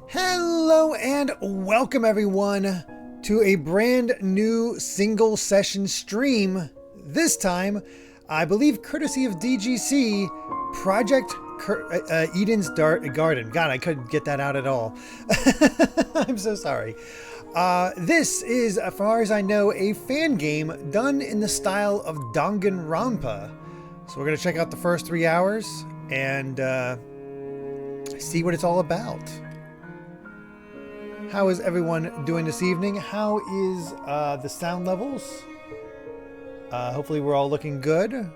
Hello and welcome everyone to a brand new single session stream. This time, I believe courtesy of DGC, Project Eden's Garden. God, I couldn't get that out at all. I'm so sorry. This is, as far as I know, a fan game done in the style of Danganronpa. So we're going to check out the first 3 hours and see what it's all about. How is everyone doing this evening? How is the sound levels? Hopefully we're all looking good.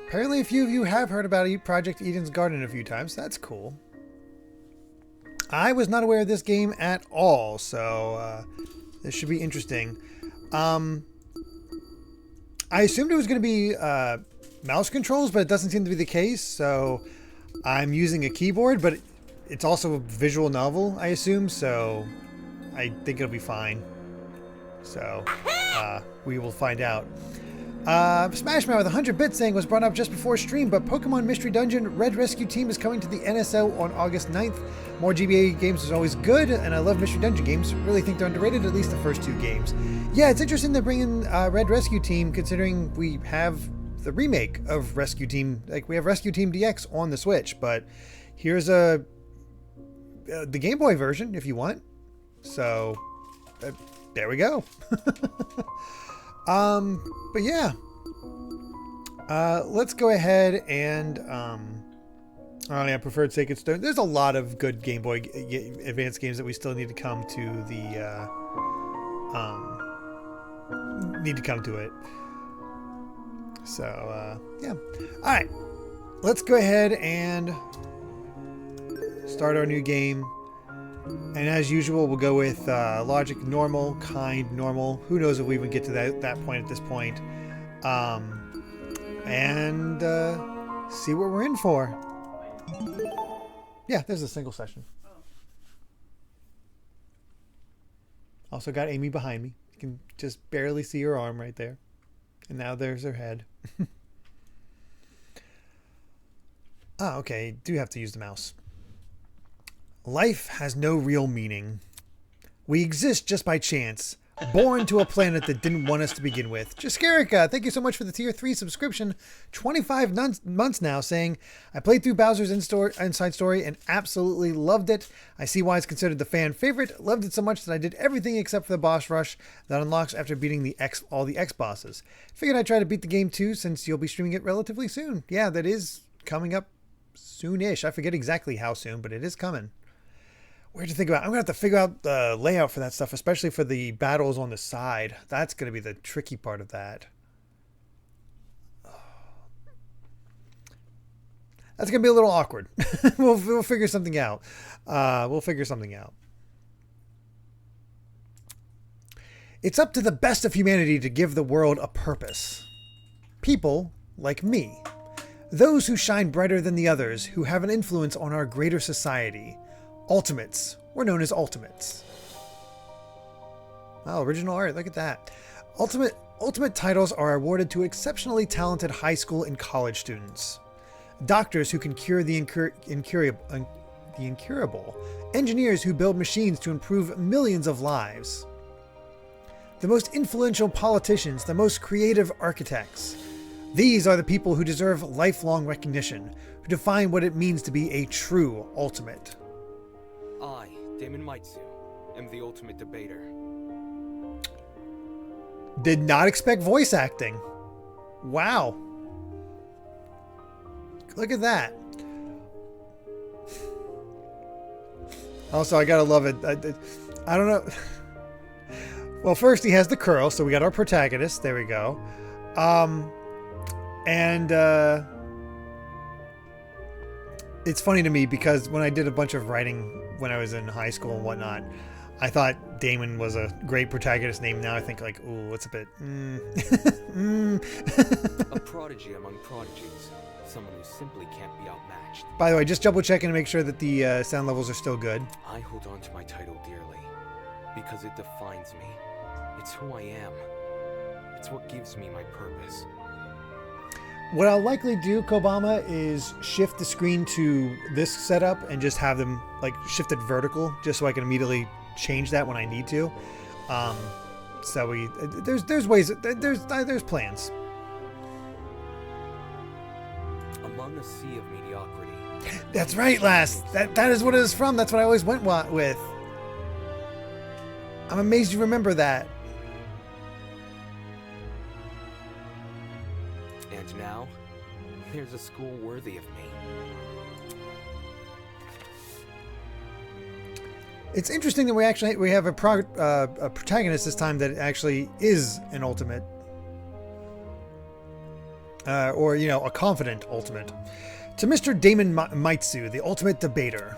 Apparently a few of you have heard about Project Eden's Garden a few times. That's cool. I was not aware of this game at all, so this should be interesting. I assumed it was going to be mouse controls, but it doesn't seem to be the case, so I'm using a keyboard, but it's also a visual novel, I assume, so I think it'll be fine. So, we will find out. Smashmouth with 100 bits saying was brought up just before stream, but Pokemon Mystery Dungeon Red Rescue Team is coming to the NSO on August 9th. More GBA games is always good, and I love Mystery Dungeon games. Really think they're underrated, at least the first 2 games. Yeah, it's interesting they're bringing Red Rescue Team, considering we have the remake of Rescue Team. Like, we have Rescue Team DX on the Switch, but here's the Game Boy version if you want. So there we go. But yeah, let's go ahead and I preferred Sacred Stone. There's a lot of good Game Boy Advance games that we still need to come to it. So, yeah. Alright. Let's go ahead and start our new game. And as usual, we'll go with logic, normal, kind, normal. Who knows if we even get to that point at this point. And see what we're in for. Yeah, there's a single session. Also got Amy behind me. You can just barely see her arm right there. And now there's her head. Ah, okay. Do have to use the mouse. Life has no real meaning. We exist just by chance. Born to a planet that didn't want us to begin with. Jaskerica, thank you so much for the tier 3 subscription. 25 months now, saying, I played through Bowser's Inside Story and absolutely loved it. I see why it's considered the fan favorite. Loved it so much that I did everything except for the boss rush that unlocks after beating all the X bosses. Figured I'd try to beat the game too, since you'll be streaming it relatively soon. Yeah, that is coming up soonish. I forget exactly how soon, but it is coming. Weird to think about. I'm going to have to figure out the layout for that stuff, especially for the battles on the side. That's going to be the tricky part of that. That's going to be a little awkward. We'll figure something out. It's up to the best of humanity to give the world a purpose. People like me. Those who shine brighter than the others, who have an influence on our greater society. Ultimates. We're known as Ultimates. Wow, original art. Look at that. Ultimate titles are awarded to exceptionally talented high school and college students. Doctors who can cure the incurable. Engineers who build machines to improve millions of lives. The most influential politicians, the most creative architects. These are the people who deserve lifelong recognition, who define what it means to be a true ultimate. I, Damon Maitsu, am the ultimate debater. Did not expect voice acting. Wow. Look at that. Also, I gotta love it. I don't know. Well, first he has the curl, so we got our protagonist. There we go. It's funny to me because when I did a bunch of writing when I was in high school and whatnot, I thought Damon was a great protagonist name. Now I think like, ooh, it's a bit. A prodigy among prodigies. Someone who simply can't be outmatched. By the way, just double checking to make sure that the sound levels are still good. I hold on to my title dearly because it defines me. It's who I am. It's what gives me my purpose. What I'll likely do, Kobama, is shift the screen to this setup and just have them like shifted vertical, just so I can immediately change that when I need to. So there's ways, there's plans. Among a sea of mediocrity. That's right, Lass. That is what it is from. That's what I always went with. I'm amazed you remember that. And now, there's a school worthy of me. It's interesting that we have a protagonist this time that actually is an ultimate, or you know, a confident ultimate. To Mr. Damon Maitsu, the ultimate debater,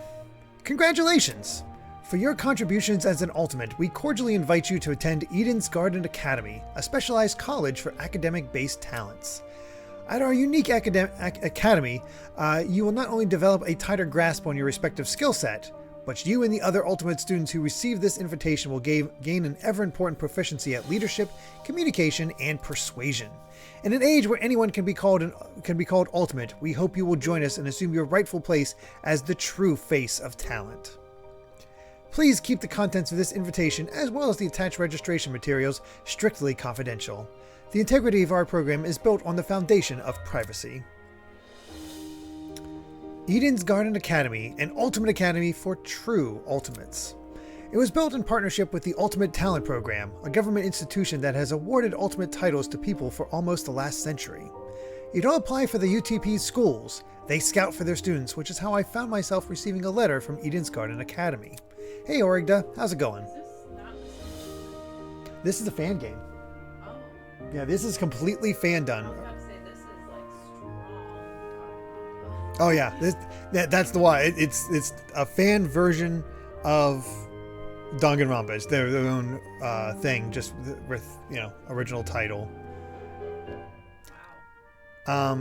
congratulations! For your contributions as an ultimate, we cordially invite you to attend Eden's Garden Academy, a specialized college for academic-based talents. At our unique academy, you will not only develop a tighter grasp on your respective skill set, but you and the other ultimate students who receive this invitation will gain an ever-important proficiency at leadership, communication, and persuasion. In an age where anyone can be called ultimate, we hope you will join us and assume your rightful place as the true face of talent. Please keep the contents of this invitation, as well as the attached registration materials, strictly confidential. The integrity of our program is built on the foundation of privacy. Eden's Garden Academy, an ultimate academy for true ultimates. It was built in partnership with the Ultimate Talent Program, a government institution that has awarded ultimate titles to people for almost the last century. You don't apply for the UTP's schools, they scout for their students, which is how I found myself receiving a letter from Eden's Garden Academy. Hey Origda, how's it going? Is this not the same? This is a fan game. Oh. Yeah, this is completely fan done. I was about to say this is like strong. Oh yeah, that's the why. It's a fan version of Danganronpa. It's their own thing, just with, you know, original title. Wow.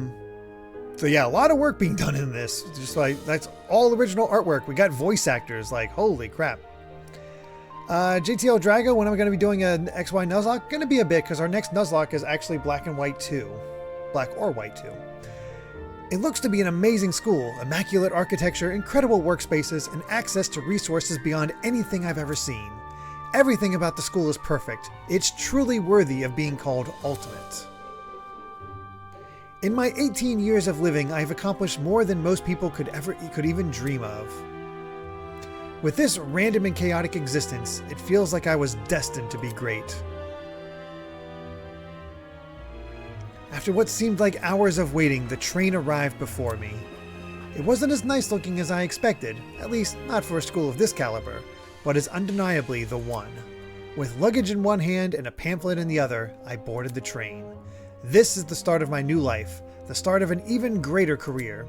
So yeah, a lot of work being done in this. Just like, that's all original artwork. We got voice actors, like, holy crap. JTL Drago, when am I going to be doing an XY Nuzlocke? Going to be a bit, because our next Nuzlocke is actually black and white too. Black or white too. It looks to be an amazing school, immaculate architecture, incredible workspaces, and access to resources beyond anything I've ever seen. Everything about the school is perfect. It's truly worthy of being called ultimate. In my 18 years of living, I've accomplished more than most people could even dream of. With this random and chaotic existence, it feels like I was destined to be great. After what seemed like hours of waiting, the train arrived before me. It wasn't as nice looking as I expected, at least not for a school of this caliber, but is undeniably the one. With luggage in one hand and a pamphlet in the other, I boarded the train. This is the start of my new life, the start of an even greater career.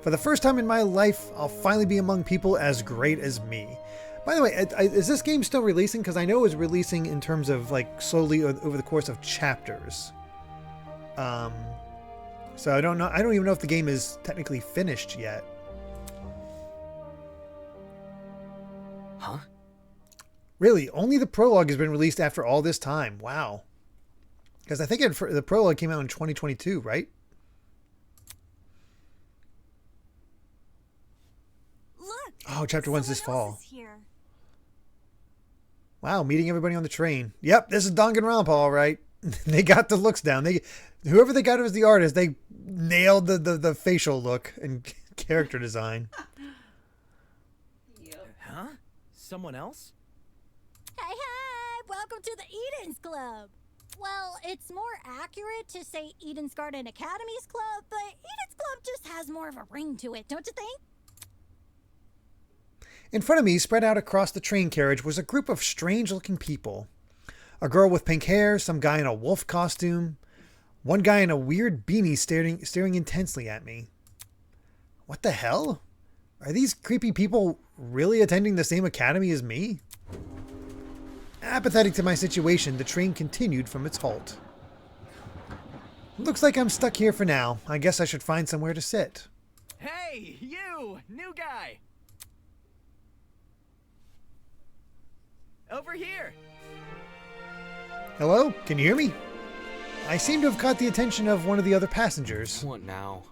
For the first time in my life, I'll finally be among people as great as me. By the way, is this game still releasing? Because I know it was releasing in terms of like slowly over the course of chapters. So I don't know. I don't even know if the game is technically finished yet. Huh? Really? Only the prologue has been released after all this time. Wow. Because I think the prologue came out in 2022, right? Look, Oh, chapter 1's this someone else fall. is here. Wow, meeting everybody on the train. Yep, this is Danganronpa, all right. They got the looks down. Whoever they got as the artist, they nailed the facial look and character design. Yep. Huh? Someone else? Hey, hey! Welcome to the Eden's Club. Well, it's more accurate to say Eden's Garden Academy's Club, but Eden's Club just has more of a ring to it, don't you think? In front of me, spread out across the train carriage, was a group of strange-looking people. A girl with pink hair, some guy in a wolf costume, one guy in a weird beanie staring intensely at me. What the hell? Are these creepy people really attending the same academy as me? Apathetic to my situation, the train continued from its halt. Looks like I'm stuck here for now. I guess I should find somewhere to sit. Hey, you! New guy! Over here! Hello? Can you hear me? I seem to have caught the attention of one of the other passengers. What now?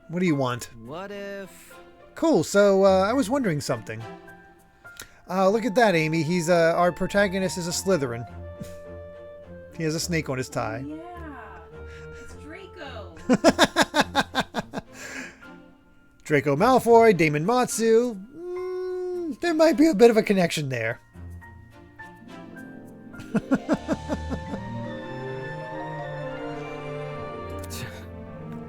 What do you want? What if... Cool, so I was wondering something. Look at that, Amy. He's our protagonist is a Slytherin. He has a snake on his tie. Yeah, it's Draco. Draco Malfoy, Damon Matsu. There might be a bit of a connection there.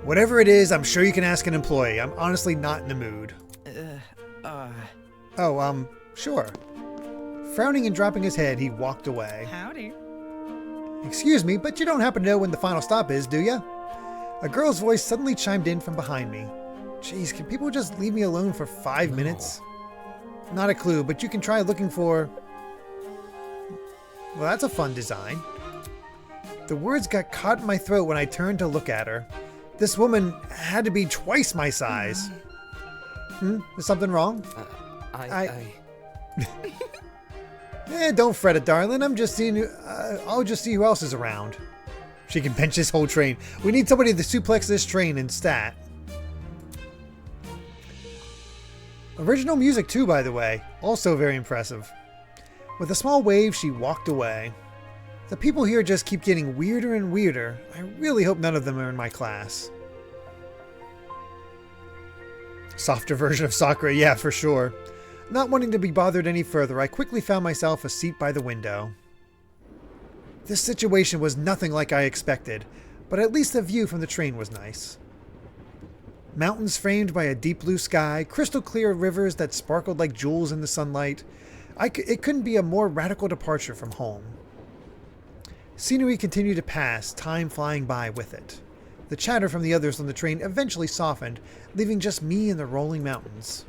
Whatever it is, I'm sure you can ask an employee. I'm honestly not in the mood. Oh, sure. Frowning and dropping his head, he walked away. Howdy. Excuse me, but you don't happen to know when the final stop is, do ya? A girl's voice suddenly chimed in from behind me. Jeez, can people just leave me alone for 5 minutes? Not a clue, but you can try looking for... Well, that's a fun design. The words got caught in my throat when I turned to look at her. This woman had to be twice my size. Is something wrong? Don't fret it, darling. I'm just seeing. I'll just see who else is around. She can bench this whole train. We need somebody to suplex this train in stat. Original music too, by the way. Also very impressive. With a small wave, she walked away. The people here just keep getting weirder and weirder. I really hope none of them are in my class. Softer version of Sakura, yeah, for sure. Not wanting to be bothered any further, I quickly found myself a seat by the window. This situation was nothing like I expected, but at least the view from the train was nice. Mountains framed by a deep blue sky, crystal clear rivers that sparkled like jewels in the sunlight. It couldn't be a more radical departure from home. Scenery continued to pass, time flying by with it. The chatter from the others on the train eventually softened, leaving just me and the rolling mountains.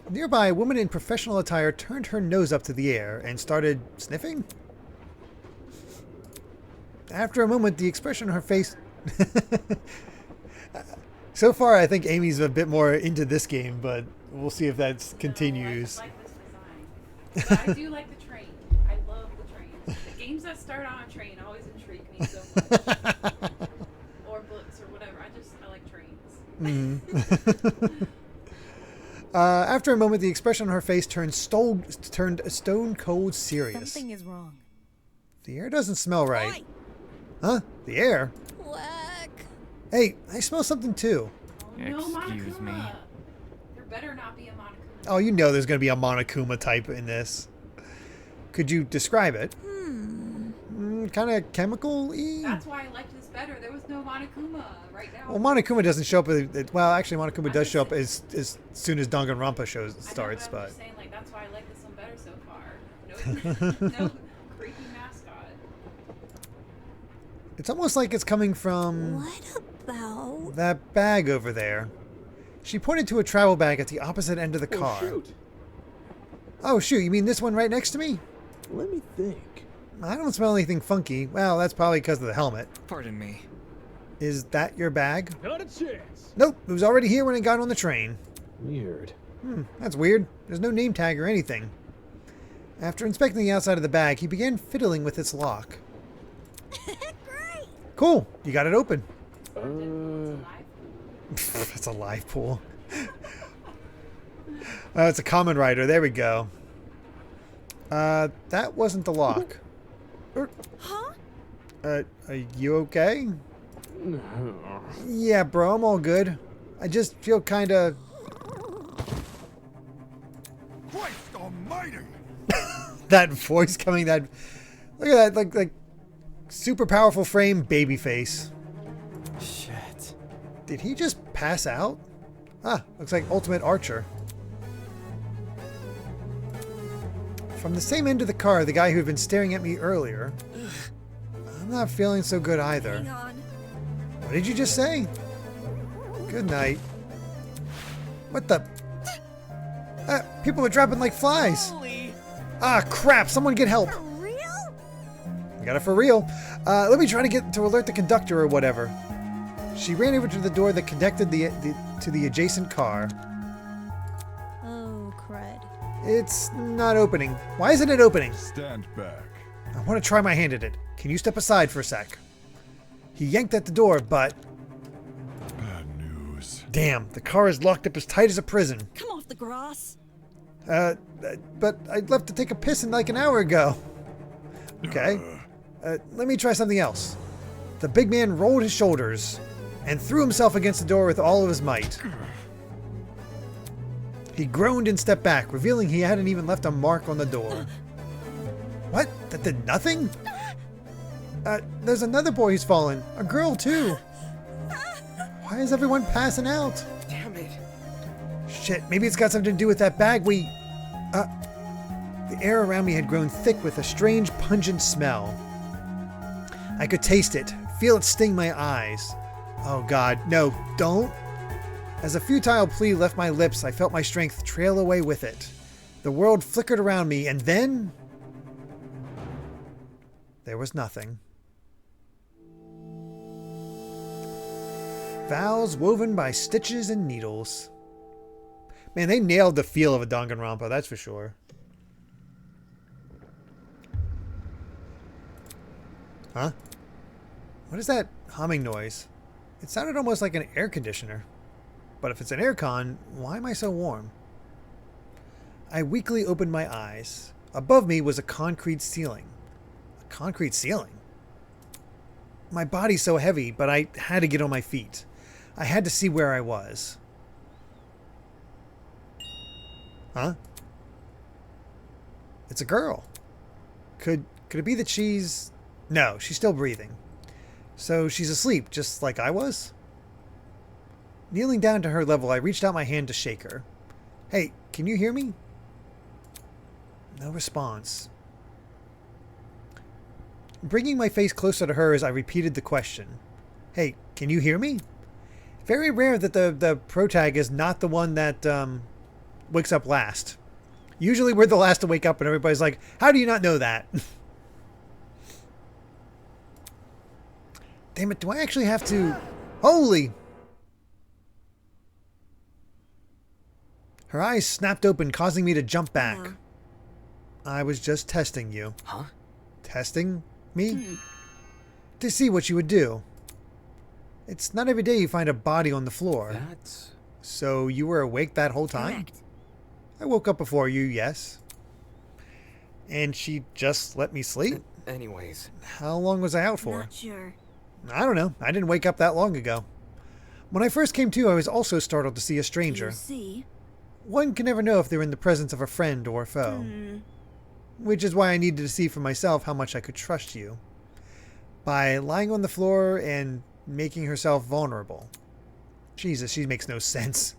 Nearby, a woman in professional attire turned her nose up to the air and started sniffing. After a moment, the expression on her face... So far, I think Amy's a bit more into this game, but we'll see if that continues. I like this design. But I do like the train. I love the train. The games that start on a train always intrigue me so much. Or books or whatever. I like trains. After a moment, the expression on her face turned stone cold serious. Something is wrong. The air doesn't smell right. Oi! Huh? The air? Quack. Hey, I smell something too. Oh, no, Excuse me. Monokuma. There better not be a Monokuma. Oh, you know there's going to be a Monokuma type in this. Could you describe it? Kind of chemical-y? That's why I liked this better. There was no Monokuma right now. Well, Monokuma doesn't show up. Well, actually, Monokuma does show up as soon as Danganronpa starts, I'm but... just saying, like, that's why I like this one better so far. No creepy mascot. It's almost like it's coming from What about? that bag over there. She pointed to a travel bag at the opposite end of the car. Shoot. Oh, shoot, you mean this one right next to me? Let me think. I don't smell anything funky. Well, that's probably because of the helmet. Pardon me. Is that your bag? Not a chance. Nope, it was already here when it got on the train. Weird. That's weird. There's no name tag or anything. After inspecting the outside of the bag, he began fiddling with its lock. Great. Cool, you got it open. It's alive. That's a live pool. Oh, it's a common writer. There we go. That wasn't the lock. Huh? Are you okay? Yeah, bro, I'm all good. I just feel kinda... Christ almighty! that voice coming, that... Look at that, like super powerful frame baby face. Shit. Did he just pass out? Ah, looks like Ultimate Archer. From the same end of the car, the guy who had been staring at me earlier. I'm not feeling so good either. Hang on. What did you just say? Good night. What the? People are dropping like flies. Holy! Ah, crap! Someone get help. For real? I got it for real. Let me try to get to alert the conductor or whatever. She ran over to the door that connected to the adjacent car. Oh, crud. It's not opening. Why isn't it opening? Stand back. I want to try my hand at it. Can you step aside for a sec? He yanked at the door, but... Bad news. Damn, the car is locked up as tight as a prison. Come off the grass. But I left to take a piss in like an hour ago. Okay. Let me try something else. The big man rolled his shoulders and threw himself against the door with all of his might. He groaned and stepped back, revealing he hadn't even left a mark on the door. What? That did nothing? There's another boy who's fallen. A girl, too. Why is everyone passing out? Damn it. Shit, maybe it's got something to do with that bag we... The air around me had grown thick with a strange, pungent smell. I could taste it, feel it sting my eyes. Oh God, no, don't. As a futile plea left my lips, I felt my strength trail away with it. The world flickered around me, and then... there was nothing. Vows woven by stitches and needles. Man, they nailed the feel of a Danganronpa, that's for sure. Huh? What is that humming noise? It sounded almost like an air conditioner. But if it's an aircon, why am I so warm? I weakly opened my eyes. Above me was a concrete ceiling. A concrete ceiling? My body's so heavy, but I had to get on my feet. I had to see where I was. Huh? It's a girl. Could it be that she's... No, she's still breathing. So she's asleep, just like I was? Kneeling down to her level, I reached out my hand to shake her. Hey, can you hear me? No response. Bringing my face closer to hers, I repeated the question. Hey, can you hear me? Very rare that the protag is not the one that wakes up last. Usually we're the last to wake up and everybody's like, how do you not know that? Damn it, do I actually have to... Holy! Her eyes snapped open, causing me to jump back. I was just testing you. Huh? Testing me? To see what you would do. It's not every day you find a body on the floor. That's... So you were awake that whole time? Correct. I woke up before you, yes. And she just let me sleep? Anyways. How long was I out for? Not sure. I don't know. I didn't wake up that long ago. When I first came to, I was also startled to see a You stranger. see? One can never know if they're in the presence of a friend or a foe. Which is why I needed to see for myself how much I could trust you. By lying on the floor and making herself vulnerable. Jesus, she makes no sense.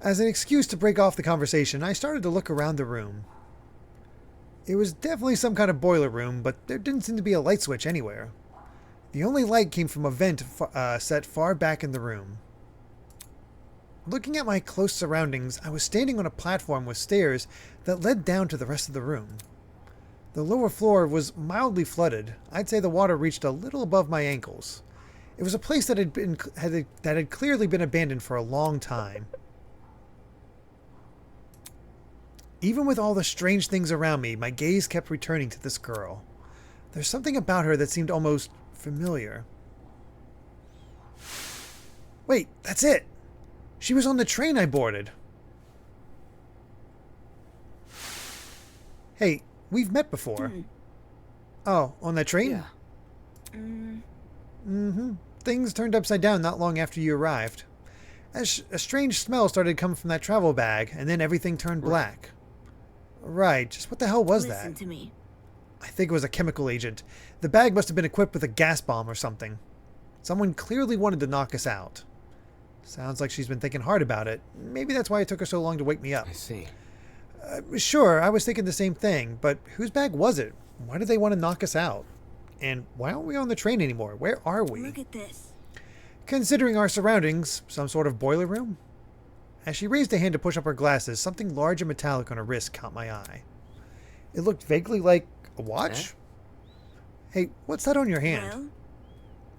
As an excuse to break off the conversation, I started to look around the room. It was definitely some kind of boiler room, but there didn't seem to be a light switch anywhere. The only light came from a vent set far back in the room. Looking at my close surroundings, I was standing on a platform with stairs that led down to the rest of the room. The lower floor was mildly flooded. I'd say the water reached a little above my ankles. It was a place that had clearly been abandoned for a long time. Even with all the strange things around me, my gaze kept returning to this girl. There's something about her that seemed almost familiar. Wait, that's it! She was on the train I boarded. Hey, we've met before. Oh, on that train? Yeah. Mm-hmm. Things turned upside down not long after you arrived. A strange smell started coming from that travel bag, and then everything turned black. Right, just what the hell was that? Listen to me. I think it was a chemical agent. The bag must have been equipped with a gas bomb or something. Someone clearly wanted to knock us out. Sounds like she's been thinking hard about it. Maybe that's why it took her so long to wake me up. I see. Sure, I was thinking the same thing, but whose bag was it? Why did they want to knock us out? And why aren't we on the train anymore? Where are we? Look at this. Considering our surroundings, some sort of boiler room? As she raised a hand to push up her glasses, something large and metallic on her wrist caught my eye. It looked vaguely like a watch. Hey, what's that on your hand? Well,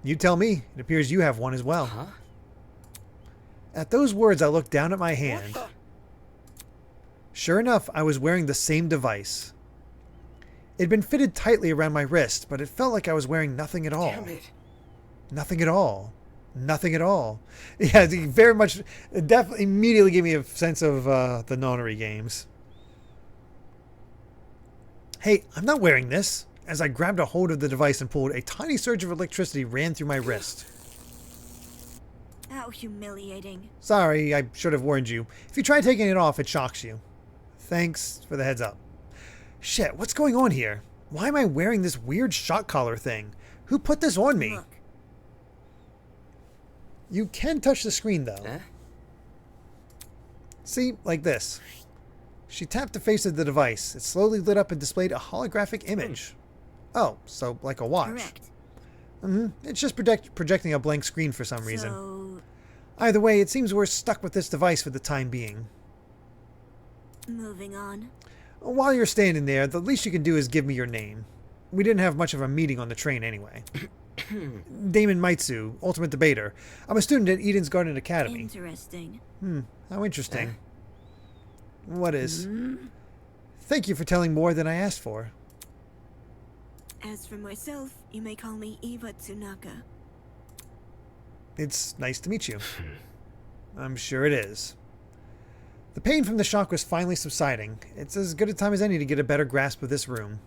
You tell me. It appears you have one as well. Huh? At those words, I looked down at my hand. Sure enough, I was wearing the same device. It had been fitted tightly around my wrist, but it felt like I was wearing nothing at all. Damn it. Nothing at all. Nothing at all. Yeah, it very much, it definitely immediately gave me a sense of the nonary games. Hey, I'm not wearing this. As I grabbed a hold of the device and pulled, a tiny surge of electricity ran through my wrist. how humiliating. Sorry, I should have warned you. If you try taking it off, it shocks you. Thanks for the heads up. Shit, what's going on here? Why am I wearing this weird shock collar thing? Who put this on me? Look, You can touch the screen, though. Huh? See, like this. She tapped the face of the device. It slowly lit up and displayed a holographic image. Oh, so like a watch. correct. It's just projecting a blank screen for some reason. So, Either way, it seems we're stuck with this device for the time being. moving on. While you're standing there, the least you can do is give me your name. We didn't have much of a meeting on the train anyway. Damon Maitsu, Ultimate Debater. I'm a student at Eden's Garden Academy. Interesting. How interesting. What is? Thank you for telling more than I asked for. As for myself, you may call me Eva Tsunaka. It's nice to meet you. I'm sure it is. The pain from the shock was finally subsiding. It's as good a time as any to get a better grasp of this room.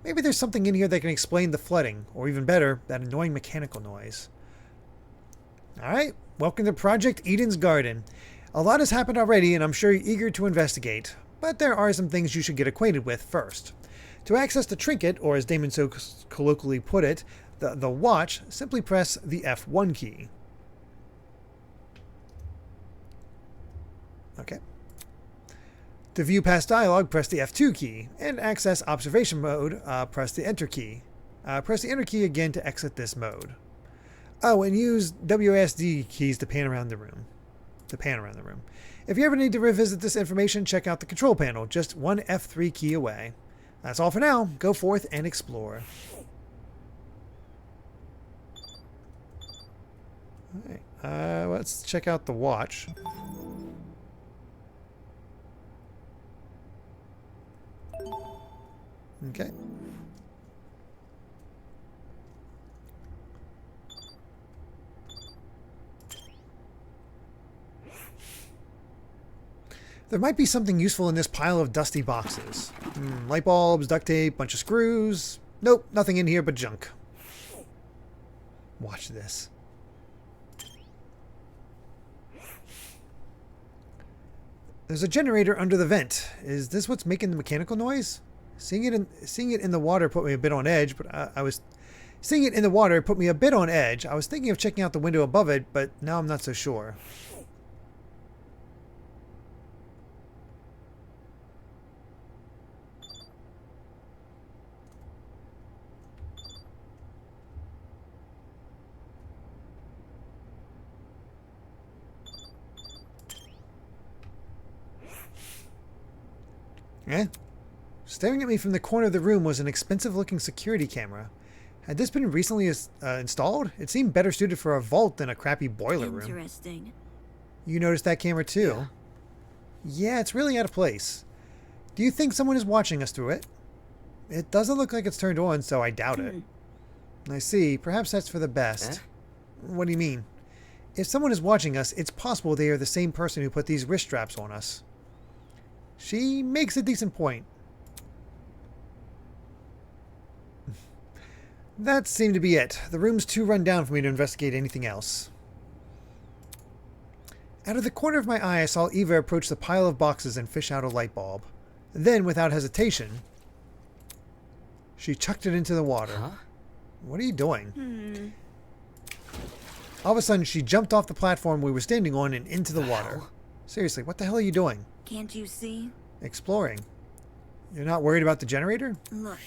Maybe there's something in here that can explain the flooding, or even better, that annoying mechanical noise. Alright, welcome to Project Eden's Garden. A lot has happened already, and I'm sure you're eager to investigate, but there are some things you should get acquainted with first. To access the trinket, or as Damon so colloquially put it, the watch, simply press the F1 key. Okay. To view past dialogue, press the F2 key, and access observation mode, press the Enter key. Press the Enter key again to exit this mode. Oh, and use WASD keys to pan around the room. If you ever need to revisit this information, check out the control panel, just one F3 key away. That's all for now. Go forth and explore. Alright, let's check out the watch. Okay. There might be something useful in this pile of dusty boxes. Light bulbs, duct tape, bunch of screws. Nope, nothing in here but junk. Watch this. There's a generator under the vent. Is this what's making the mechanical noise? Seeing it in the water put me a bit on edge, but I was thinking of checking out the window above it, but now I'm not so sure. Staring at me from the corner of the room was an expensive-looking security camera. Had this been recently installed? It seemed better suited for a vault than a crappy boiler room. Interesting. You noticed that camera too? Yeah, it's really out of place. Do you think someone is watching us through it? It doesn't look like it's turned on, so I doubt it. I see. Perhaps that's for the best. What do you mean? If someone is watching us, it's possible they are the same person who put these wrist straps on us. She makes a decent point. That seemed to be it. The room's too run down for me to investigate anything else. Out of the corner of my eye, I saw Eva approach the pile of boxes and fish out a light bulb. Then, without hesitation, she chucked it into the water. Huh? What are you doing? All of a sudden, she jumped off the platform we were standing on and into the water. Seriously, what the hell are you doing? Can't you see? Exploring. You're not worried about the generator? Look,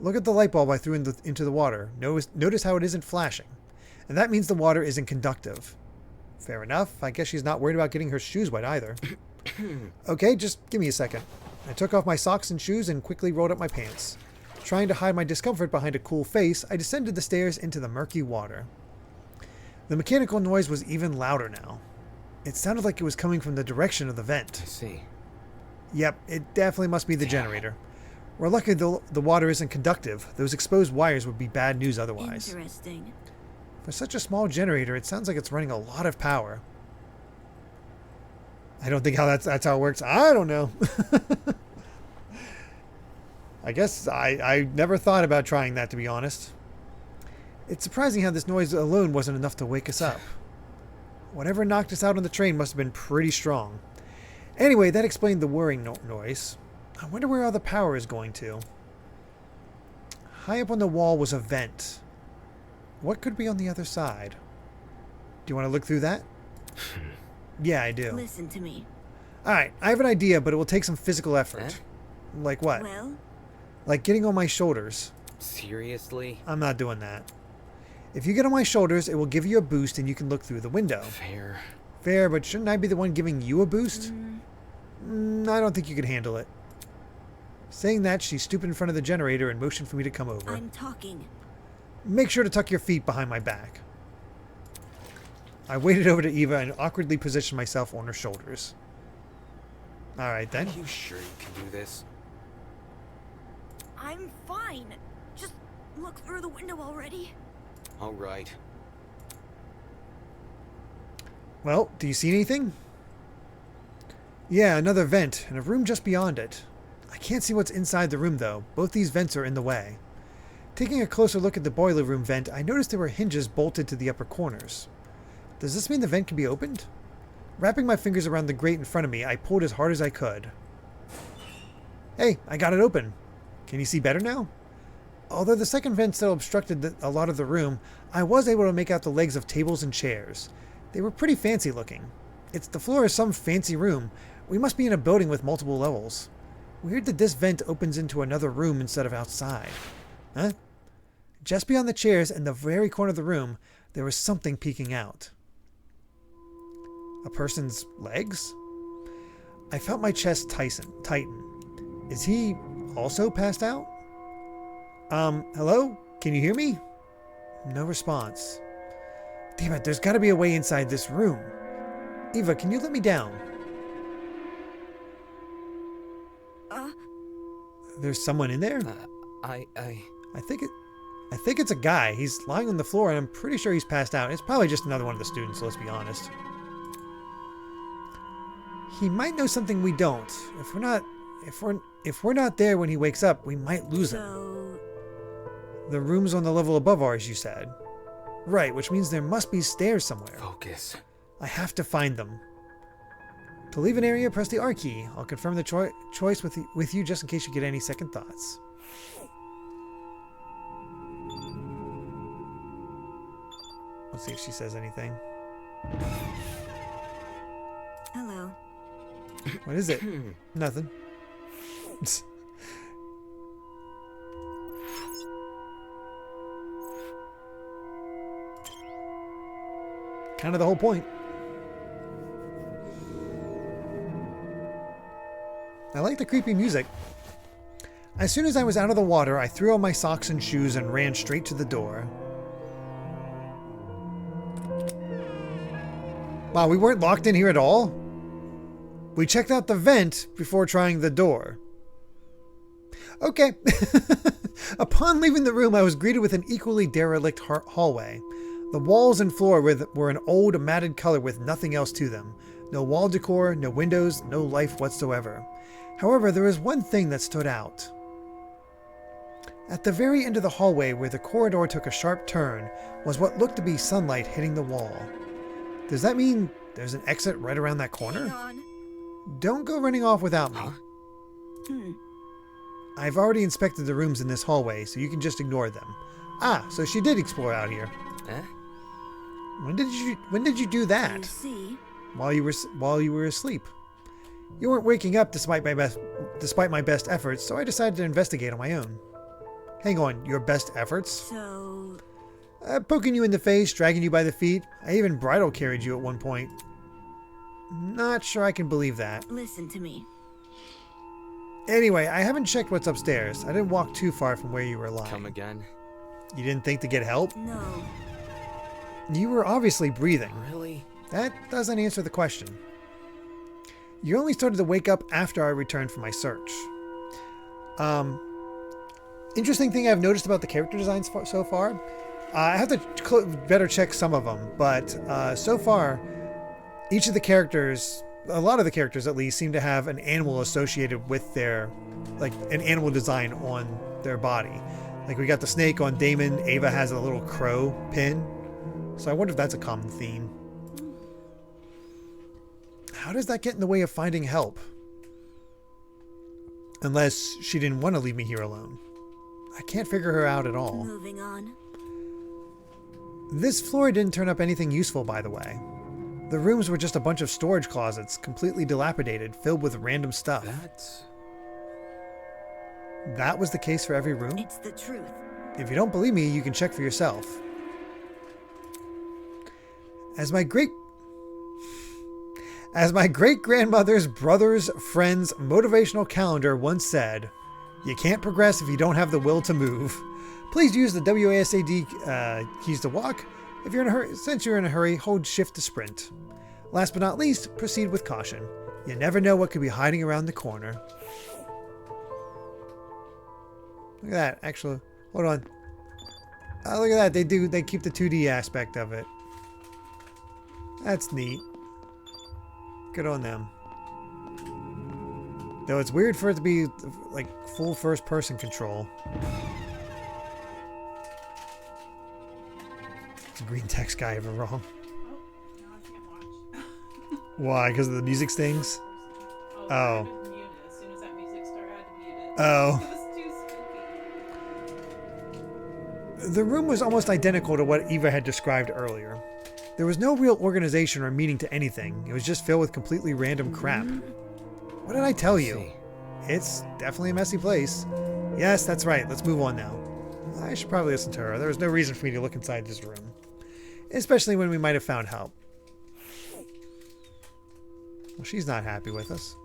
Look at the light bulb I threw into the water. Notice how it isn't flashing. And that means the water isn't conductive. Fair enough. I guess she's not worried about getting her shoes wet either. Okay, just give me a second. I took off my socks and shoes and quickly rolled up my pants. Trying to hide my discomfort behind a cool face, I descended the stairs into the murky water. The mechanical noise was even louder now. It sounded like it was coming from the direction of the vent. I see. Yep, it definitely must be the generator. We're lucky the water isn't conductive. Those exposed wires would be bad news otherwise. Interesting. For such a small generator, it sounds like it's running a lot of power. I don't think that's how it works. I don't know. I guess I never thought about trying that, to be honest. It's surprising how this noise alone wasn't enough to wake us up. Whatever knocked us out on the train must have been pretty strong. Anyway, that explained the whirring noise. I wonder where all the power is going to. High up on the wall was a vent. What could be on the other side? Do you want to look through that? Yeah, I do. Listen to me. Alright, I have an idea, but it will take some physical effort. Eh? Like what? Well, Like getting on my shoulders. Seriously? I'm not doing that. If you get on my shoulders, it will give you a boost and you can look through the window. Fair. Fair, but shouldn't I be the one giving you a boost? I don't think you could handle it. Saying that, she stooped in front of the generator and motioned for me to come over. I'm talking. Make sure to tuck your feet behind my back. I waded over to Eva and awkwardly positioned myself on her shoulders. Alright then. Are you sure you can do this? I'm fine. Just look through the window already. Alright. Well, do you see anything? Yeah, another vent, and a room just beyond it. I can't see what's inside the room though. Both these vents are in the way. Taking a closer look at the boiler room vent, I noticed there were hinges bolted to the upper corners. Does this mean the vent can be opened? Wrapping my fingers around the grate in front of me, I pulled as hard as I could. Hey, I got it open. Can you see better now? Although the second vent still obstructed a lot of the room, I was able to make out the legs of tables and chairs. They were pretty fancy looking. It's the floor of some fancy room. We must be in a building with multiple levels. Weird that this vent opens into another room instead of outside. Huh? Just beyond the chairs in the very corner of the room, there was something peeking out. A person's legs? I felt my chest tighten. Is he also passed out? Hello? Can you hear me? No response. Damn it, there's gotta be a way inside this room. Eva, can you let me down? There's someone in there? I think it's a guy. He's lying on the floor and I'm pretty sure he's passed out. It's probably just another one of the students, let's be honest. He might know something we don't. If we're not there when he wakes up, we might lose him. So, The room's on the level above ours, you said. Right, which means there must be stairs somewhere. focus. I have to find them. To leave an area, press the R key. I'll confirm the choice with you just in case you get any second thoughts. Let's see if she says anything. hello. What is it? Nothing. Kind of the whole point. I like the creepy music. As soon as I was out of the water, I threw on my socks and shoes and ran straight to the door. Wow, we weren't locked in here at all? We checked out the vent before trying the door. Okay. Upon leaving the room, I was greeted with an equally derelict hallway. The walls and floor were an old, matted color with nothing else to them. No wall decor, no windows, no life whatsoever. However, there was one thing that stood out. At the very end of the hallway, where the corridor took a sharp turn, was what looked to be sunlight hitting the wall. Does that mean there's an exit right around that corner? Hang on. Don't go running off without me. I've already inspected the rooms in this hallway, so you can just ignore them. Ah, so she did explore out here. Eh? When did you do that? You see? While you were asleep. You weren't waking up despite my best efforts, so I decided to investigate on my own. Hang on, your best efforts? So, Poking you in the face, dragging you by the feet. I even bridal carried you at one point. Not sure I can believe that. Listen to me. Anyway, I haven't checked what's upstairs. I didn't walk too far from where you were lying. Come again? You didn't think to get help? No. You were obviously breathing. Really? That doesn't answer the question. You only started to wake up after I returned from my search. Interesting thing I've noticed about the character designs so far. I have to better check some of them, but so far, each of the characters, a lot of the characters at least, seem to have an animal associated with their, like an animal design on their body. Like we got the snake on Damon, Ava has a little crow pin. So I wonder if that's a common theme. How does that get in the way of finding help? Unless she didn't want to leave me here alone. I can't figure her out at all. Moving on. This floor didn't turn up anything useful, by the way. The rooms were just a bunch of storage closets, completely dilapidated, filled with random stuff. That was the case for every room? It's the truth. If you don't believe me, you can check for yourself. As my great-grandmother's brother's friend's motivational calendar once said, you can't progress if you don't have the will to move. Please use the WASD keys to walk. If you're in a hurry, since you're in a hurry, hold shift to sprint. Last but not least, proceed with caution. You never know what could be hiding around the corner. Look at that, actually. Hold on. Oh, look at that. They keep the 2D aspect of it. That's neat. Good on them. Though it's weird for it to be like full first person control. Is the green text guy ever wrong? Oh, now I can't watch. Why? Because of the music stings? Oh. Oh. I had to mute it. As soon as that music started, I had to mute it. Oh. It was too spooky. The room was almost identical to what Eva had described earlier. There was no real organization or meaning to anything. It was just filled with completely random crap. What did I tell you? It's definitely a messy place. Yes, that's right. Let's move on now. I should probably listen to her. There was no reason for me to look inside this room. Especially when we might have found help. Well, she's not happy with us.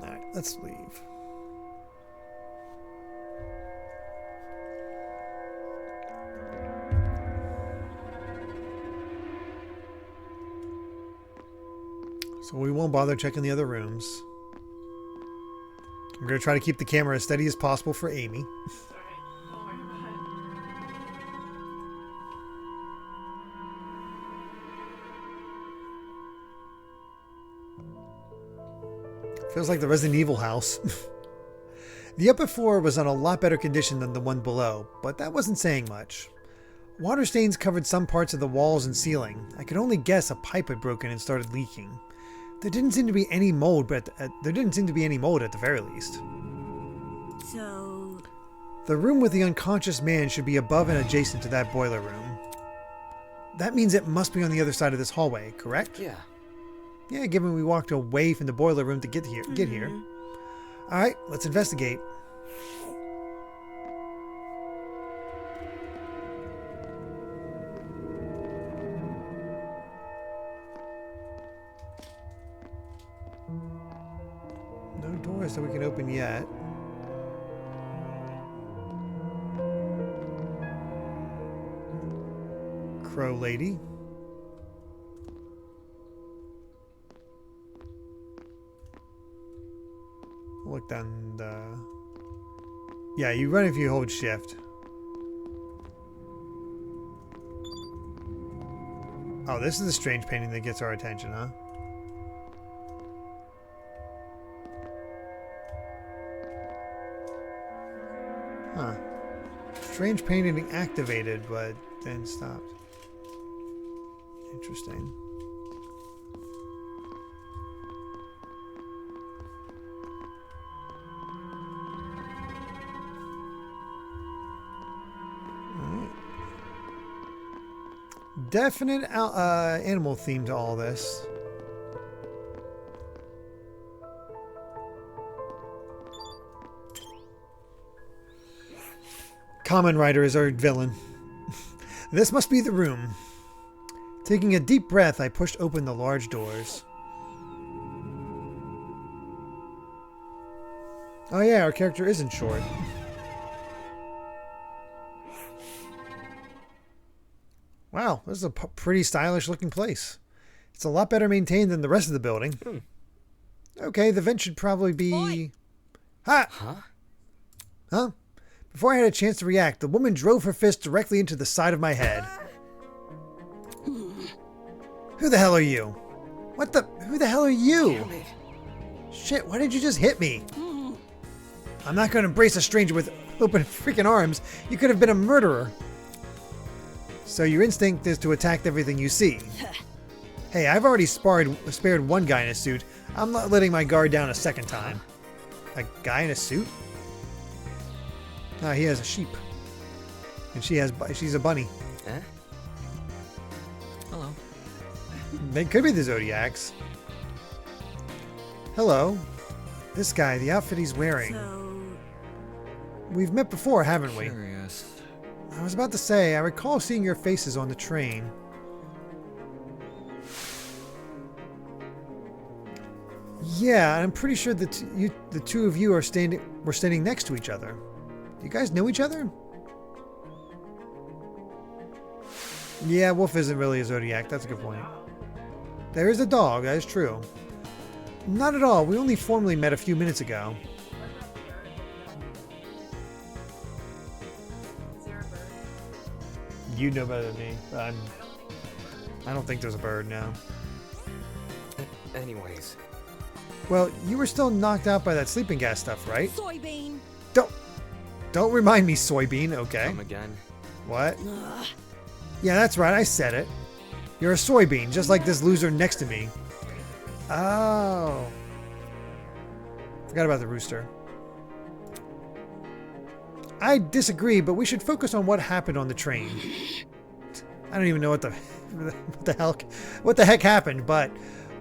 Alright, let's leave. So we won't bother checking the other rooms. I'm going to try to keep the camera as steady as possible for Amy. It's alright. Don't worry about it. Feels like the Resident Evil house. The upper floor was in a lot better condition than the one below, but that wasn't saying much. Water stains covered some parts of the walls and ceiling. I could only guess a pipe had broken and started leaking. There didn't seem to be any mold, but there didn't seem to be any mold at the very least. So... The room with the unconscious man should be above and adjacent to that boiler room. That means it must be on the other side of this hallway, correct? Yeah. Yeah, given we walked away from the boiler room to get here. All right, let's investigate. No doors that we can open yet. Crow lady. Look down the... Yeah, you run if you hold shift. Oh, this is the strange painting that gets our attention, huh? Huh. Strange painting activated, but then stopped. Interesting. Definite animal theme to all this. Kamen Rider is our villain. This must be the room. Taking a deep breath, I pushed open the large doors. Oh yeah, our character isn't short. Wow, this is a pretty stylish looking place. It's a lot better maintained than the rest of the building. Okay, the vent should probably be... Boy. Ha! Huh? Huh? Before I had a chance to react, the woman drove her fist directly into the side of my head. Who the hell are you? What the... Who the hell are you? Damn it. Shit, why did you just hit me? I'm not going to embrace a stranger with open freaking arms. You could have been a murderer. So your instinct is to attack everything you see. Hey, I've already spared one guy in a suit. I'm not letting my guard down a second time. A guy in a suit? Ah, he has a sheep. And she's a bunny. Eh? Hello. They could be the Zodiacs. Hello. This guy, the outfit he's wearing. So, We've met before, haven't we? Curious. I was about to say, I recall seeing your faces on the train. Yeah, I'm pretty sure that the two of you were standing next to each other. Do you guys know each other? Yeah, Wolf isn't really a Zodiac. That's a good point. There is a dog. That is true. Not at all. We only formally met a few minutes ago. Is there a bird? You know better than me. I don't think there's a bird now. Anyways, Well, you were still knocked out by that sleeping gas stuff, right? Soybean. Don't remind me, soybean. Okay. come again. What? Ugh. Yeah, that's right. I said it. You're a soybean, just like this loser next to me. Oh. Forgot about the rooster. I disagree, but we should focus on what happened on the train. I don't even know what the heck happened, but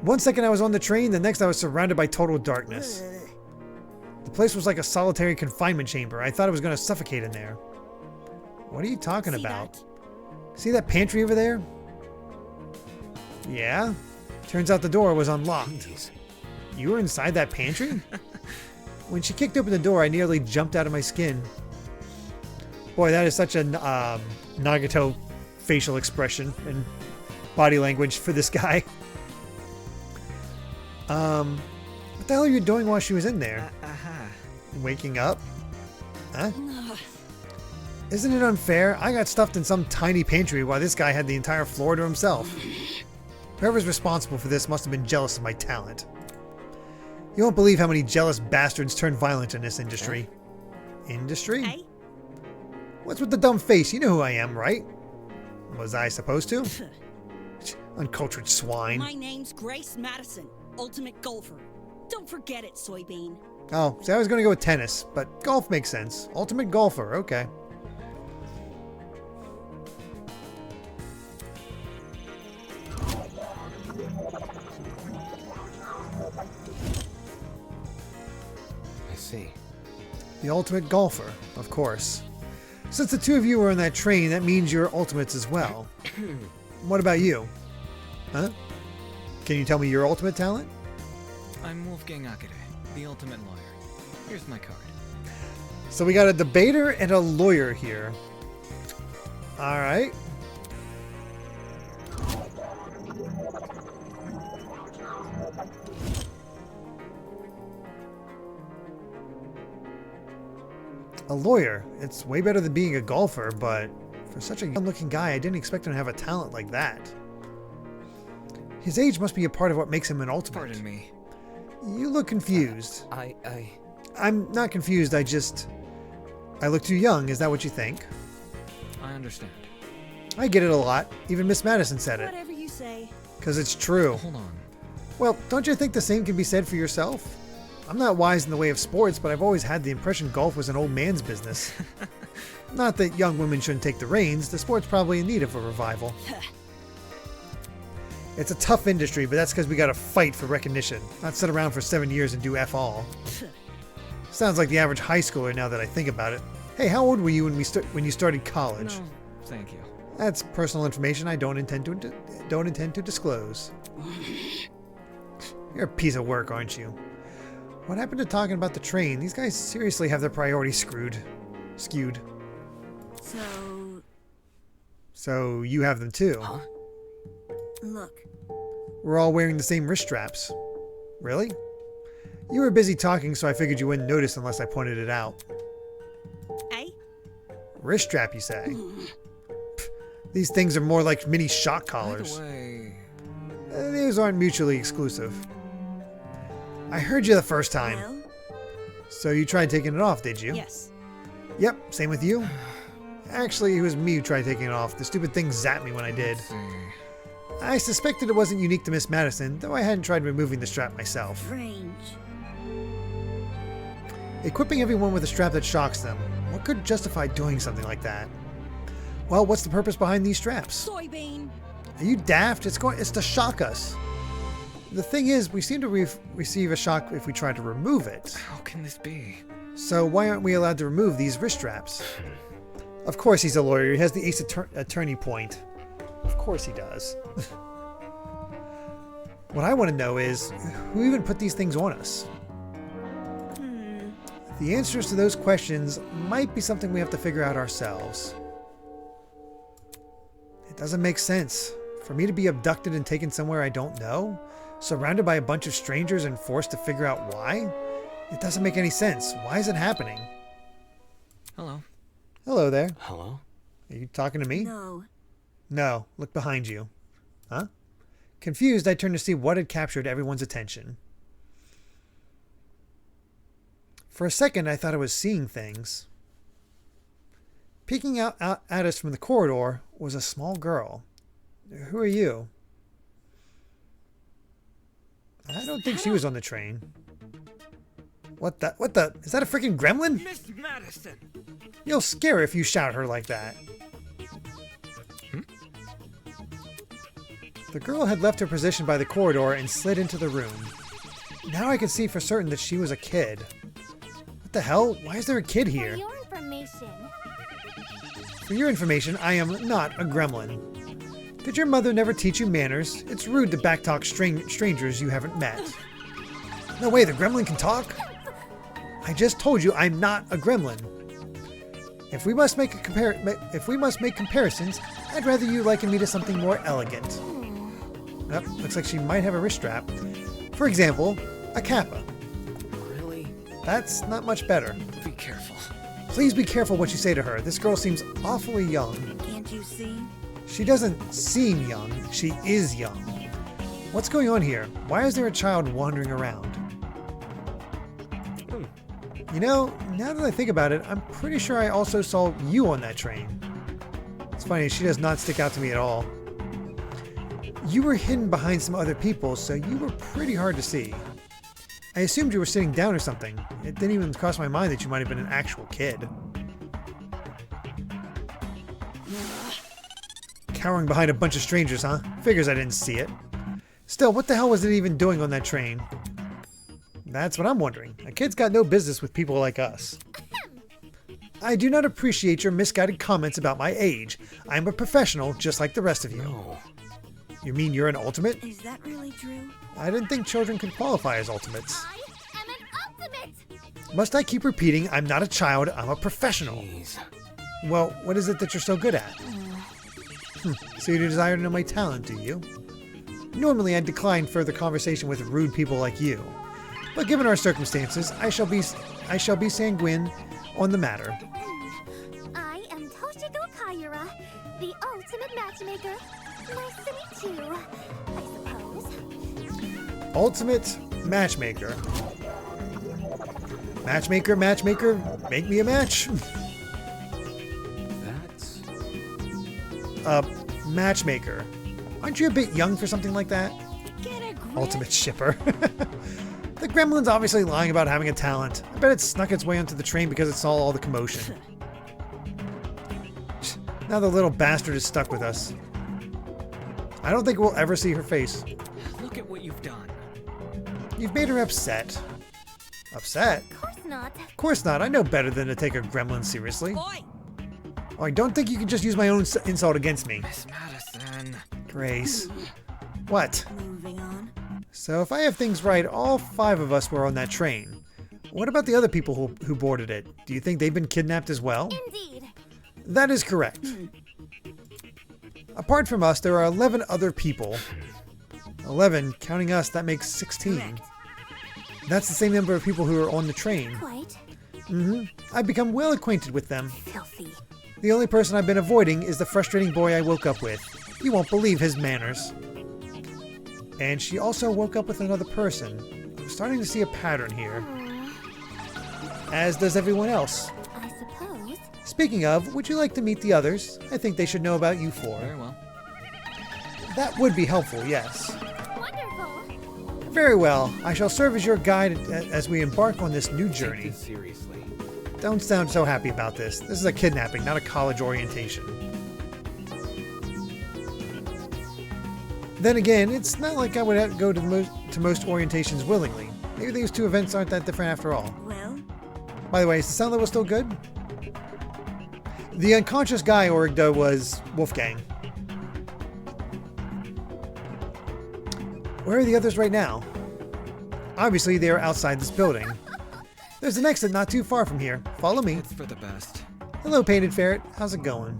one second I was on the train, the next I was surrounded by total darkness. The place was like a solitary confinement chamber. I thought I was going to suffocate in there. What are you talking See about? that? See that pantry over there? Yeah? Turns out the door was unlocked. Jeez. You were inside that pantry? When she kicked open the door, I nearly jumped out of my skin. Boy, that is such a Nagato facial expression and body language for this guy. What the hell are you doing while she was in there? Waking up? Huh? Ugh. Isn't it unfair? I got stuffed in some tiny pantry while this guy had the entire floor to himself. Whoever's responsible for this must have been jealous of my talent. You won't believe how many jealous bastards turn violent in this industry. Industry? Hey? What's with the dumb face? You know who I am, right? Was I supposed to? Uncultured swine. My name's Grace Madison, ultimate golfer. Don't forget it, Soybean. Oh, see, I was going to go with tennis, but golf makes sense. Ultimate golfer, okay. I see. The ultimate golfer, of course. Since the two of you were on that train, that means you're ultimates as well. What about you? Huh? Can you tell me your ultimate talent? I'm Wolfgang Akade, the ultimate lawyer. Here's my card. So we got a debater and a lawyer here. Alright. A lawyer. It's way better than being a golfer, but for such a young-looking guy, I didn't expect him to have a talent like that. His age must be a part of what makes him an ultimate. Pardon me. You look confused. I'm not confused, I look too young, is that what you think? I understand. I get it a lot. Even Miss Madison said it. Whatever you say. Because it's true. Hold on. Well, don't you think the same can be said for yourself? I'm not wise in the way of sports, but I've always had the impression golf was an old man's business. Not that young women shouldn't take the reins. The sport's probably in need of a revival. It's a tough industry, but that's because we gotta fight for recognition, not sit around for 7 years and do F all. Sounds like the average high schooler now that I think about it. Hey, how old were you when you started college? No, thank you. That's personal information I don't intend to disclose. You're a piece of work, aren't you? What happened to talking about the train? These guys seriously have their priorities skewed. So you have them too. Huh? Look, We're all wearing the same wrist straps. Really? You were busy talking, so I figured you wouldn't notice unless I pointed it out. Eh? Wrist strap, you say? Pff, these things are more like mini shock collars. By the way, These aren't mutually exclusive. I heard you the first time. well, So you tried taking it off, did you? Yes. Yep, same with you. Actually, it was me who tried taking it off. The stupid thing zapped me when I did. let's see. I suspected it wasn't unique to Miss Madison, though I hadn't tried removing the strap myself. strange. Equipping everyone with a strap that shocks them. What could justify doing something like that? Well, what's the purpose behind these straps? Soybean. Are you daft? It's to shock us. The thing is, we seem to receive a shock if we try to remove it. How can this be? So why aren't we allowed to remove these wrist straps? Of course he's a lawyer. He has the ace attorney point. Of course he does. What I want to know is, who even put these things on us? The answers to those questions might be something we have to figure out ourselves. It doesn't make sense. For me to be abducted and taken somewhere I don't know, surrounded by a bunch of strangers and forced to figure out why? It doesn't make any sense. Why is it happening? Hello. Hello there. Hello? Are you talking to me? No. No. Look behind you. Huh? Confused, I turned to see what had captured everyone's attention. For a second, I thought I was seeing things. Peeking out at us from the corridor was a small girl. Who are you? I don't think she was on the train. What the? Is that a freaking gremlin? Miss Madison! You'll scare her if you shout at her like that. The girl had left her position by the corridor and slid into the room. Now I could see for certain that she was a kid. What the hell? Why is there a kid here? For your information, For your information, I am not a gremlin. Did your mother never teach you manners? It's rude to backtalk strangers you haven't met. No way, the gremlin can talk? I just told you I'm not a gremlin. If we must make comparisons, I'd rather you liken me to something more elegant. Yep, looks like she might have a wrist strap. For example, a kappa. Really? That's not much better. Be careful. Please be careful what you say to her. This girl seems awfully young. Can't you see? She doesn't seem young. She is young. What's going on here? Why is there a child wandering around? You know, now that I think about it, I'm pretty sure I also saw you on that train. It's funny, she does not stick out to me at all. You were hidden behind some other people, so you were pretty hard to see. I assumed you were sitting down or something. It didn't even cross my mind that you might have been an actual kid. Cowering behind a bunch of strangers, huh? Figures I didn't see it. Still, what the hell was it even doing on that train? That's what I'm wondering. A kid's got no business with people like us. I do not appreciate your misguided comments about my age. I'm a professional just like the rest of you. No. You mean you're an ultimate? Is that really true? I didn't think children could qualify as ultimates. I am an ultimate! Must I keep repeating I'm not a child, I'm a professional? Jeez. Well, what is it that you're so good at? So you desire to know my talent, do you? Normally I'd decline further conversation with rude people like you. But given our circumstances, I shall be sanguine on the matter. I am Toshiko Kaira, the ultimate matchmaker. Nice to meet you, I suppose. Ultimate matchmaker. Matchmaker, make me a match. That's... Matchmaker. Aren't you a bit young for something like that? Get a grip. Ultimate shipper. The gremlin's obviously lying about having a talent. I bet it snuck its way onto the train because it saw all the commotion. Now the little bastard is stuck with us. I don't think we'll ever see her face. Look at what you've done. You've made her upset. Upset? Of course not. Of course not. I know better than to take a gremlin seriously. Oi! Oh, I don't think you can just use my own insult against me. Miss Madison. Grace. What? Moving on. So if I have things right, all 5 of us were on that train. What about the other people who boarded it? Do you think they've been kidnapped as well? Indeed. That is correct. Apart from us, there are 11 other people. 11, counting us, that makes 16. Correct. That's the same number of people who are on the train. Quite. I've become well acquainted with them. Filthy. The only person I've been avoiding is the frustrating boy I woke up with. You won't believe his manners. And she also woke up with another person. I'm starting to see a pattern here. As does everyone else. I suppose. Speaking of, would you like to meet the others? I think they should know about you 4. Very well. That would be helpful, yes. Wonderful. Very well. I shall serve as your guide as we embark on this new Take journey. this seriously. Don't sound so happy about this. This is a kidnapping, not a college orientation. Then again, it's not like I would have to go to most orientations willingly. Maybe these 2 events aren't that different after all. Well, By the way, is the sound level still good? The unconscious guy Origda was Wolfgang. Where are the others right now? Obviously, they are outside this building. There's an exit not too far from here. Follow me. It's for the best. Hello, Painted Ferret. How's it going?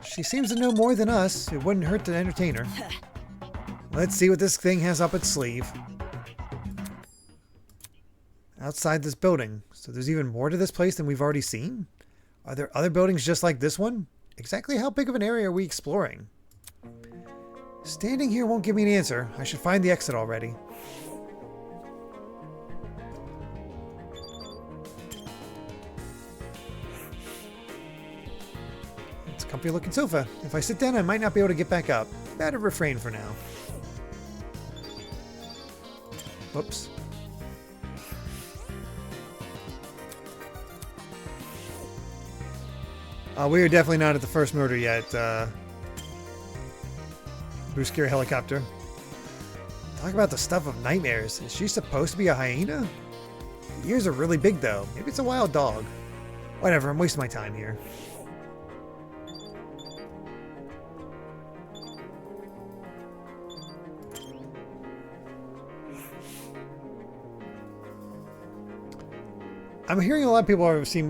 She seems to know more than us. It wouldn't hurt to entertain her. Let's see what this thing has up its sleeve. Outside this building. So there's even more to this place than we've already seen? Are there other buildings just like this one? Exactly how big of an area are we exploring? Standing here won't give me an answer. I should find the exit already. It's a comfy looking sofa. If I sit down, I might not be able to get back up. Better refrain for now. Whoops. We are definitely not at the first murder yet. Blue Scary Helicopter. Talk about the stuff of nightmares. Is she supposed to be a hyena? The ears are really big though. Maybe it's a wild dog. Whatever, I'm wasting my time here. I'm hearing a lot of people seem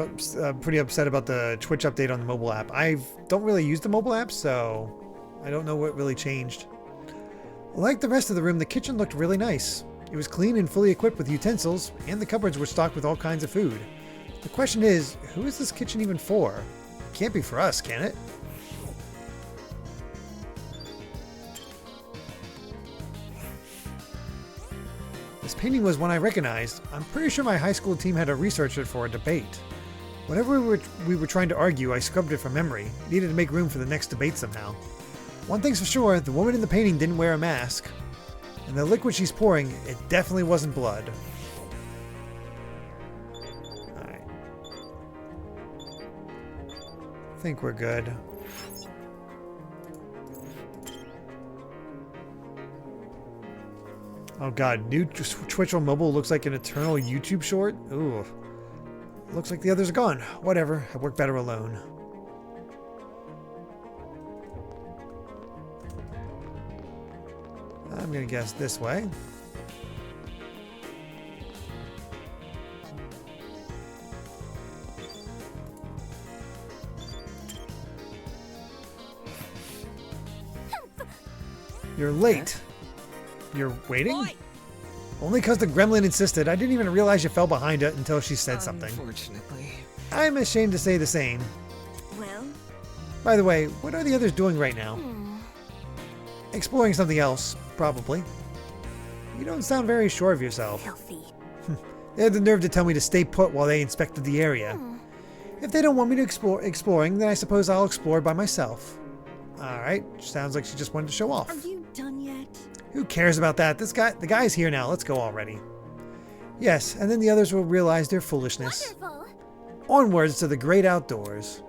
pretty upset about the Twitch update on the mobile app. I don't really use the mobile app, so I don't know what really changed. Like the rest of the room, the kitchen looked really nice. It was clean and fully equipped with utensils, and the cupboards were stocked with all kinds of food. The question is, who is this kitchen even for? It can't be for us, can it? This painting was one I recognized. I'm pretty sure my high school team had to research it for a debate. Whenever we were trying to argue, I scrubbed it from memory. Needed to make room for the next debate somehow. One thing's for sure, the woman in the painting didn't wear a mask. And the liquid she's pouring, it definitely wasn't blood. Alright. I think we're good. Oh god, new Twitch on mobile looks like an eternal YouTube short? Ooh. Looks like the others are gone. Whatever, I work better alone. I'm gonna guess this way. You're late. You're waiting? Oi! Only because the gremlin insisted. I didn't even realize you fell behind it until she said something. Unfortunately. I'm ashamed to say the same. well, By the way, what are the others doing right now? Exploring something else, probably. You don't sound very sure of yourself. Filthy. They had the nerve to tell me to stay put while they inspected the area. If they don't want me to exploring, then I suppose I'll explore by myself. Alright, sounds like she just wanted to show off. Are you done yet? Who cares about that? The guy's here now. Let's go already. Yes, and then the others will realize their foolishness. Wonderful. Onwards to the great outdoors.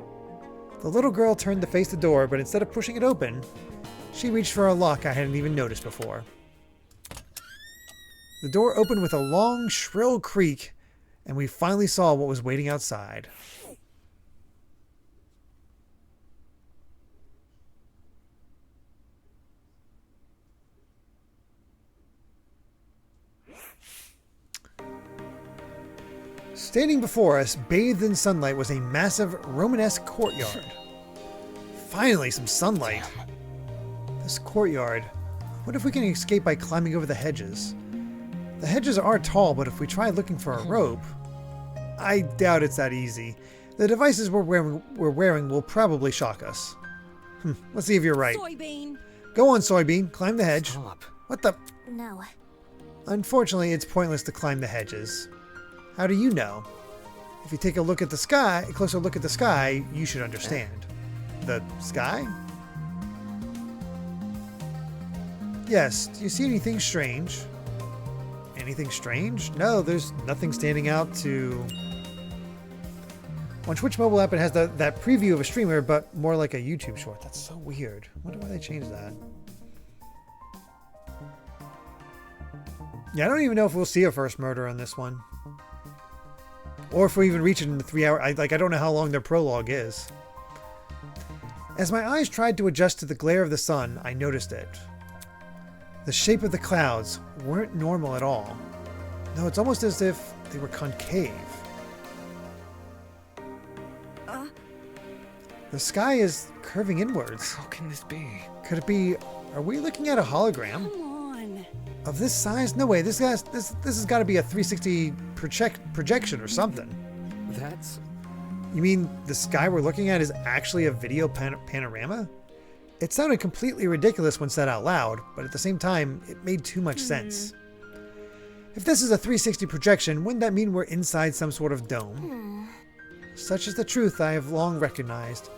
The little girl turned to face the door, but instead of pushing it open, she reached for a lock I hadn't even noticed before. The door opened with a long, shrill creak, and we finally saw what was waiting outside. Standing before us, bathed in sunlight, was a massive Romanesque courtyard. Finally, some sunlight. This courtyard. What if we can escape by climbing over the hedges? The hedges are tall, but if we try looking for a rope, I doubt it's that easy. The devices we're wearing will probably shock us. Let's see if you're right. Soybean. Go on, Soybean. Climb the hedge. Stop. What the? No. Unfortunately, it's pointless to climb the hedges. How do you know? If you take a look at the sky, a closer look at the sky, you should understand. The sky? Yes. Do you see anything strange? Anything strange? No, there's nothing standing out to... On Twitch mobile app, it has that preview of a streamer, but more like a YouTube short. That's so weird. I wonder why they changed that. Yeah, I don't even know if we'll see a first murder on this one. Or if we even reach it in the 3 hour... I don't know how long their prologue is. As my eyes tried to adjust to the glare of the sun, I noticed it. The shape of the clouds weren't normal at all. No, it's almost as if they were concave. The sky is curving inwards. How can this be? Could it be... Are we looking at a hologram? Come on. Of this size? No way. This has got to be a 360 projection or something. That's... You mean the sky we're looking at is actually a video panorama? It sounded completely ridiculous when said out loud, but at the same time, it made too much sense. If this is a 360 projection, wouldn't that mean we're inside some sort of dome? Such is the truth I have long recognized.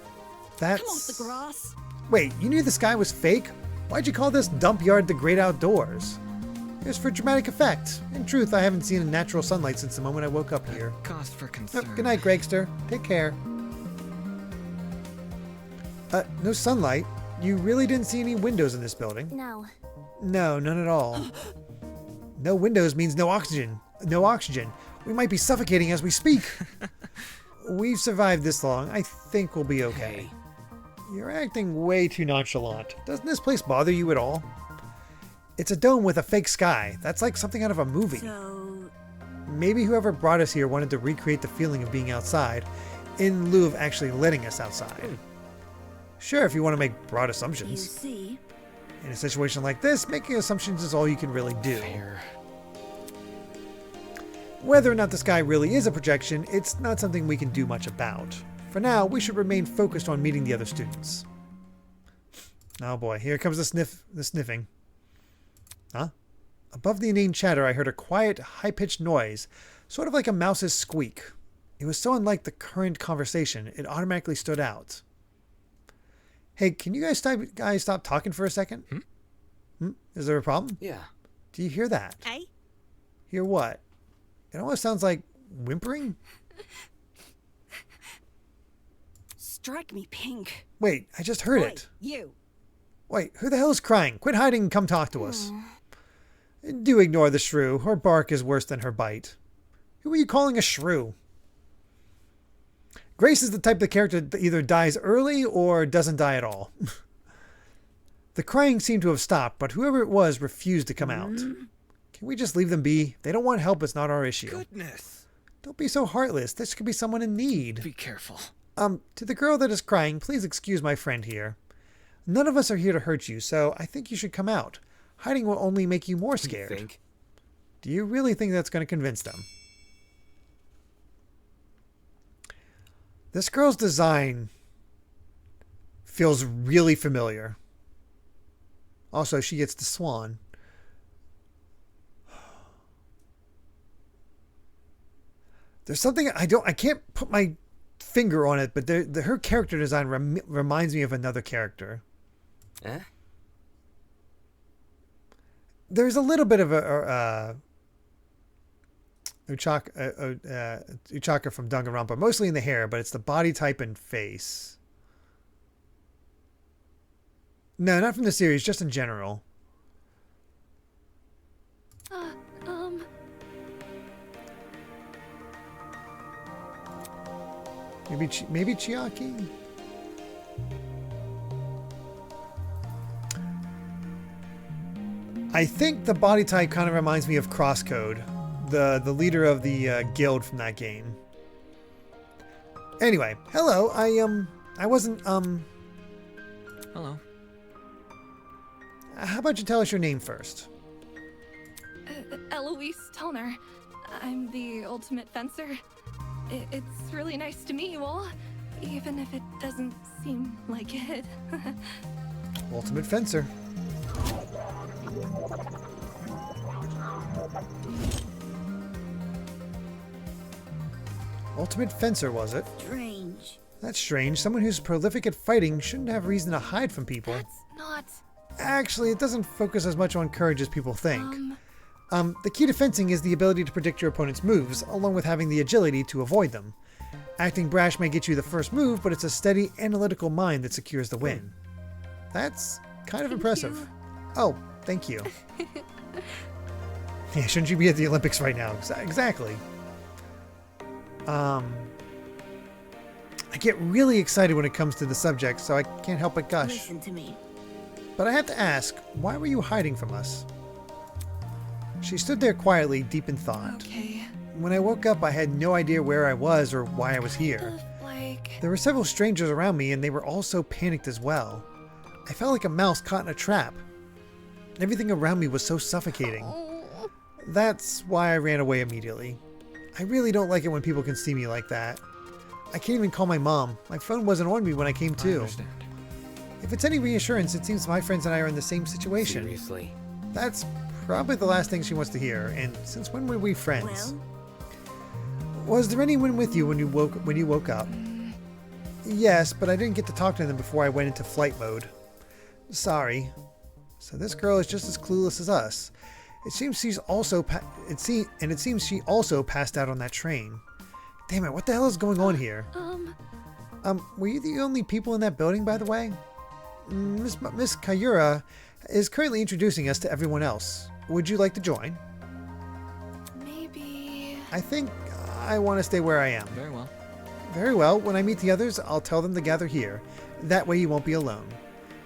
That's... Come off the grass. Wait, you knew the sky was fake? Why'd you call this dump yard the great outdoors? It was for dramatic effect. In truth, I haven't seen a natural sunlight since the moment I woke up here. Cause for concern. Good night, Gregster. Take care. No sunlight? You really didn't see any windows in this building? No. No, none at all. No windows means no oxygen. No oxygen. We might be suffocating as we speak. We've survived this long. I think we'll be okay. You're acting way too nonchalant. Doesn't this place bother you at all? It's a dome with a fake sky. That's like something out of a movie. So, Maybe whoever brought us here wanted to recreate the feeling of being outside in lieu of actually letting us outside. Sure, if you want to make broad you assumptions. see, In a situation like this, making assumptions is all you can really do. fair. Whether or not the sky really is a projection, it's not something we can do much about. For now, we should remain focused on meeting the other students. Oh boy, here comes the sniffing. Huh? Above the inane chatter, I heard a quiet, high-pitched noise, sort of like a mouse's squeak. It was so unlike the current conversation, it automatically stood out. Hey, can you guys stop talking for a second? Is there a problem? Yeah. Do you hear that? Hey? Hear what? It almost sounds like whimpering. Strike me pink. Wait, I just heard Oi, it. you. Wait, who the hell is crying? Quit hiding and come talk to us. Do ignore the shrew. Her bark is worse than her bite. Who are you calling a shrew? Grace is the type of character that either dies early or doesn't die at all. The crying seemed to have stopped, but whoever it was refused to come out. Can we just leave them be? If they don't want help, it's not our issue. Goodness. Don't be so heartless. This could be someone in need. Be careful. To the girl that is crying, please excuse my friend here. None of us are here to hurt you, so I think you should come out. Hiding will only make you more scared. You think? Do you really think that's going to convince them? This girl's design feels really familiar. Also, she gets the swan. There's something I can't put my finger on it, but her character design reminds me of another character. Eh? There's a little bit of a Uchaka from Danganronpa, mostly in the hair, but it's the body type and face. No, not from the series, just in general. Maybe Chiaki? I think the body type kind of reminds me of Crosscode, the leader of the guild from that game. Anyway, hello. I wasn't Hello. How about you tell us your name first? Eloise Toner. I'm the ultimate fencer. It's really nice to meet you all, even if it doesn't seem like it. Ultimate Fencer. Ultimate Fencer, was it? Strange. That's strange. Someone who's prolific at fighting shouldn't have reason to hide from people. That's not... Actually, it doesn't focus as much on courage as people think. The key to fencing is the ability to predict your opponent's moves, along with having the agility to avoid them. Acting brash may get you the first move, but it's a steady, analytical mind that secures the win. That's kind of impressive. you. Oh, thank you. Yeah, shouldn't you be at the Olympics right now? Exactly. I get really excited when it comes to the subject, so I can't help but gush. Listen to me. But I have to ask, why were you hiding from us? She stood there quietly, deep in thought. Okay. When I woke up, I had no idea where I was or why I was here. There were several strangers around me, and they were all so panicked as well. I felt like a mouse caught in a trap. Everything around me was so suffocating. That's why I ran away immediately. I really don't like it when people can see me like that. I can't even call my mom. My phone wasn't on me when I came I to. understand. If it's any reassurance, it seems my friends and I are in the same situation. Seriously? That's probably the last thing she wants to hear. And since when were we friends? Well, Was there anyone with you when you woke up? Yes, but I didn't get to talk to them before I went into flight mode. Sorry. So this girl is just as clueless as us. It seems she also passed out on that train. Damn it! What the hell is going on here? Were you the only people in that building, by the way? Miss Kayura is currently introducing us to everyone else. Would you like to join? Maybe... I think I want to stay where I am. Very well. Very well. When I meet the others, I'll tell them to gather here. That way you won't be alone.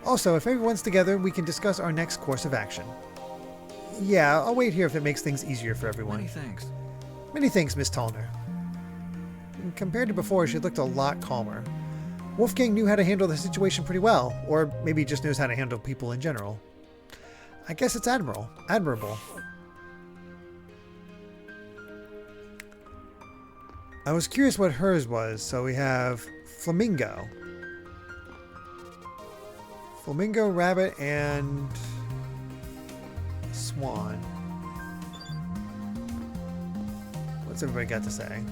Also, if everyone's together, we can discuss our next course of action. Yeah, I'll wait here if it makes things easier for everyone. Many thanks. Many thanks, Miss Tallner. Compared to before, she looked a lot calmer. Wolfgang knew how to handle the situation pretty well, or maybe just knows how to handle people in general. I guess it's admirable. I was curious what hers was, so we have Flamingo. Flamingo, rabbit, and swan. What's everybody got to say?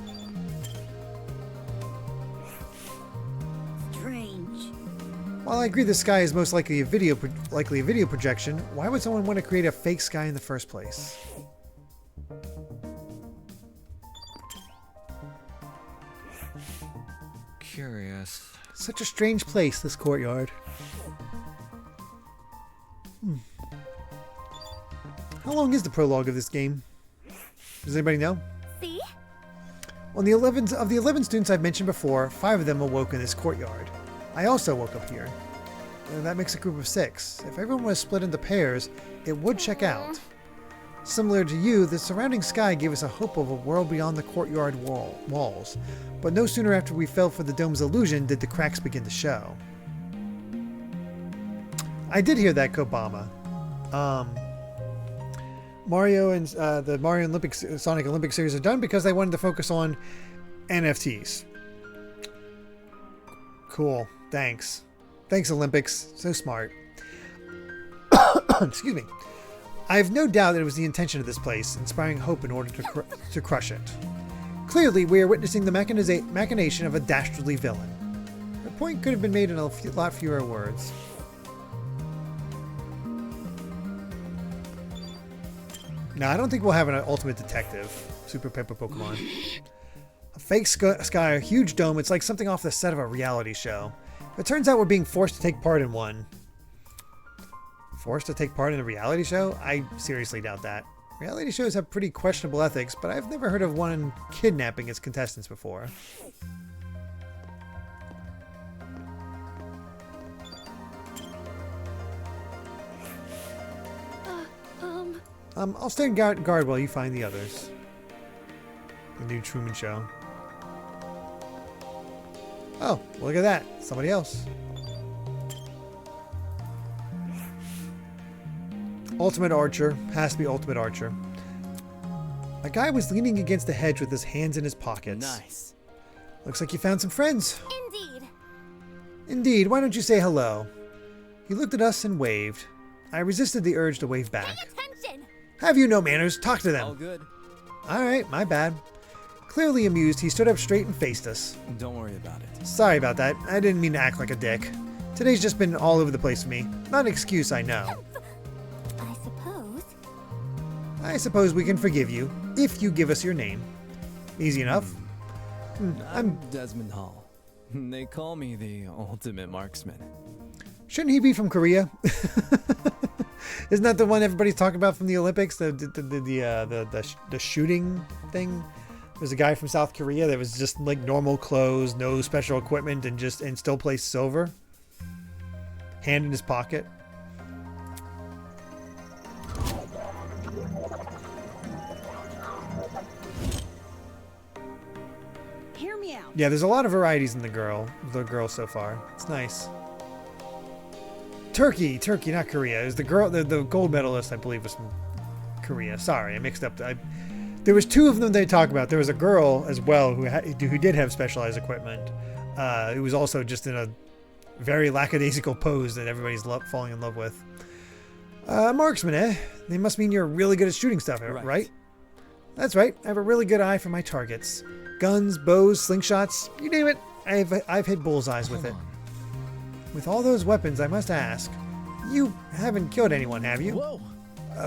strange. While I agree the sky is most likely a video projection, why would someone want to create a fake sky in the first place? Curious. Such a strange place, this courtyard. How long is the prologue of this game? Does anybody know? See? Of the 11 students I've mentioned before, 5 of them awoke in this courtyard. I also woke up here. That makes a group of 6. If everyone was split into pairs, it would check out. Similar to you, the surrounding sky gave us a hope of a world beyond the courtyard walls. But no sooner after we fell for the dome's illusion did the cracks begin to show. I did hear that, Kobama. Mario and the Mario Olympics, Sonic Olympic series are done because they wanted to focus on NFTs. Cool. Thanks. Thanks, Olympics. So smart. Excuse me. I have no doubt that it was the intention of this place, inspiring hope in order to crush it. Clearly, we are witnessing the machination of a dastardly villain. The point could have been made in a lot fewer words. No, I don't think we'll have an ultimate detective. Super Pepper Pokemon. A fake sky, a huge dome. It's like something off the set of a reality show. It turns out we're being forced to take part in one. Forced to take part in a reality show? I seriously doubt that. Reality shows have pretty questionable ethics, but I've never heard of one kidnapping its contestants before. I'll stand guard while you find the others. The new Truman Show. Oh, look at that. Somebody else. Ultimate Archer. Has to be Ultimate Archer. A guy was leaning against the hedge with his hands in his pockets. Nice. Looks like you found some friends. Indeed. Indeed. Why don't you say hello? He looked at us and waved. I resisted the urge to wave back. Attention. Have you no manners? Talk to All them. good. Alright, my bad. Clearly amused, he stood up straight and faced us. Don't worry about it. Sorry about that. I didn't mean to act like a dick. Today's just been all over the place for me. Not an excuse, I know. I suppose. I suppose we can forgive you, if you give us your name. Easy enough. I'm Desmond Hall. They call me the ultimate marksman. Shouldn't he be from Korea? Isn't that the one everybody's talking about from the Olympics? The shooting thing? There's a guy from South Korea that was just like normal clothes, no special equipment, and still plays silver. Hand in his pocket. Hear me out. Yeah, there's a lot of varieties in the girl so far. It's nice. Turkey, not Korea. It was the girl, the gold medalist, I believe, was from Korea. Sorry, I mixed up. There was two of them they talk about. There was a girl as well who did have specialized equipment. Who was also just in a very lackadaisical pose that everybody's falling in love with. Marksman, eh? They must mean you're really good at shooting stuff, right? That's right. I have a really good eye for my targets. Guns, bows, slingshots, you name it. I've hit bullseyes with it. With all those weapons, I must ask, you haven't killed anyone, have you? Whoa!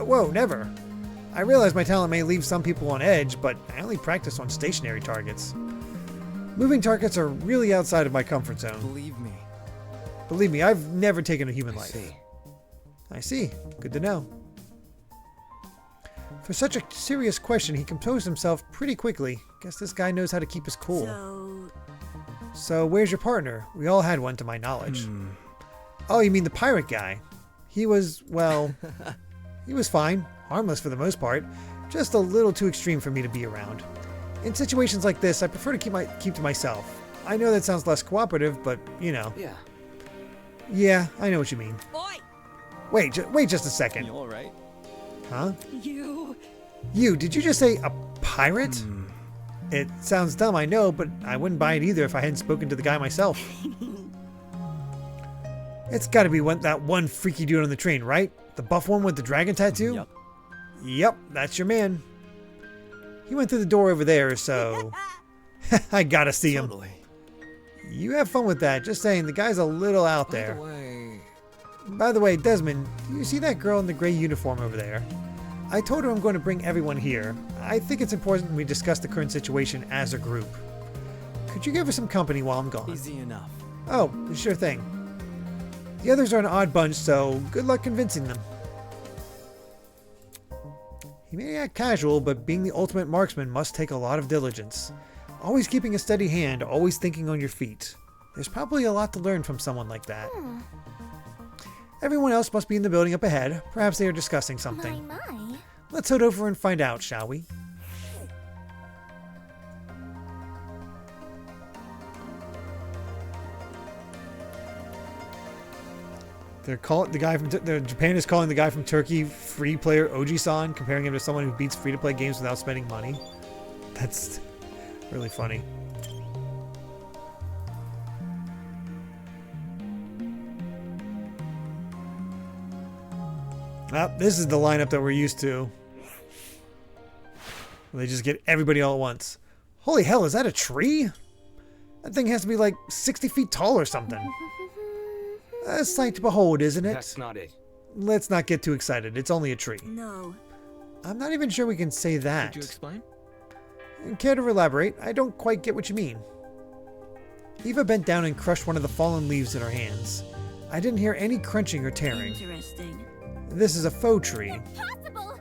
Whoa, never. I realize my talent may leave some people on edge, but I only practice on stationary targets. Moving targets are really outside of my comfort zone. Believe me, I've never taken a human life. I see. Good to know. For such a serious question, he composed himself pretty quickly. Guess this guy knows how to keep his cool. So where's your partner? We all had one to my knowledge. Oh, you mean the pirate guy? He was, well, he was fine. Harmless for the most part. Just a little too extreme for me to be around. In situations like this, I prefer to keep to myself. I know that sounds less cooperative, but, you know. Yeah, I know what you mean. Oi! Wait just a second. You all right? Huh? You, did you just say a pirate? It sounds dumb, I know, but I wouldn't buy it either if I hadn't spoken to the guy myself. It's gotta be that one freaky dude on the train, right? The buff one with the dragon tattoo? Yep, that's your man. He went through the door over there, so I gotta see him. You have fun with that. Just saying, the guy's a little out there. By the way, Desmond, do you see that girl in the gray uniform over there? I told her I'm going to bring everyone here. I think it's important we discuss the current situation as a group. Could you give her some company while I'm gone? Easy enough. Oh, sure thing. The others are an odd bunch, so good luck convincing them. He may act casual, but being the ultimate marksman must take a lot of diligence. Always keeping a steady hand, always thinking on your feet. There's probably a lot to learn from someone like that. Everyone else must be in the building up ahead. Perhaps they are discussing something. My. Let's head over and find out, shall we? Japan is calling the guy from Turkey free player Oji-san, comparing him to someone who beats free-to-play games without spending money. That's really funny. This is the lineup that we're used to. They just get everybody all at once. Holy hell, is that a tree? That thing has to be like 60 feet tall or something. A sight to behold, isn't it? That's not it. Let's not get too excited. It's only a tree. No. I'm not even sure we can say that. Could you explain? Care to elaborate? I don't quite get what you mean. Eva bent down and crushed one of the fallen leaves in her hands. I didn't hear any crunching or tearing. Interesting. This is a faux tree. Impossible!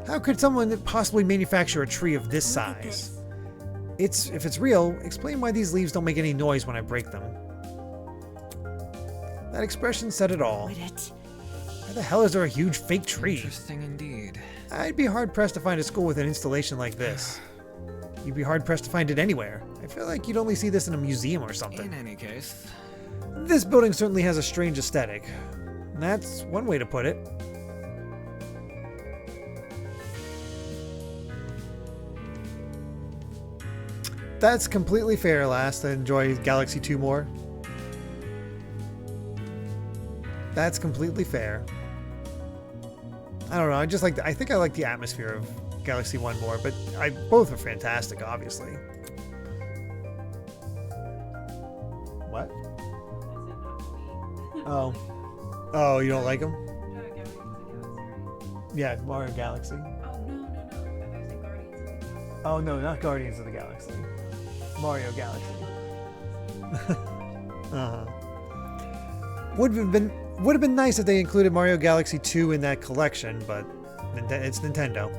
How could someone possibly manufacture a tree of this Look at size? this. If it's real, explain why these leaves don't make any noise when I break them. That expression said it all. With it. the hell is there a huge fake tree? Interesting indeed. I'd be hard-pressed to find a school with an installation like this. You'd be hard-pressed to find it anywhere. I feel like you'd only see this in a museum or something. In any case, This building certainly has a strange aesthetic. That's one way to put it. That's completely fair, Last. I enjoy Galaxy 2 more. That's completely fair. I don't know, I think I like the atmosphere of Galaxy 1 more, but both are fantastic, obviously. What? Oh. Oh, you don't like them? Yeah, Mario Galaxy. Oh, no, not Guardians of the Galaxy. Mario Galaxy. Would have been nice if they included Mario Galaxy 2 in that collection, but it's Nintendo.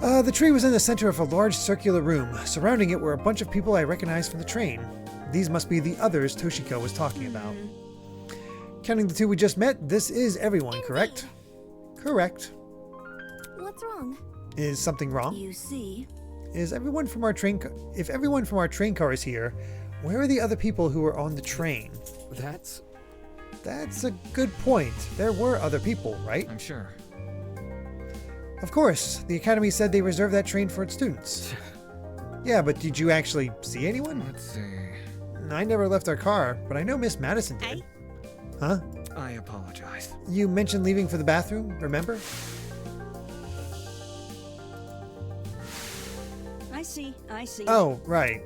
The tree was in the center of a large circular room. Surrounding it were a bunch of people I recognized from the train. These must be the others Toshiko was talking about. Counting the two we just met, this is everyone, correct? Correct. What's wrong? Is something wrong? You see, If everyone from our train car is here, where are the other people who were on the train? That's That's a good point. There were other people, right? I'm sure. Of course. The Academy said they reserved that train for its students. Yeah, but did you actually see anyone? Let's see. I never left our car, but I know Miss Madison did. Huh? I apologize. You mentioned leaving for the bathroom, remember? I see. Oh, right.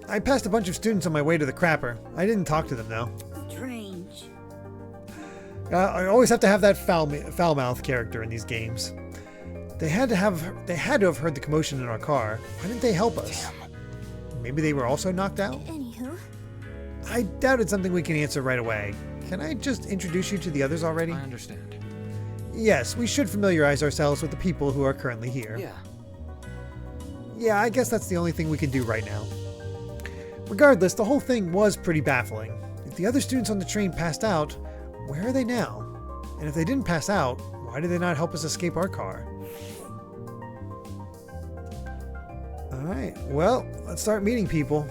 I passed a bunch of students on my way to the crapper. I didn't talk to them, though. strange. I always have to have that foul-mouthed character in these games. They had to have heard the commotion in our car. Why didn't they help us? damn. Maybe they were also knocked out? Anywho, I doubt it's something we can answer right away. Can I just introduce you to the others already? I understand. Yes, we should familiarize ourselves with the people who are currently here. Yeah. Yeah, I guess that's the only thing we can do right now. Regardless, the whole thing was pretty baffling. If the other students on the train passed out, where are they now? And if they didn't pass out, why did they not help us escape our car? Alright, well, let's start meeting people.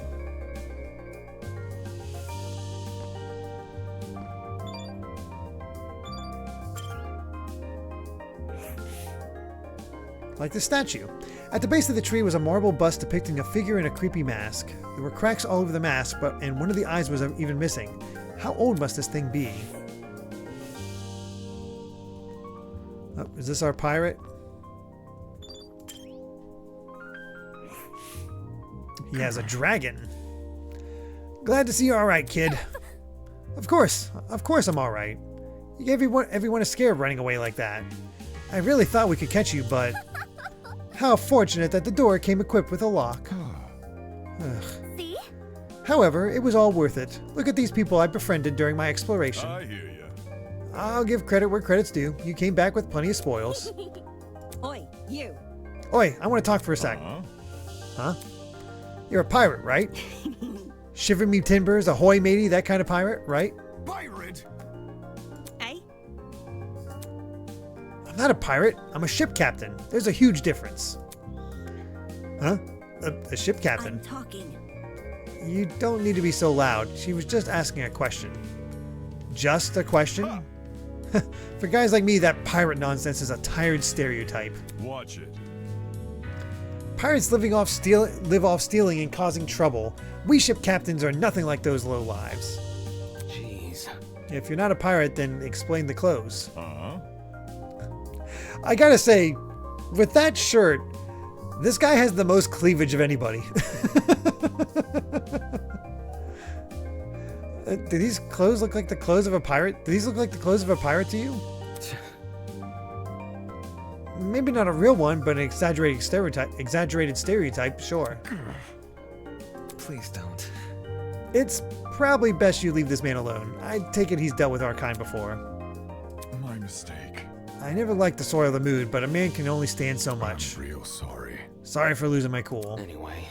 Like the statue. At the base of the tree was a marble bust depicting a figure in a creepy mask. There were cracks all over the mask, and one of the eyes was even missing. How old must this thing be? Oh, is this our pirate? He has a dragon. Glad to see you're alright, kid. Of course I'm alright. You gave everyone a scare running away like that. I really thought we could catch you, but... How fortunate that the door came equipped with a lock. Ugh. see? However, it was all worth it. Look at these people I befriended during my exploration. I hear ya. I'll give credit where credit's due. You came back with plenty of spoils. Oi, you. Oi, I want to talk for a sec. Huh? You're a pirate, right? Shiver me timbers, ahoy matey, that kind of pirate, right? Pirate! Eh? I'm not a pirate. I'm a ship captain. There's a huge difference. Huh? A ship captain? I'm talking. You don't need to be so loud. She was just asking a question. Just a question? For guys like me, that pirate nonsense is a tired stereotype. Watch it. Pirates live off stealing and causing trouble. We ship captains are nothing like those low lives. Jeez. If you're not a pirate, then explain the clothes. Uh-huh. I gotta say, with that shirt, this guy has the most cleavage of anybody. Do these clothes look like the clothes of a pirate? Do these look like the clothes of a pirate to you? Maybe not a real one, but an exaggerated stereotype, sure. Please don't. It's probably best you leave this man alone. I take it he's dealt with our kind before. My mistake. I never liked to soil the mood, but a man can only stand so much. I'm real sorry. Sorry for losing my cool. Anyway.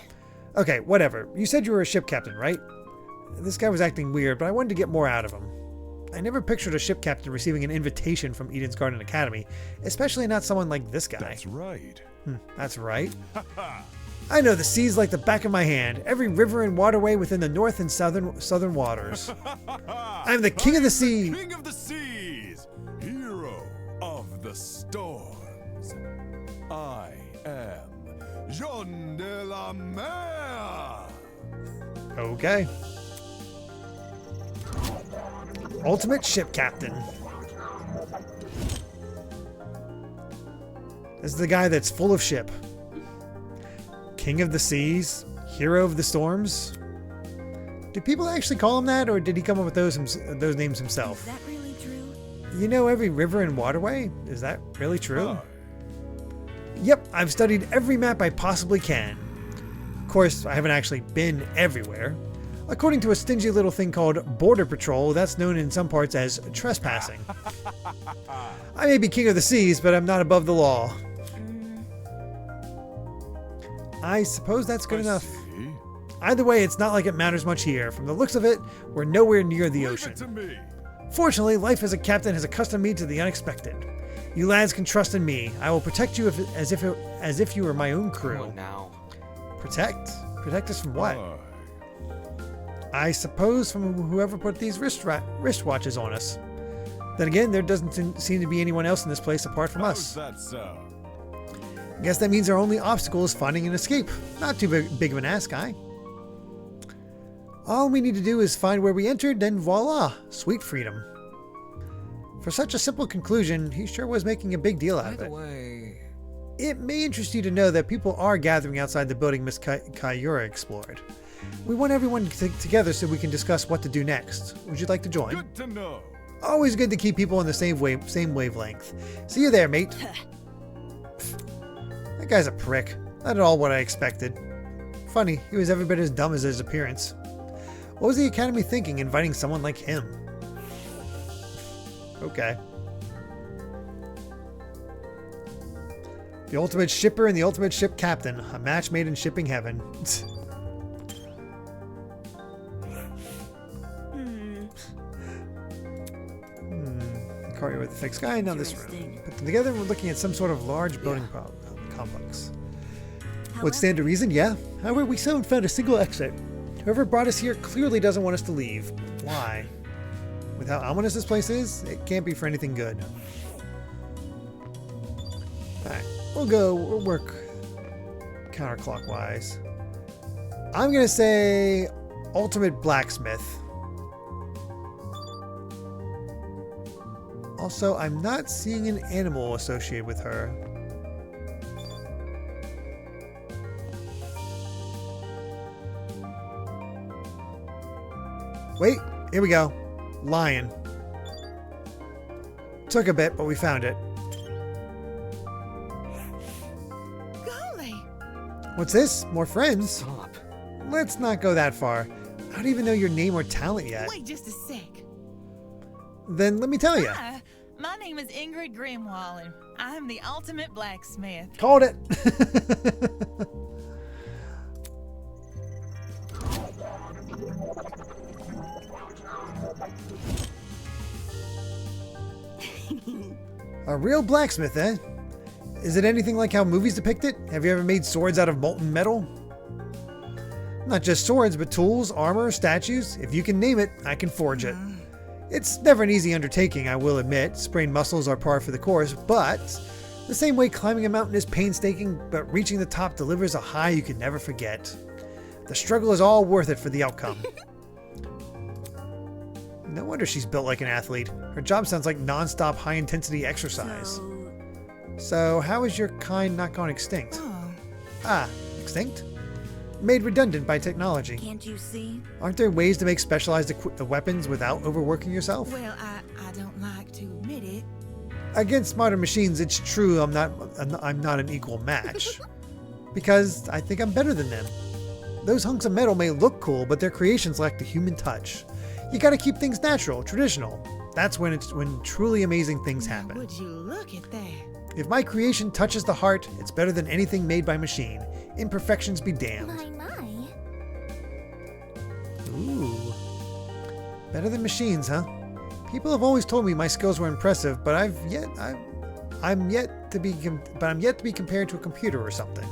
Okay, whatever. You said you were a ship captain, right? This guy was acting weird, but I wanted to get more out of him. I never pictured a ship captain receiving an invitation from Eden's Garden Academy, especially not someone like this guy. That's right. That's right. I know the seas like the back of my hand, every river and waterway within the north and southern waters. I'm the king of the sea. King of the seas, hero of the storms. I am Jean de la Mer. Okay. Ultimate ship captain. This is the guy that's full of ship. King of the seas, hero of the storms. Do people actually call him that, or did he come up with those names himself? Is that really true? You know every river and waterway? Is that really true? Yep, I've studied every map I possibly can. Of course, I haven't actually been everywhere. According to a stingy little thing called Border Patrol, that's known in some parts as trespassing. I may be king of the seas, but I'm not above the law. I suppose that's good enough. See? Either way, it's not like it matters much here. From the looks of it, we're nowhere near the Leave ocean. it to me. Fortunately, life as a captain has accustomed me to the unexpected. You lads can trust in me. I will protect you as if you were my own crew. What now? Protect? Protect us from what? Aye. I suppose from whoever put these wristwatches on us. Then again, there doesn't seem to be anyone else in this place apart from How's us. that sound? Guess that means our only obstacle is finding an escape. Not too big of an ask, eh? All we need to do is find where we entered, then voila, sweet freedom. For such a simple conclusion, he sure was making a big deal out By of the it. way, It may interest you to know that people are gathering outside the building Miss Kayura explored. We want everyone together so we can discuss what to do next. Would you like to join? Good to know. Always good to keep people on the same wavelength. See you there, mate. That guy's a prick. Not at all what I expected. Funny, he was every bit as dumb as his appearance. What was the Academy thinking inviting someone like him? Okay. The ultimate shipper and the ultimate ship captain. A match made in shipping heaven. Carrier with a fixed guy. Now this room. Interesting. Put them together, we're looking at some sort of large building complex. Would However, stand to reason, yeah. However, we still haven't found a single exit. Whoever brought us here clearly doesn't want us to leave. Why? With how ominous this place is, it can't be for anything good. Alright, we'll work counterclockwise. I'm gonna say ultimate blacksmith. Also, I'm not seeing an animal associated with her. Wait, here we go. Lion. Took a bit, but we found it. Golly! What's this? More friends? Stop. Let's not go that far. I don't even know your name or talent yet. Wait just a sec. Then let me tell you. Hi, my name is Ingrid Grimwall, and I'm the ultimate blacksmith. Called it. A real blacksmith, eh? Is it anything like how movies depict it? Have you ever made swords out of molten metal? Not just swords, but tools, armor, statues. If you can name it, I can forge it. It's never an easy undertaking, I will admit. Sprained muscles are par for the course, but the same way climbing a mountain is painstaking, but reaching the top delivers a high you can never forget. The struggle is all worth it for the outcome. No wonder she's built like an athlete. Her job sounds like non-stop high-intensity exercise. So how is your kind not gone extinct? Oh, Ah, extinct? Made redundant by technology. can't you see? Aren't there ways to make specialized weapons without overworking yourself? well, I don't like to admit it. Against modern machines, it's true I'm not an equal match. Because I think I'm better than them. Those hunks of metal may look cool, but their creations lack the human touch. You gotta keep things natural, traditional. That's when truly amazing things happen. Would you look at that? If my creation touches the heart, it's better than anything made by machine. Imperfections be damned. My. Ooh. Better than machines, huh? People have always told me my skills were impressive, but I'm yet to be compared to a computer or something.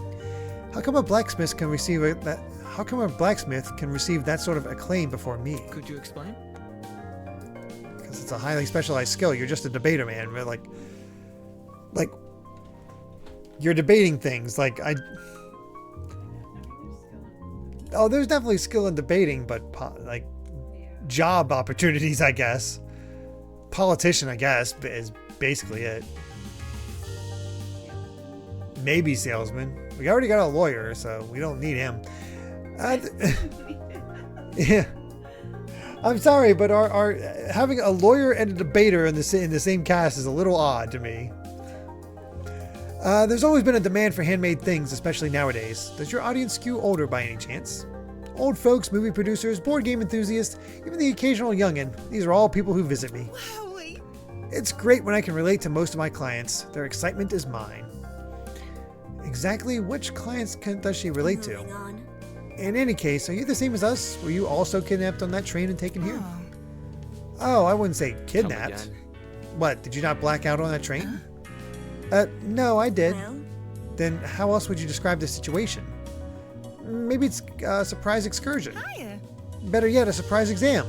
How come a blacksmith can receive that sort of acclaim before me? Could you explain? Because it's a highly specialized skill. You're just a debater, man. Like you're debating things. There's definitely skill in debating, but like job opportunities, I guess. Politician, I guess, is basically it. Maybe salesman. We already got a lawyer, so we don't need him. Yeah. I'm sorry, but our having a lawyer and a debater in the same cast is a little odd to me. There's always been a demand for handmade things, especially nowadays. Does your audience skew older by any chance? Old folks, movie producers, board game enthusiasts, even the occasional youngin'. These are all people who visit me. Wowie. It's great when I can relate to most of my clients. Their excitement is mine. Exactly which clients does she relate to? Moving on. In any case, are you the same as us? Were you also kidnapped on that train and taken here? Oh, I wouldn't say kidnapped. What, did you not black out on that train? No, I did. Well, Then how else would you describe the situation? Maybe it's a surprise excursion. Hiya. Better yet, a surprise exam.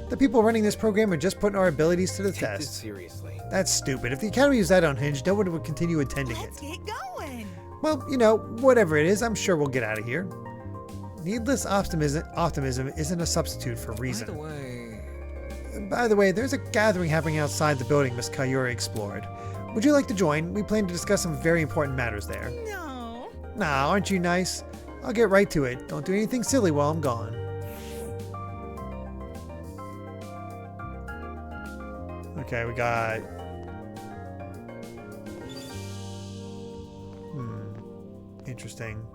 The people running this program are just putting our abilities to the Take this test. seriously. That's stupid. If the Academy is that unhinged, no one would continue attending Let's it. get going. Well, whatever it is, I'm sure we'll get out of here. Needless optimism isn't a substitute for reason. By the way, there's a gathering happening outside the building Miss Kayuri explored. Would you like to join? We plan to discuss some very important matters there. No. Nah, aren't you nice? I'll get right to it. Don't do anything silly while I'm gone. Okay, we got... Interesting.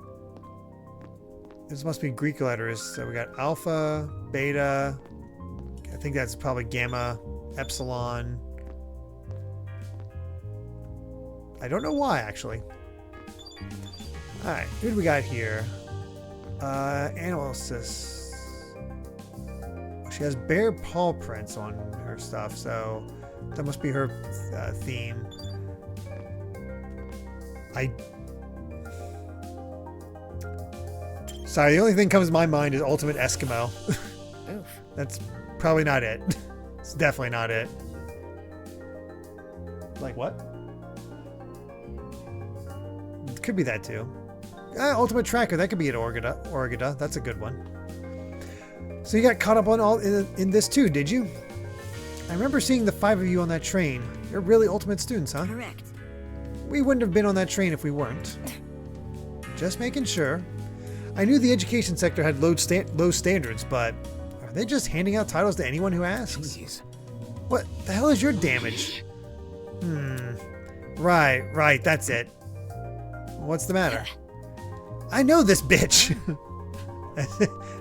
This must be Greek letters. So we got alpha, beta. I think that's probably gamma, epsilon. I don't know why, actually. Alright, who do we got here? Analysis. She has bare paw prints on her stuff, so that must be her theme. Sorry, the only thing that comes to my mind is Ultimate Eskimo. Oof. That's probably not it. It's definitely not it. Like what? It could be that too. Ultimate Tracker, that could be an Orgida. That's a good one. So you got caught up on all in this too, did you? I remember seeing the 5 of you on that train. You're really Ultimate students, huh? correct. We wouldn't have been on that train if we weren't. Just making sure. I knew the education sector had low standards, but are they just handing out titles to anyone who asks? Jeez. What the hell is your damage? Right, that's it. What's the matter? I know this bitch.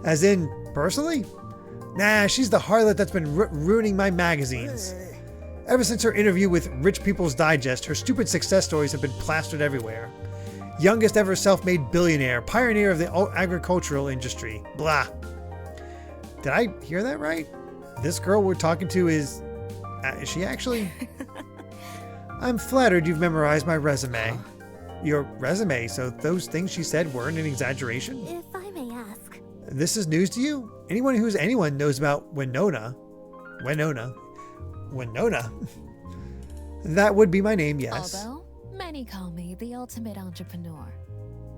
As in, personally? Nah, she's the harlot that's been ruining my magazines. Ever since her interview with Rich People's Digest, her stupid success stories have been plastered everywhere. Youngest ever self-made billionaire, pioneer of the agricultural industry. Blah. Did I hear that right? This girl we're talking to is she actually? I'm flattered you've memorized my resume. Your resume, so those things she said weren't an exaggeration? If I may ask. This is news to you? Anyone knows about Winona. That would be my name, yes. Although, many call me the ultimate entrepreneur.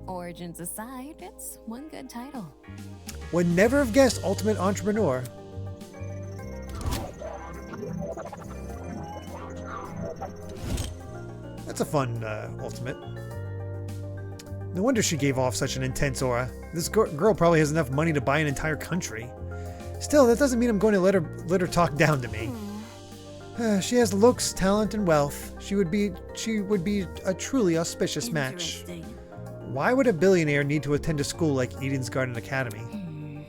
Origins aside, it's one good title. Would never have guessed ultimate entrepreneur. That's a fun ultimate. No wonder she gave off such an intense aura. This girl probably has enough money to buy an entire country. Still, that doesn't mean I'm going to let her talk down to me. She has looks, talent, and wealth. She would be a truly auspicious match. Interesting. Why would a billionaire need to attend a school like Eden's Garden Academy?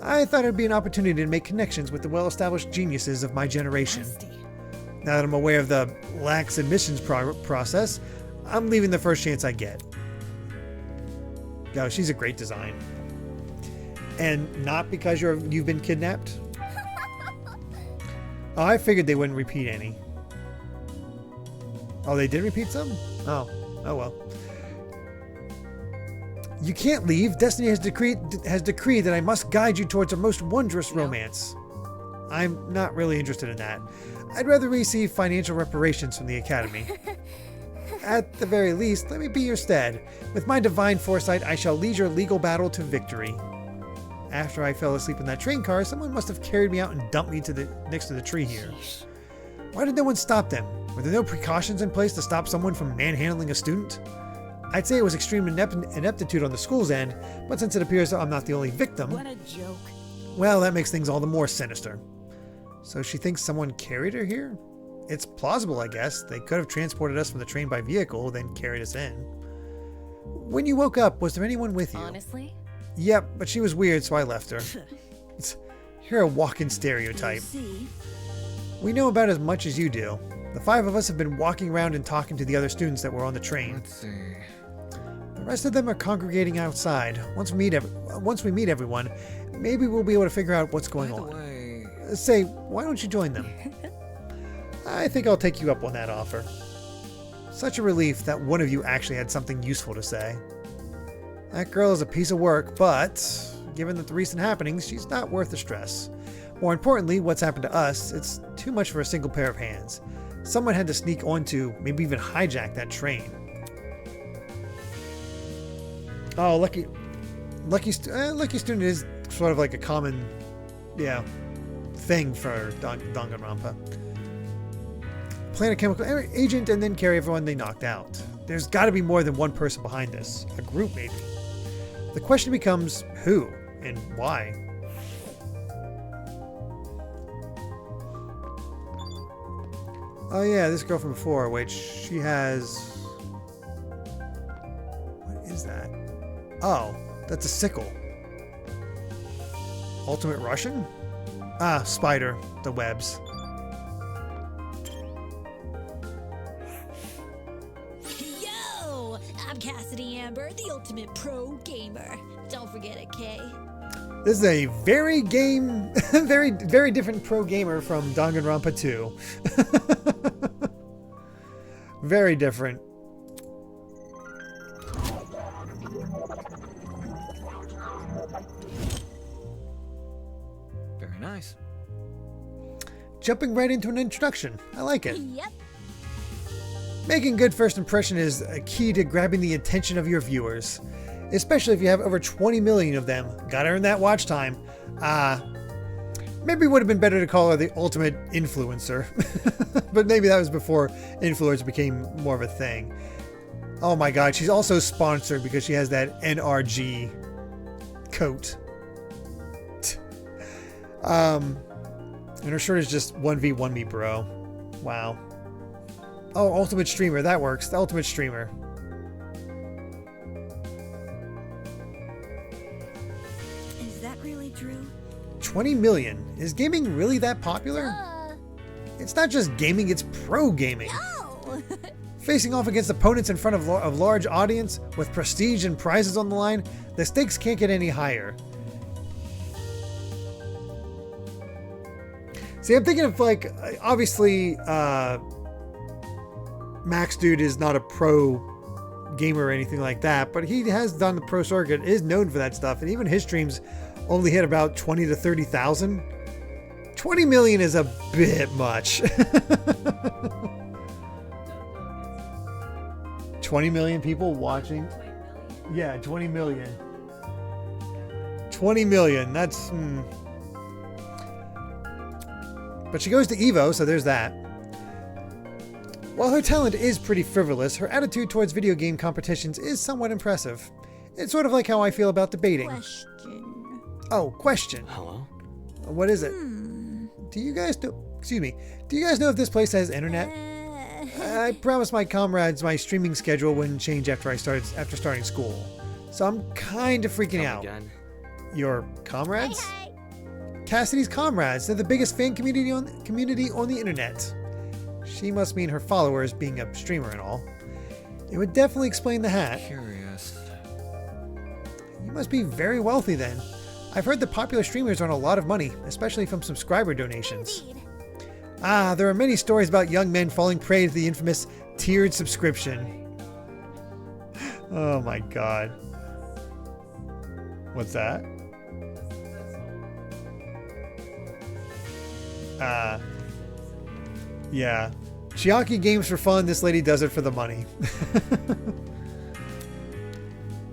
I thought it'd be an opportunity to make connections with the well-established geniuses of my generation. Now that I'm aware of the lax admissions process, I'm leaving the first chance I get. Yo, she's a great design. And not because you've been kidnapped? Oh, I figured they wouldn't repeat any. Oh, they did repeat some? Oh well. You can't leave. Destiny has decreed that I must guide you towards a most wondrous romance. I'm not really interested in that. I'd rather receive financial reparations from the Academy. At the very least, let me be your stead. With my divine foresight, I shall lead your legal battle to victory. After I fell asleep in that train car, someone must have carried me out and dumped me next to the tree here. Why did no one stop them? Were there no precautions in place to stop someone from manhandling a student? I'd say it was extreme ineptitude on the school's end, but since it appears that I'm not the only victim... What a joke. Well, that makes things all the more sinister. So she thinks someone carried her here? It's plausible, I guess. They could have transported us from the train by vehicle, then carried us in. When you woke up, was there anyone with you? Honestly? Yep, but she was weird, so I left her. You're a walking stereotype. We know about as much as you do. The 5 of us have been walking around and talking to the other students that were on the train. Let's see. The rest of them are congregating outside. Once we meet everyone, maybe we'll be able to figure out what's going on. Say, why don't you join them? I think I'll take you up on that offer. Such a relief that one of you actually had something useful to say. That girl is a piece of work, but given the recent happenings, she's not worth the stress. More importantly, what's happened to us, it's too much for a single pair of hands. Someone had to sneak onto, maybe even hijack that train. Oh, lucky student is sort of like a common, thing for Danganronpa. Plant a chemical agent and then carry everyone they knocked out. There's got to be more than one person behind this. A group, maybe. The question becomes who and why. Oh yeah, this girl from before, which she has... What is that? Oh, that's a sickle. Ultimate Russian? Ah, spider. The webs. Yo! I'm Cassidy Amber, the ultimate pro gamer. Don't forget it, Kay. This is a very very different pro gamer from Danganronpa 2. Very different. Very nice. Jumping right into an introduction. I like it. Yep. Making good first impression is a key to grabbing the attention of your viewers. Especially if you have over 20 million of them. Gotta earn that watch time. Maybe it would have been better to call her the ultimate influencer. But maybe that was before influencers became more of a thing. Oh my god, she's also sponsored because she has that NRG coat. And her shirt is just 1v1 me, bro. Wow. Oh, ultimate streamer. That works. The ultimate streamer. Is that really true? 20 million. Is gaming really that popular? It's not just gaming, it's pro gaming. No. Facing off against opponents in front of a large audience with prestige and prizes on the line, the stakes can't get any higher. See, I'm thinking of like, obviously, Max Dude is not a pro gamer or anything like that, but he has done the pro circuit, is known for that stuff, and even his streams only hit about 20 to 30,000. 20 million is a bit much. 20 million people watching. Yeah, 20 million. 20 million, that's... But she goes to EVO, so there's that. While her talent is pretty frivolous, her attitude towards video game competitions is somewhat impressive. It's sort of like how I feel about debating. Question. Oh, question. Hello? What is it? Do you guys know... Excuse me. Do you guys know if this place has internet? I promised my comrades my streaming schedule wouldn't change after starting school. So I'm kind of freaking out. Again. Your comrades? Hey. Cassidy's comrades. They're the biggest fan community on the internet. She must mean her followers, being a streamer and all. It would definitely explain the hat. Curious. You must be very wealthy then. I've heard that popular streamers earn a lot of money, especially from subscriber donations. Indeed. Ah, there are many stories about young men falling prey to the infamous tiered subscription. Oh my god. What's that? Yeah. Chiaki games for fun, this lady does it for the money.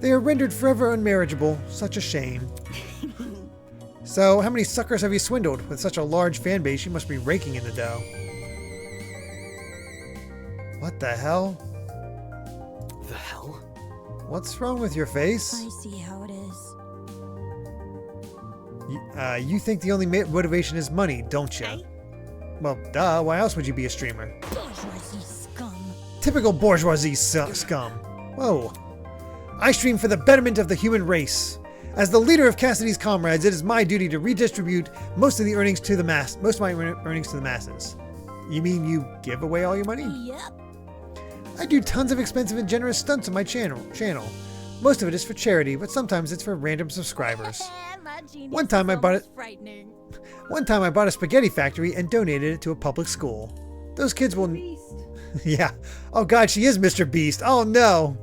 They are rendered forever unmarriageable. Such a shame. So, how many suckers have you swindled? With such a large fan base, you must be raking in the dough. What the hell? The hell? What's wrong with your face? I see how it is. You think the only motivation is money, don't you? Well, duh. Why else would you be a streamer? Bourgeoisie scum. Typical bourgeoisie scum. Whoa. I stream for the betterment of the human race. As the leader of Cassidy's comrades, it is my duty to redistribute most of my earnings to the masses. You mean you give away all your money? Yep. I do tons of expensive and generous stunts on my channel. Most of it is for charity, but sometimes it's for random subscribers. One time I bought a spaghetti factory and donated it to a public school. Those kids will... Yeah. Oh god, she is Mr. Beast. Oh no.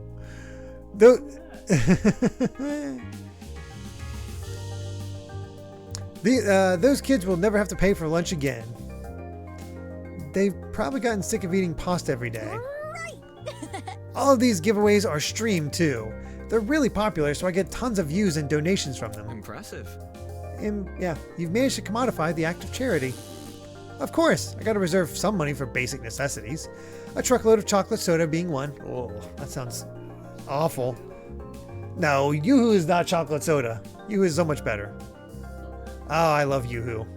Those kids will never have to pay for lunch again. They've probably gotten sick of eating pasta every day. All of these giveaways are streamed too. They're really popular, so I get tons of views and donations from them. Impressive. And yeah, you've managed to commodify the act of charity. Of course, I gotta reserve some money for basic necessities. A truckload of chocolate soda being one. Oh, that sounds awful. No, Yoo-hoo is not chocolate soda. Yoo-hoo is so much better. Oh, I love Yoo-hoo.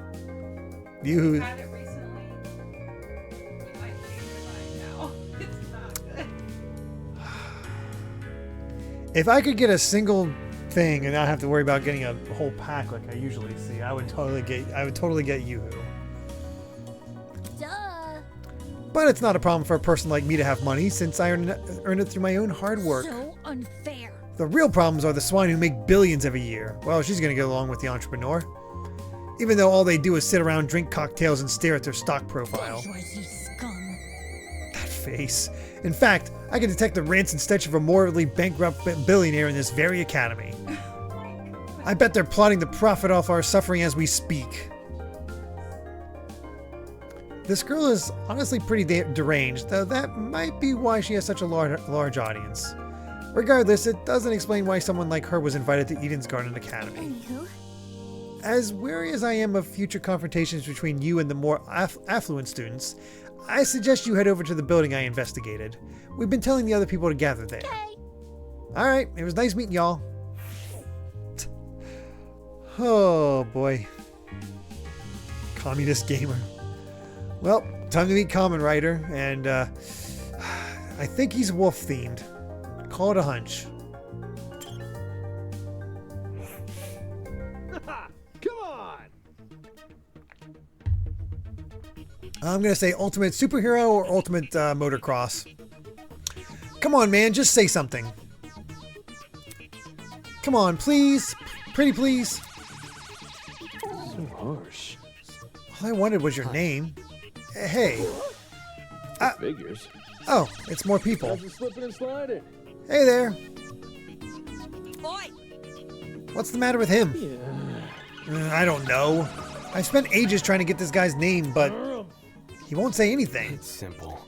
Yoo-hoo. Had it recently. You might change your mind now. It's not good. If I could get a single thing and not have to worry about getting a whole pack like I usually see, I would totally get Yoo-hoo. Duh. But it's not a problem for a person like me to have money since I earn it through my own hard work. So unfair. The real problems are the swine who make billions every year. Well, she's gonna get along with the entrepreneur. Even though all they do is sit around, drink cocktails, and stare at their stock profile. Bourgeoisie scum. That face. In fact, I can detect the rants and stench of a morally bankrupt billionaire in this very academy. I bet they're plotting to profit off our suffering as we speak. This girl is honestly pretty deranged, though that might be why she has such a large audience. Regardless, it doesn't explain why someone like her was invited to Eden's Garden Academy. Anywho. As wary as I am of future confrontations between you and the more affluent students, I suggest you head over to the building I investigated. We've been telling the other people to gather there. Okay. Alright, it was nice meeting y'all. Oh boy. Communist gamer. Well, time to meet Kamen Rider, and I think he's wolf themed. Call it a hunch. Come on! I'm gonna say ultimate superhero or ultimate motocross. Come on, man, just say something. Come on, please. Pretty please. So harsh. All I wanted was your name. Hey. Figures. Oh, it's more people. How's it slipping and sliding? Hey there. Oi! What's the matter with him? Yeah. I don't know. I spent ages trying to get this guy's name, but he won't say anything. It's simple.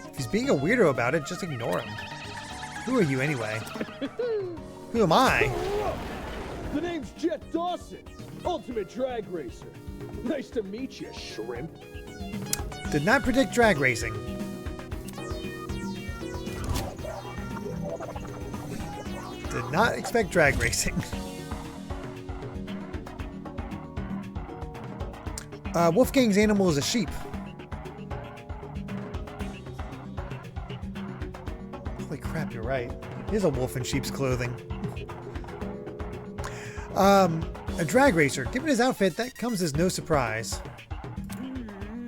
If he's being a weirdo about it, just ignore him. Who are you anyway? Who am I? The name's Jet Dawson, Ultimate Drag Racer. Nice to meet you, shrimp. Did not predict drag racing. Did not expect drag racing. Wolfgang's animal is a sheep. Holy crap, you're right. It is a wolf in sheep's clothing. A drag racer. Given his outfit, that comes as no surprise.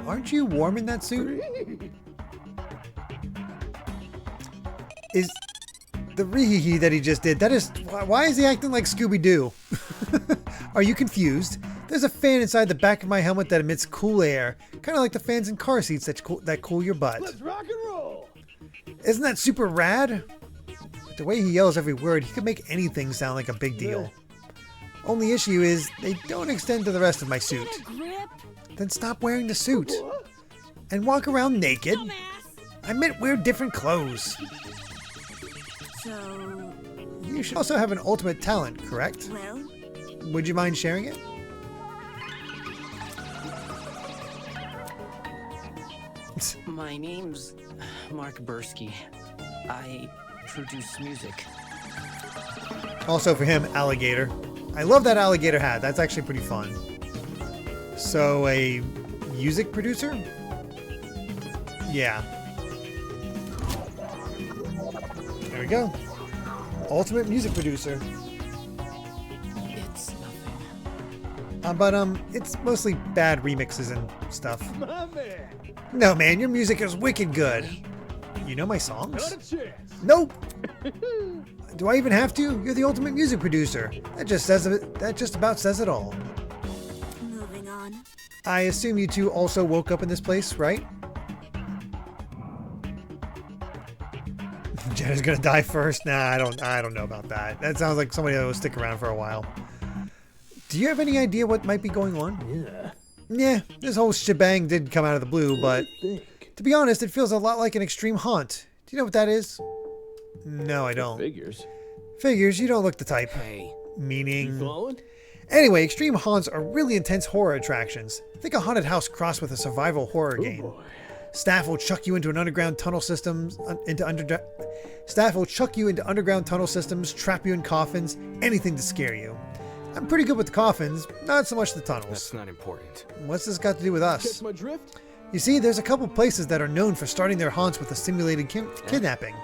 Aren't you warm in that suit? Is the ree-hee-hee that he just did, that is, why is he acting like Scooby-Doo? Are you confused? There's a fan inside the back of my helmet that emits cool air, kind of like the fans in car seats that cool your butt. Let's rock and roll! Isn't that super rad? But the way he yells every word, he could make anything sound like a big deal. Only issue is, they don't extend to the rest of my suit. Then stop wearing the suit. And walk around naked. I meant wear different clothes. So... You should also have an ultimate talent, correct? Well... Would you mind sharing it? My name's Mark Bursky. I produce music. Also for him, alligator. I love that alligator hat. That's actually pretty fun. So, a music producer? Yeah. There we go. Ultimate music producer. It's nothing. But it's mostly bad remixes and stuff. My man! No, man, your music is wicked good. You know my songs? Not a chance! Nope! Do I even have to? You're the ultimate music producer. That just about says it all. Moving on. I assume you two also woke up in this place, right? Jenna's gonna die first? Nah, I don't know about that. That sounds like somebody that will stick around for a while. Do you have any idea what might be going on? Yeah. Yeah, this whole shebang did come out of the blue, but to be honest, it feels a lot like an extreme haunt. Do you know what that is? No, I don't. Figures. Figures, you don't look the type. Hey. Meaning... You following? Anyway, extreme haunts are really intense horror attractions. Think a haunted house crossed with a survival horror game. Boy. Staff will chuck you into underground tunnel systems, Staff will chuck you into underground tunnel systems, trap you in coffins, anything to scare you. I'm pretty good with the coffins, not so much the tunnels. That's not important. What's this got to do with us? Catch my drift? You see, there's a couple places that are known for starting their haunts with a simulated kidnapping.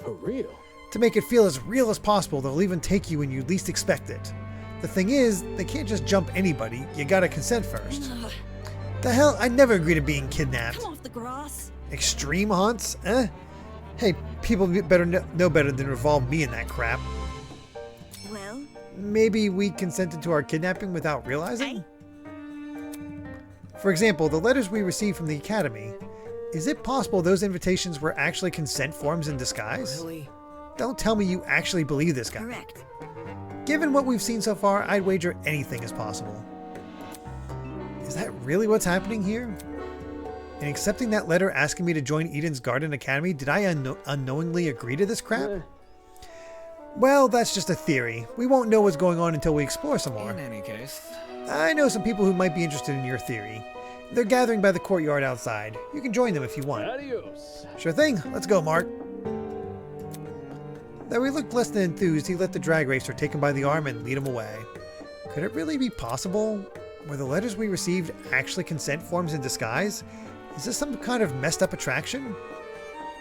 For real? To make it feel as real as possible, they'll even take you when you least expect it. The thing is, they can't just jump anybody, you gotta consent first. The hell, I never agree to being kidnapped. Come off the grass. Extreme haunts? Eh? Hey, people better know better than to involve me in that crap. Well? Maybe we consented to our kidnapping without realizing? For example, the letters we received from the Academy. Is it possible those invitations were actually consent forms in disguise? Really? Don't tell me you actually believe this guy. Correct. Given what we've seen so far, I'd wager anything is possible. Is that really what's happening here? In accepting that letter asking me to join Eden's Garden Academy, did I unknowingly agree to this crap? Well, that's just a theory. We won't know what's going on until we explore some more. In any case... I know some people who might be interested in your theory. They're gathering by the courtyard outside. You can join them if you want. Adios. Sure thing. Let's go, Mark. Though he looked less than enthused, he let the drag racer take him by the arm and lead him away. Could it really be possible? Were the letters we received actually consent forms in disguise? Is this some kind of messed up attraction?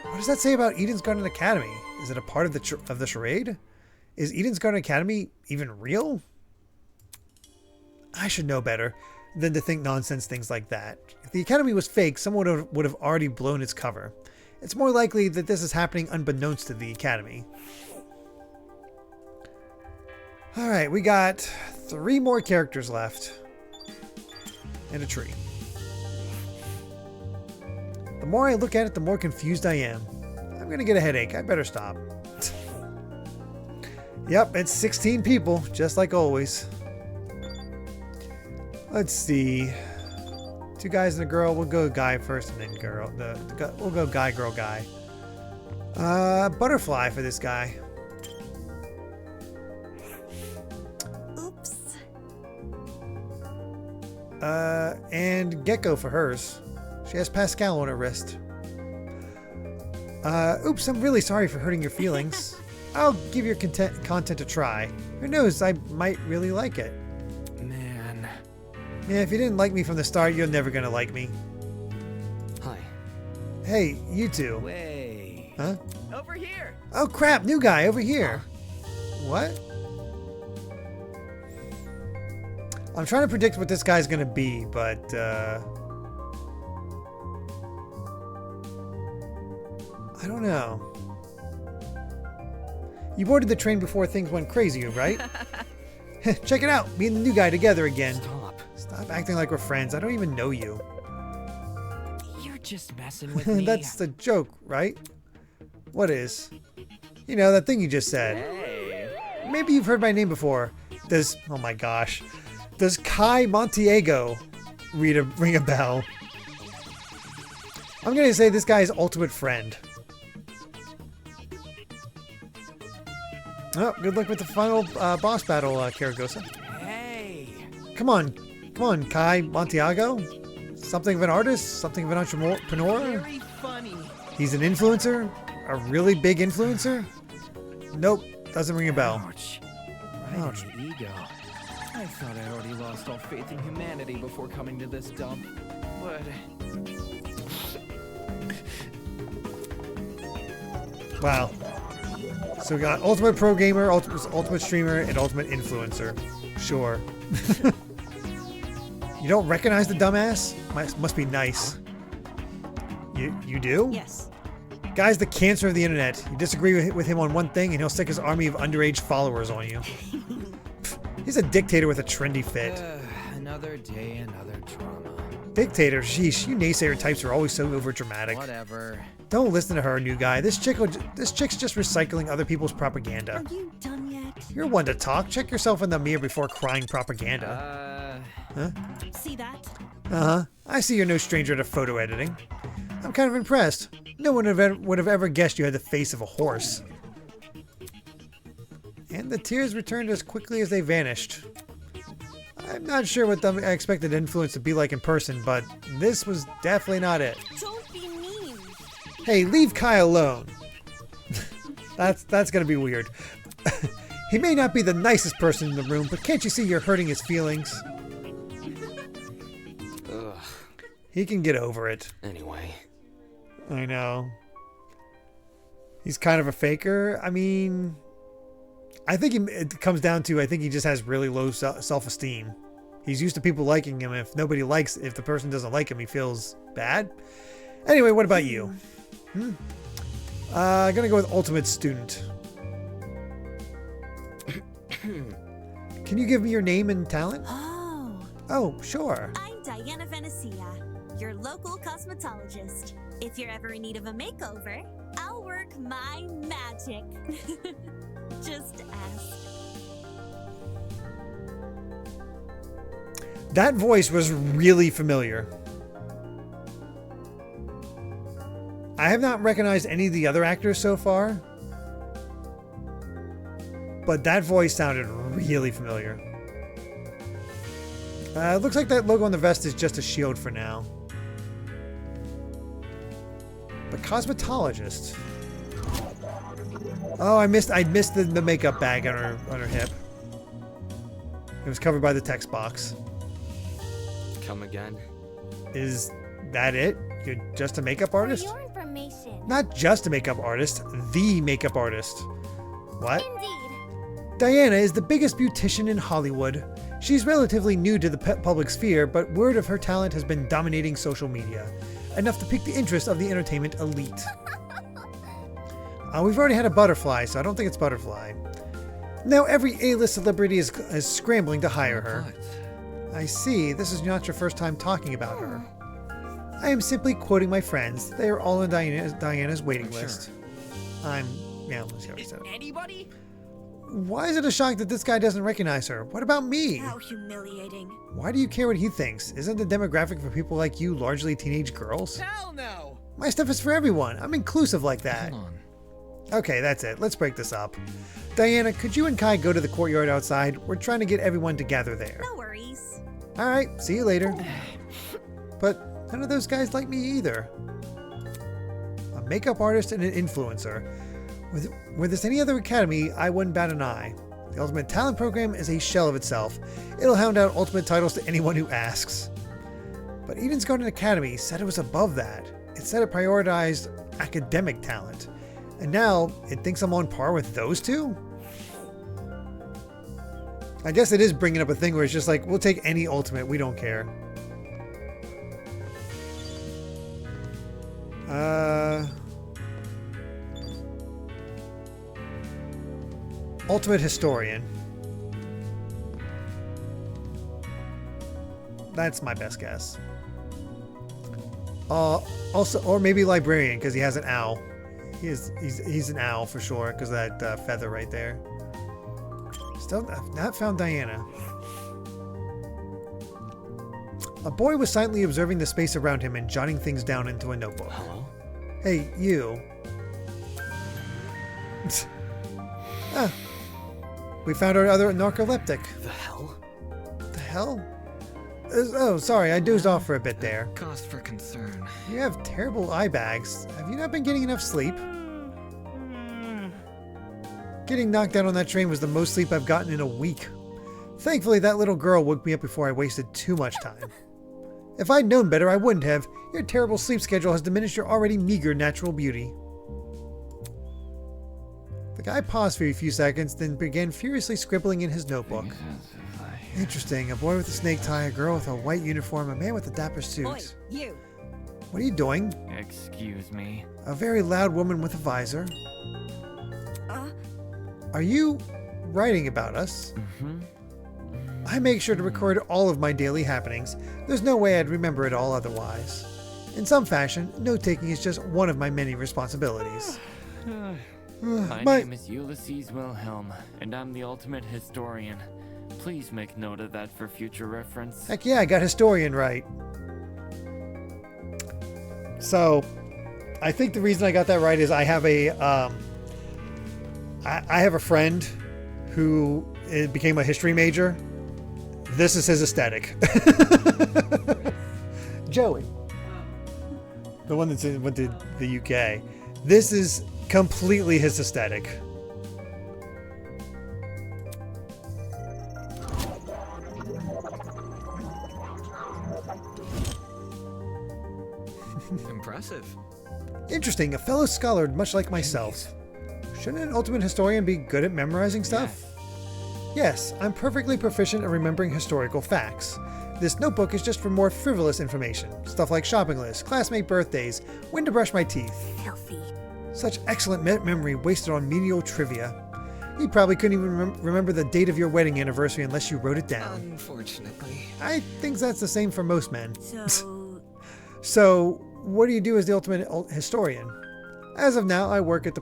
What does that say about Eden's Garden Academy? Is it a part of the charade? Is Eden's Garden Academy even real? I should know better than to think nonsense things like that. If the Academy was fake, someone would have already blown its cover. It's more likely that this is happening unbeknownst to the Academy. Alright, we got 3 more characters left. And a tree. The more I look at it, the more confused I am. I'm gonna get a headache. I better stop. Yep, it's 16 people, just like always. Let's see. 2 guys and a girl. We'll go guy first and then girl. We'll go guy, girl, guy. Butterfly for this guy. Oops. And Gecko for hers. She has Pascal on her wrist. Oops, I'm really sorry for hurting your feelings. I'll give your content a try. Who knows, I might really like it. Man. Yeah, if you didn't like me from the start, you're never gonna like me. Hi. Hey, you two. Way. Huh? Over here. Oh crap, new guy over here. What? I'm trying to predict what this guy's gonna be, but I don't know. You boarded the train before things went crazy, right? Check it out. Me and the new guy together again. Stop. Stop acting like we're friends. I don't even know you. You're just messing with me. That's the joke, right? What is? You know, that thing you just said. Hey. Maybe you've heard my name before. Oh my gosh. Does Kai Montiago ring a bell? I'm gonna say this guy's ultimate friend. Oh, good luck with the final boss battle, Karagosa. Hey. Come on, Kai Montiago. Something of an artist, something of an entrepreneur. Very funny. He's an influencer, a really big influencer. Nope, doesn't ring a bell. Ouch. Right Ouch. in the ego. I thought I already lost all faith in humanity before coming to this dump, but... Wow. So we got Ultimate Pro Gamer, Ultimate Streamer, and Ultimate Influencer. Sure. You don't recognize the dumbass? Must be nice. You do? Yes. Guy's the cancer of the internet. You disagree with him on one thing and he'll stick his army of underage followers on you. He's a dictator with a trendy fit. Another day, another drama. Dictator? Sheesh, you naysayer types are always so overdramatic. Whatever. Don't listen to her, new guy. This chick's just recycling other people's propaganda. Are you done yet? You're one to talk. Check yourself in the mirror before crying propaganda. Huh? See that? Uh-huh. I see you're no stranger to photo editing. I'm kind of impressed. No one would have ever guessed you had the face of a horse. And the tears returned as quickly as they vanished. I'm not sure what I expected influence to be like in person, but this was definitely not it. Don't be mean. Hey, leave Kai alone. That's gonna be weird. He may not be the nicest person in the room, but can't you see you're hurting his feelings? Ugh. He can get over it. Anyway. I know. He's kind of a faker. I mean, I think it comes down to, I think he just has really low self-esteem. He's used to people liking him. If the person doesn't like him, he feels bad. Anyway, what about you? I'm gonna go with Ultimate Student. Can you give me your name and talent? Oh, sure. I'm Diana Venecia, your local cosmetologist. If you're ever in need of a makeover, I'll work my magic. Just ask. That voice was really familiar. I have not recognized any of the other actors so far, but that voice sounded really familiar. It looks like that logo on the vest is just a shield for now. But cosmetologist. Oh, I missed the makeup bag on her hip. It was covered by the text box. Come again? Is that it? You're just a makeup artist? For your information. Not just a makeup artist, the makeup artist. What? Indeed. Diana is the biggest beautician in Hollywood. She's relatively new to the public sphere, but word of her talent has been dominating social media, enough to pique the interest of the entertainment elite. We've already had a Butterfly, so I don't think it's Butterfly. Now every A-list celebrity is scrambling to hire her. I see, this is not your first time talking about her. I am simply quoting my friends. They are all on Diana's waiting list. Yeah, let's see what I said. Anybody? Why is it a shock that this guy doesn't recognize her? What about me? How humiliating. Why do you care what he thinks? Isn't the demographic for people like you largely teenage girls? Hell no! My stuff is for everyone. I'm inclusive like that. Hold on. Okay, that's it. Let's break this up. Diana, could you and Kai go to the courtyard outside? We're trying to get everyone to gather there. No worries. Alright, see you later. But none of those guys like me either. A makeup artist and an influencer. Were this any other academy, I wouldn't bat an eye. The Ultimate Talent Program is a shell of itself. It'll hound out ultimate titles to anyone who asks. But Eden's Garden Academy said it was above that. It said it prioritized academic talent. And now it thinks I'm on par with those two? I guess it is bringing up a thing where it's just like, we'll take any ultimate, we don't care. Ultimate Historian. That's my best guess. Also, or maybe librarian because he has an owl. He's an owl for sure because of that feather right there. Still not found Diana. A boy was silently observing the space around him and jotting things down into a notebook. Hello? Hey, you. We found our other narcoleptic. The hell? The hell? Oh, sorry, I dozed off for a bit there. Cause for concern. You have terrible eye bags. Have you not been getting enough sleep? Getting knocked out on that train was the most sleep I've gotten in a week. Thankfully, that little girl woke me up before I wasted too much time. If I'd known better, I wouldn't have. Your terrible sleep schedule has diminished your already meager natural beauty. The guy paused for a few seconds, then began furiously scribbling in his notebook. Interesting. A boy with a snake tie, a girl with a white uniform, a man with a dapper suit. Oi, you. What are you doing? Excuse me. A very loud woman with a visor. Are you writing about us? Mm-hmm. I make sure to record all of my daily happenings. There's no way I'd remember it all otherwise. In some fashion, note-taking is just one of my many responsibilities. My name is Ulysses Wilhelm, and I'm the ultimate historian. Please make note of that for future reference. Heck yeah, I got historian right. So, I think the reason I got that right is I have a I have a friend who became a history major. This is his aesthetic. Joey, the one that went to the UK. This is completely his aesthetic. Impressive. Interesting, a fellow scholar much like myself. Shouldn't an ultimate historian be good at memorizing stuff? Yes, I'm perfectly proficient at remembering historical facts. This notebook is just for more frivolous information. Stuff like shopping lists, classmate birthdays, when to brush my teeth. Filthy. Such excellent memory wasted on menial trivia. You probably couldn't even remember the date of your wedding anniversary unless you wrote it down. Unfortunately. I think that's the same for most men. So... So, what do you do as the ultimate historian? As of now, I work at the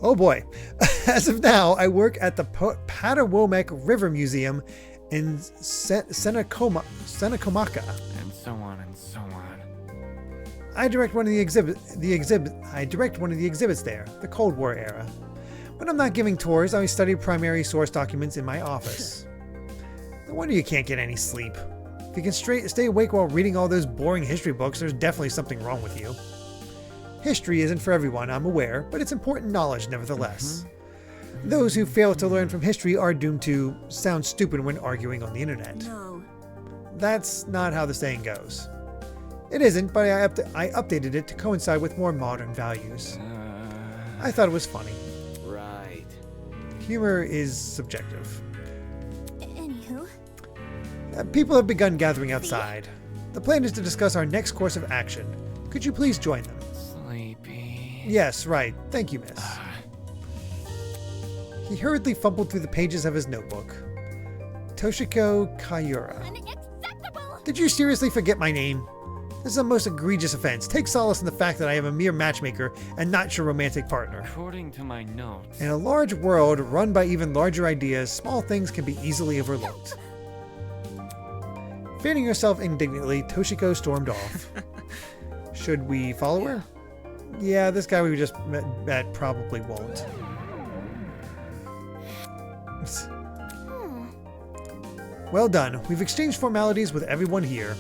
Oh boy. As of now, I work at the Patawomek River Museum in Senacomaca. And so on and so on. I direct one of the exhibits there, the Cold War era. When I'm not giving tours, I study primary source documents in my office. No wonder you can't get any sleep. If you can stay awake while reading all those boring history books, there's definitely something wrong with you. History isn't for everyone, I'm aware, but it's important knowledge nevertheless. Those who fail to learn from history are doomed to sound stupid when arguing on the internet. No. That's not how the saying goes. It isn't, but I updated it to coincide with more modern values. I thought it was funny. Right. Humor is subjective. Anywho. People have begun gathering outside. The plan is to discuss our next course of action. Could you please join them? Sleepy. Yes, right. Thank you, miss. He hurriedly fumbled through the pages of his notebook. Toshiko Kayura. Unacceptable! Did you seriously forget my name? This is a most egregious offense. Take solace in the fact that I am a mere matchmaker and not your romantic partner. According to my notes. In a large world run by even larger ideas, small things can be easily overlooked. Fanning herself indignantly, Toshiko stormed off. Should we follow her? Yeah, this guy we just met probably won't. Well done. We've exchanged formalities with everyone here.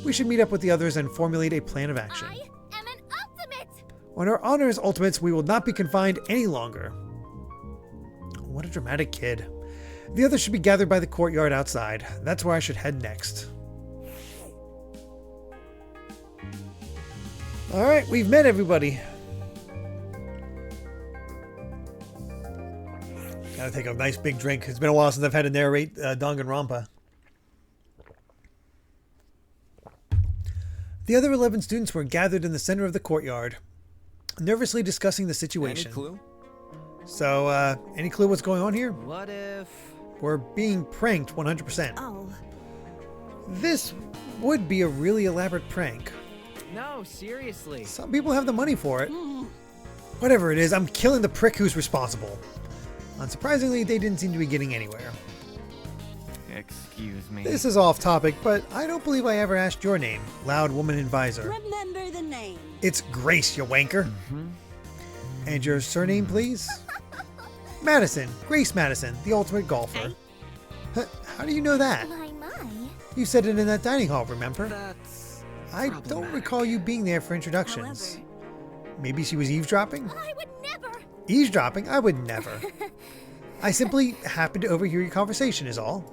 We should meet up with the others and formulate a plan of action. I am an ultimate! On our honor as ultimates, we will not be confined any longer. What a dramatic kid. The others should be gathered by the courtyard outside. That's where I should head next. Alright, we've met everybody. Gotta take a nice big drink. It's been a while since I've had to narrate Danganronpa. The other 11 students were gathered in the center of the courtyard, nervously discussing the situation. Any clue? So, any clue what's going on here? What if... We're being pranked 100%. Oh. This would be a really elaborate prank. No, seriously. Some people have the money for it. Whatever it is, I'm killing the prick who's responsible. Unsurprisingly, they didn't seem to be getting anywhere. Excuse me. This is off topic, but I don't believe I ever asked your name, loud woman advisor. Remember the name. It's Grace, you wanker. And your surname, please? Madison. Grace Madison, the ultimate golfer. How do you know that? My. You said it in that dining hall, remember? That's I don't recall you being there for introductions. Maybe she was eavesdropping? I would never. Eavesdropping? I would never. I simply happened to overhear your conversation is all.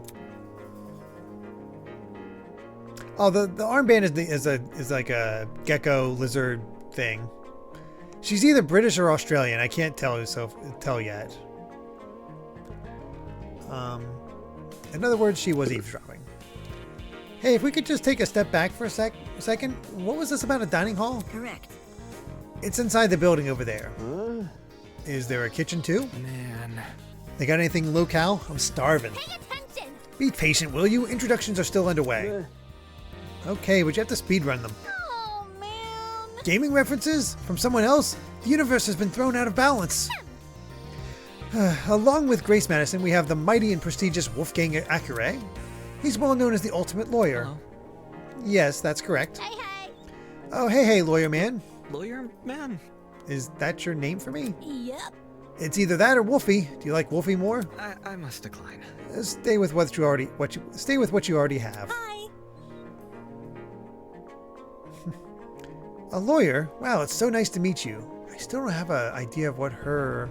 Oh, the armband is like a gecko lizard thing. She's either British or Australian. I can't tell yet. In other words, she was eavesdropping. Hey, if we could just take a step back for a second. What was this about a dining hall? Correct. It's inside the building over there. Is there a kitchen too? Man. They got anything locale? I'm starving. Pay attention. Be patient, will you? Introductions are still underway. Okay, but you have to speedrun them. Oh, man. Gaming references? From someone else? The universe has been thrown out of balance. Along with Grace Madison, we have the mighty and prestigious Wolfgang Acure. He's well known as the ultimate lawyer. Hello. Yes, that's correct. Hey, hey. Oh, hey, lawyer man. Lawyer man. Is that your name for me? Yep. It's either that or Wolfie. Do you like Wolfie more? I must decline. Stay with what you already have. Hi. A lawyer? Wow, it's so nice to meet you. I still don't have an idea of what her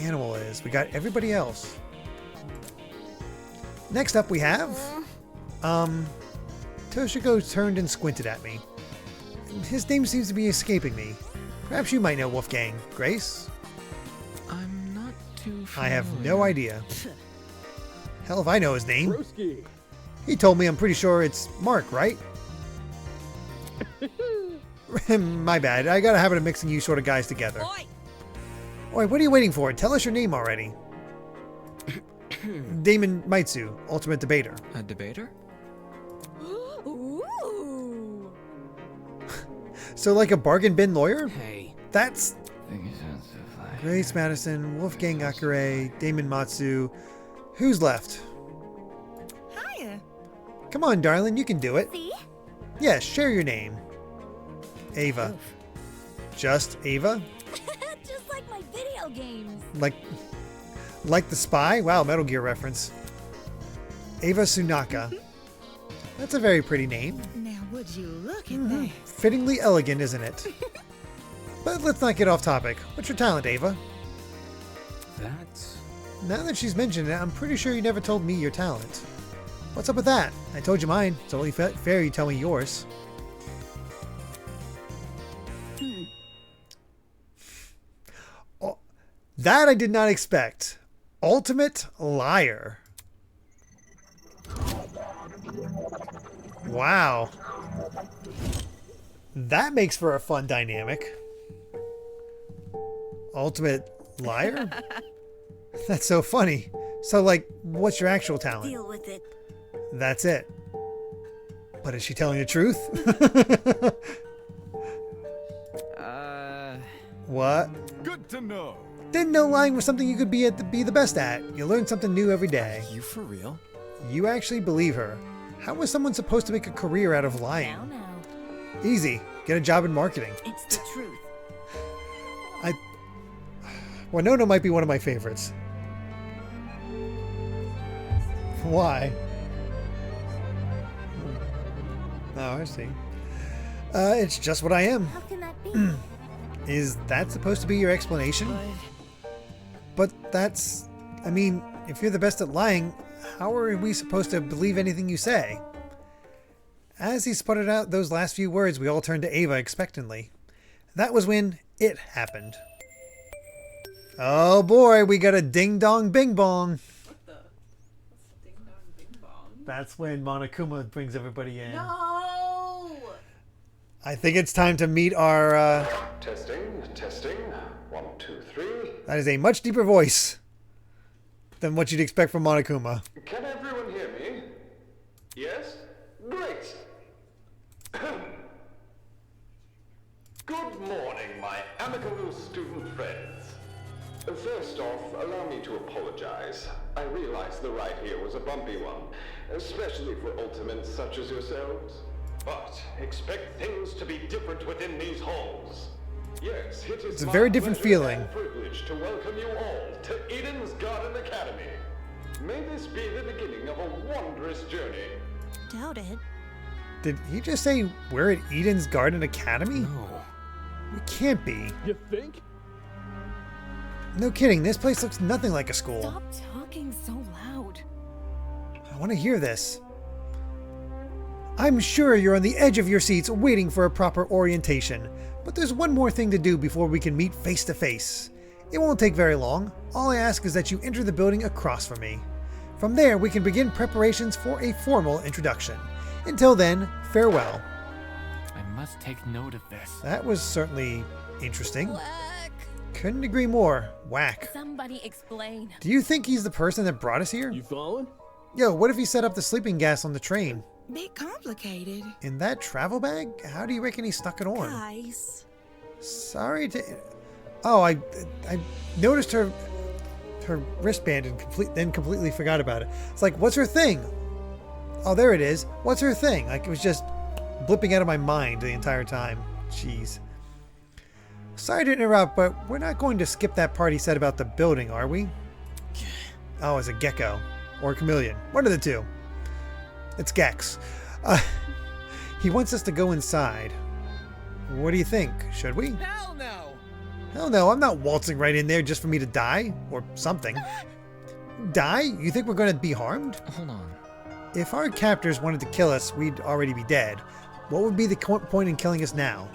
animal is. We got everybody else. Next up we have Toshiko turned and squinted at me. His name seems to be escaping me. Perhaps you might know Wolfgang. Grace? I'm not too familiar. I have no idea. Hell if I know his name. Broski. He told me. I'm pretty sure it's Mark, right? My bad. I got a habit of mixing you sort of guys together. Oi! Oi, what are you waiting for? Tell us your name already. Damon Maitsu, ultimate debater. A debater? Ooh. So like a bargain bin lawyer? Hey. That's Grace Madison, Wolfgang Akure, Damon Matsu. Who's left? Hiya. Come on, darling, you can do it. See? Yes, share your name. Ava. Just Ava? Just like my video games. Like the spy? Wow, Metal Gear reference. Ava Sunaka. That's a very pretty name. Now would you look at that? Fittingly elegant, isn't it? But let's not get off topic. What's your talent, Ava? That's... Now that she's mentioned it, I'm pretty sure you never told me your talent. What's up with that? I told you mine. It's only fair you tell me yours. Oh, that I did not expect. Ultimate liar. Wow. That makes for a fun dynamic. Ultimate liar? That's so funny. So, like, what's your actual talent? Deal with it. That's it. But is she telling the truth? What? Good to know. Didn't know lying was something you could be the best at. You learn something new every day. You for real? You actually believe her. How was someone supposed to make a career out of lying? Easy. Get a job in marketing. It's the truth. Winona might be one of my favorites. Why? Oh, I see. It's just what I am. How can that be? Is that supposed to be your explanation? But that's... I mean, if you're the best at lying, how are we supposed to believe anything you say? As he sputtered out those last few words, we all turned to Ava expectantly. That was when it happened. Oh boy, we got a ding-dong bing-bong. What the? What's ding dong bing bong? That's when Monokuma brings everybody in. No! I think it's time to meet our, Testing, testing. 1, 2, 3. That is a much deeper voice than what you'd expect from Monokuma. Can everyone hear me? Yes? Great! Good morning, my amicable student friends. First off, allow me to apologize. I realize the ride here was a bumpy one, especially for ultimates such as yourselves. But expect things to be different within these halls. Yes, it is It's a very different feeling. and privilege to welcome you all to Eden's Garden Academy. May this be the beginning of a wondrous journey. Doubt it. Did he just say we're at Eden's Garden Academy? No. We can't be. You think? No kidding, this place looks nothing like a school. Stop talking so loud. I want to hear this. I'm sure you're on the edge of your seats waiting for a proper orientation, but there's one more thing to do before we can meet face to face. It won't take very long. All I ask is that you enter the building across from me. From there, we can begin preparations for a formal introduction. Until then, farewell. I must take note of this. That was certainly interesting. Couldn't agree more. Whack. Somebody explain. Do you think he's the person that brought us here? You following? Yo, what if he set up the sleeping gas on the train? Bit complicated. In that travel bag? How do you reckon he stuck it on? Guys. Sorry to... Oh, I noticed her wristband and then completely forgot about it. It's like, what's her thing? Oh, there it is. What's her thing? Like, it was just blipping out of my mind the entire time. Jeez. Sorry to interrupt, but we're not going to skip that part he said about the building, are we? Oh, it's a gecko. Or a chameleon. One of the two. It's Gex. He wants us to go inside. What do you think? Should we? Hell no! Hell no, I'm not waltzing right in there just for me to die. Or something. Die? You think we're going to be harmed? Hold on. If our captors wanted to kill us, we'd already be dead. What would be the point in killing us now?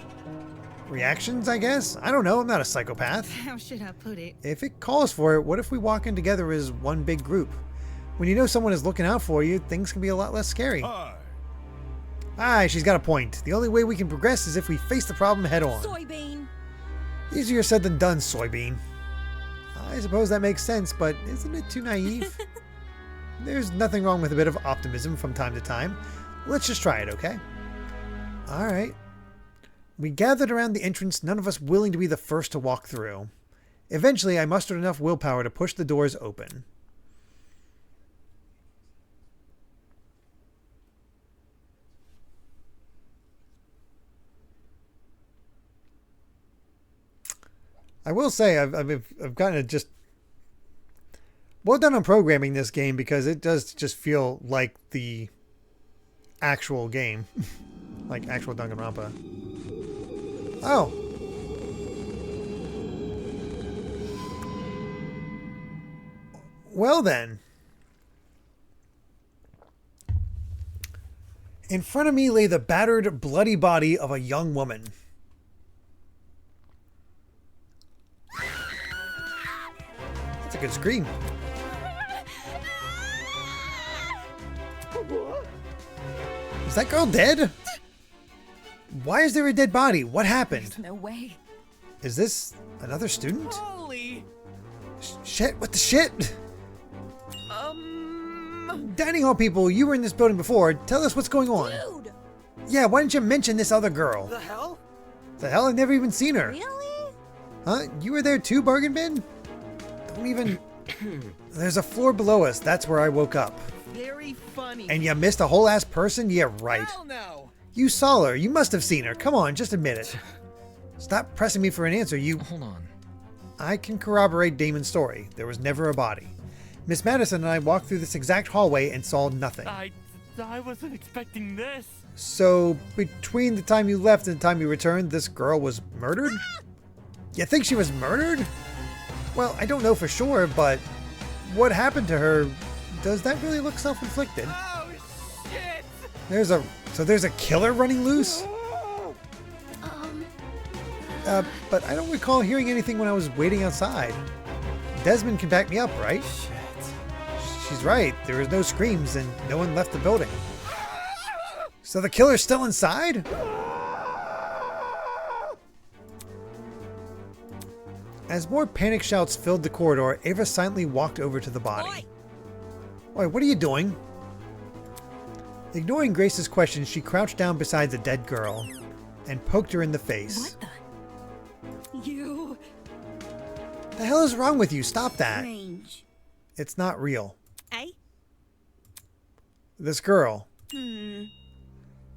Reactions, I guess? I don't know, I'm not a psychopath. How should I put it? If it calls for it, what if we walk in together as one big group? When you know someone is looking out for you, things can be a lot less scary. Aye, she's got a point. The only way we can progress is if we face the problem head on. Soybean. Easier said than done, Soybean. I suppose that makes sense, but isn't it too naive? There's nothing wrong with a bit of optimism from time to time. Let's just try it, okay? Alright. We gathered around the entrance, none of us willing to be the first to walk through. Eventually, I mustered enough willpower to push the doors open. I will say I've gotten to just well done on programming this game because it does just feel like the actual game, like actual Danganronpa. Oh. Well then. In front of me lay the battered, bloody body of a young woman. That's a good scream. Is that girl dead? Why is there a dead body? What happened? There's no way. Is this another student? Holy. Shit, what the shit? Dining hall people, you were in this building before. Tell us what's going on. Dude. Yeah, why didn't you mention this other girl? The hell? The hell? I've never even seen her. Really? Huh? You were there too, Bargain Bin? Don't even... There's a floor below us. That's where I woke up. Very funny. And you missed a whole ass person? Yeah, right. Hell no. You saw her. You must have seen her. Come on, just admit it. Stop pressing me for an answer. Hold on. I can corroborate Damon's story. There was never a body. Miss Madison and I walked through this exact hallway and saw nothing. I wasn't expecting this. So, between the time you left and the time you returned, this girl was murdered? You think she was murdered? Well, I don't know for sure, but what happened to her, does that really look self-inflicted? Oh, shit! There's a killer running loose? But I don't recall hearing anything when I was waiting outside. Desmond can back me up, right? Shit. She's right. There was no screams and no one left the building. So the killer's still inside? As more panic shouts filled the corridor, Ava silently walked over to the body. Oi, what are you doing? Ignoring Grace's question, she crouched down beside the dead girl and poked her in the face. What the? You... The hell is wrong with you? Stop that. Strange. It's not real. Eh? This girl. Hmm.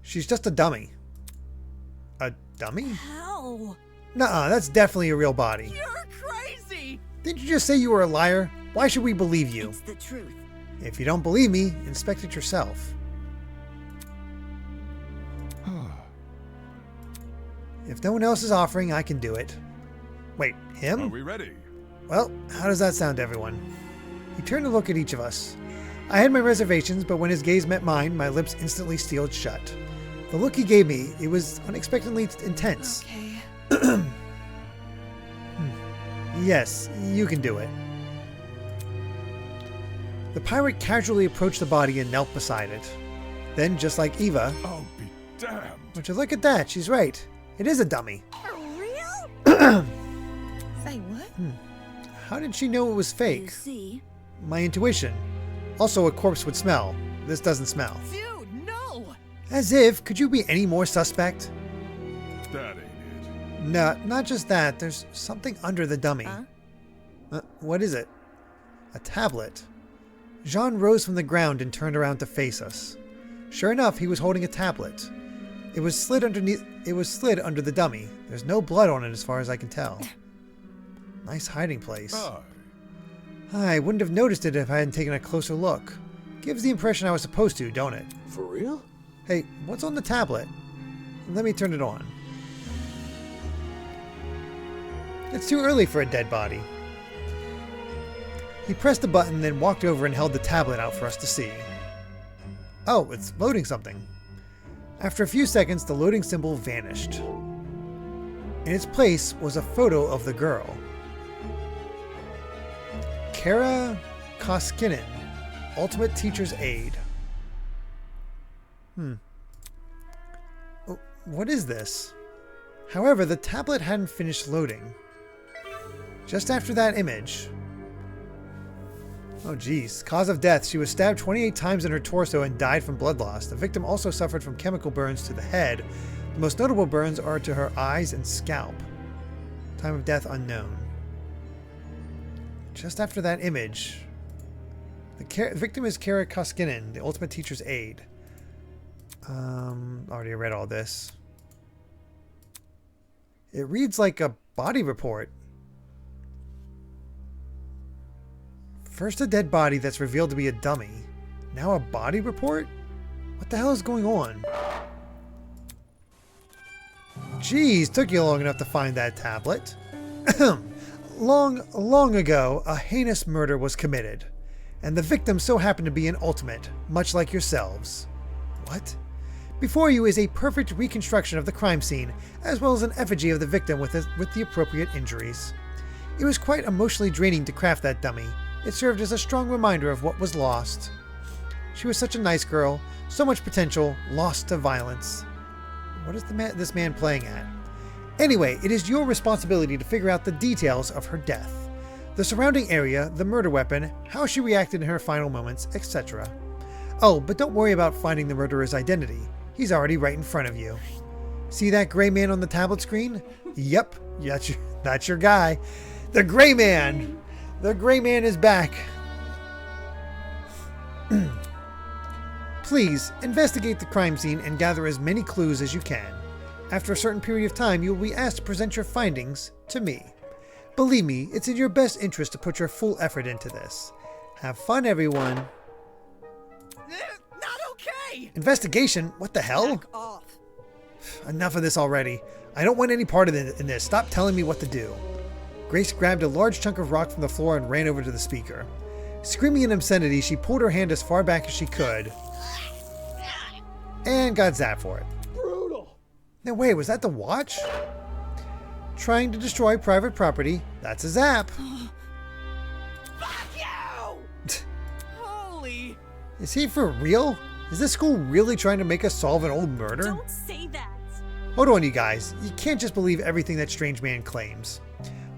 She's just a dummy. A dummy? How? Nuh-uh, that's definitely a real body. You're crazy! Didn't you just say you were a liar? Why should we believe you? It's the truth. If you don't believe me, inspect it yourself. If no one else is offering, I can do it. Wait, him? Are we ready? Well, how does that sound to everyone? He turned to look at each of us. I had my reservations, but when his gaze met mine, my lips instantly sealed shut. The look he gave me, it was unexpectedly intense. Okay. Yes, you can do it. The pirate casually approached the body and knelt beside it. Then, just like Eva... I'll be damned. Would you look at that? She's right. It is a dummy. For real? Say what? How did she know it was fake? You see? My intuition. Also, a corpse would smell. This doesn't smell. Dude, no! As if, could you be any more suspect? That ain't it. No, not just that. There's something under the dummy. Huh? What is it? A tablet. Jean rose from the ground and turned around to face us. Sure enough, he was holding a tablet. It was slid under the dummy. There's no blood on it as far as I can tell. Nice hiding place. I wouldn't have noticed it if I hadn't taken a closer look. Gives the impression I was supposed to, don't it? For real? Hey, what's on the tablet? Let me turn it on. It's too early for a dead body. He pressed the button, then walked over and held the tablet out for us to see. Oh, it's loading something. After a few seconds, the loading symbol vanished. In its place was a photo of the girl. Kara Koskinen, Ultimate Teacher's Aide. What is this? However, the tablet hadn't finished loading. Just after that image... Oh geez. Cause of death. She was stabbed 28 times in her torso and died from blood loss. The victim also suffered from chemical burns to the head. The most notable burns are to her eyes and scalp. Time of death unknown. Just after that image... The victim is Kara Koskinen, the Ultimate Teacher's Aide. Already read all this. It reads like a body report. First a dead body that's revealed to be a dummy. Now a body report? What the hell is going on? Jeez, took you long enough to find that tablet. Long ago, a heinous murder was committed. And the victim so happened to be an ultimate, much like yourselves. What? Before you is a perfect reconstruction of the crime scene, as well as an effigy of the victim with the appropriate injuries. It was quite emotionally draining to craft that dummy. It served as a strong reminder of what was lost. She was such a nice girl, so much potential, lost to violence. What is this man playing at? Anyway, it is your responsibility to figure out the details of her death. The surrounding area, the murder weapon, how she reacted in her final moments, etc. Oh, but don't worry about finding the murderer's identity. He's already right in front of you. See that gray man on the tablet screen? Yep, that's your guy. The gray man! The gray man is back. Please, investigate the crime scene and gather as many clues as you can. After a certain period of time, you will be asked to present your findings to me. Believe me, it's in your best interest to put your full effort into this. Have fun, everyone. Not okay! Investigation? What the hell? Back off. Enough of this already. I don't want any part of it in this. Stop telling me what to do. Grace grabbed a large chunk of rock from the floor and ran over to the speaker. Screaming in obscenity, she pulled her hand as far back as she could and got zapped for it. Brutal! Now wait, was that the watch? Trying to destroy private property, that's a zap. Fuck you! Holy... Is he for real? Is this school really trying to make us solve an old murder? Don't say that. Hold on, you guys. You can't just believe everything that strange man claims.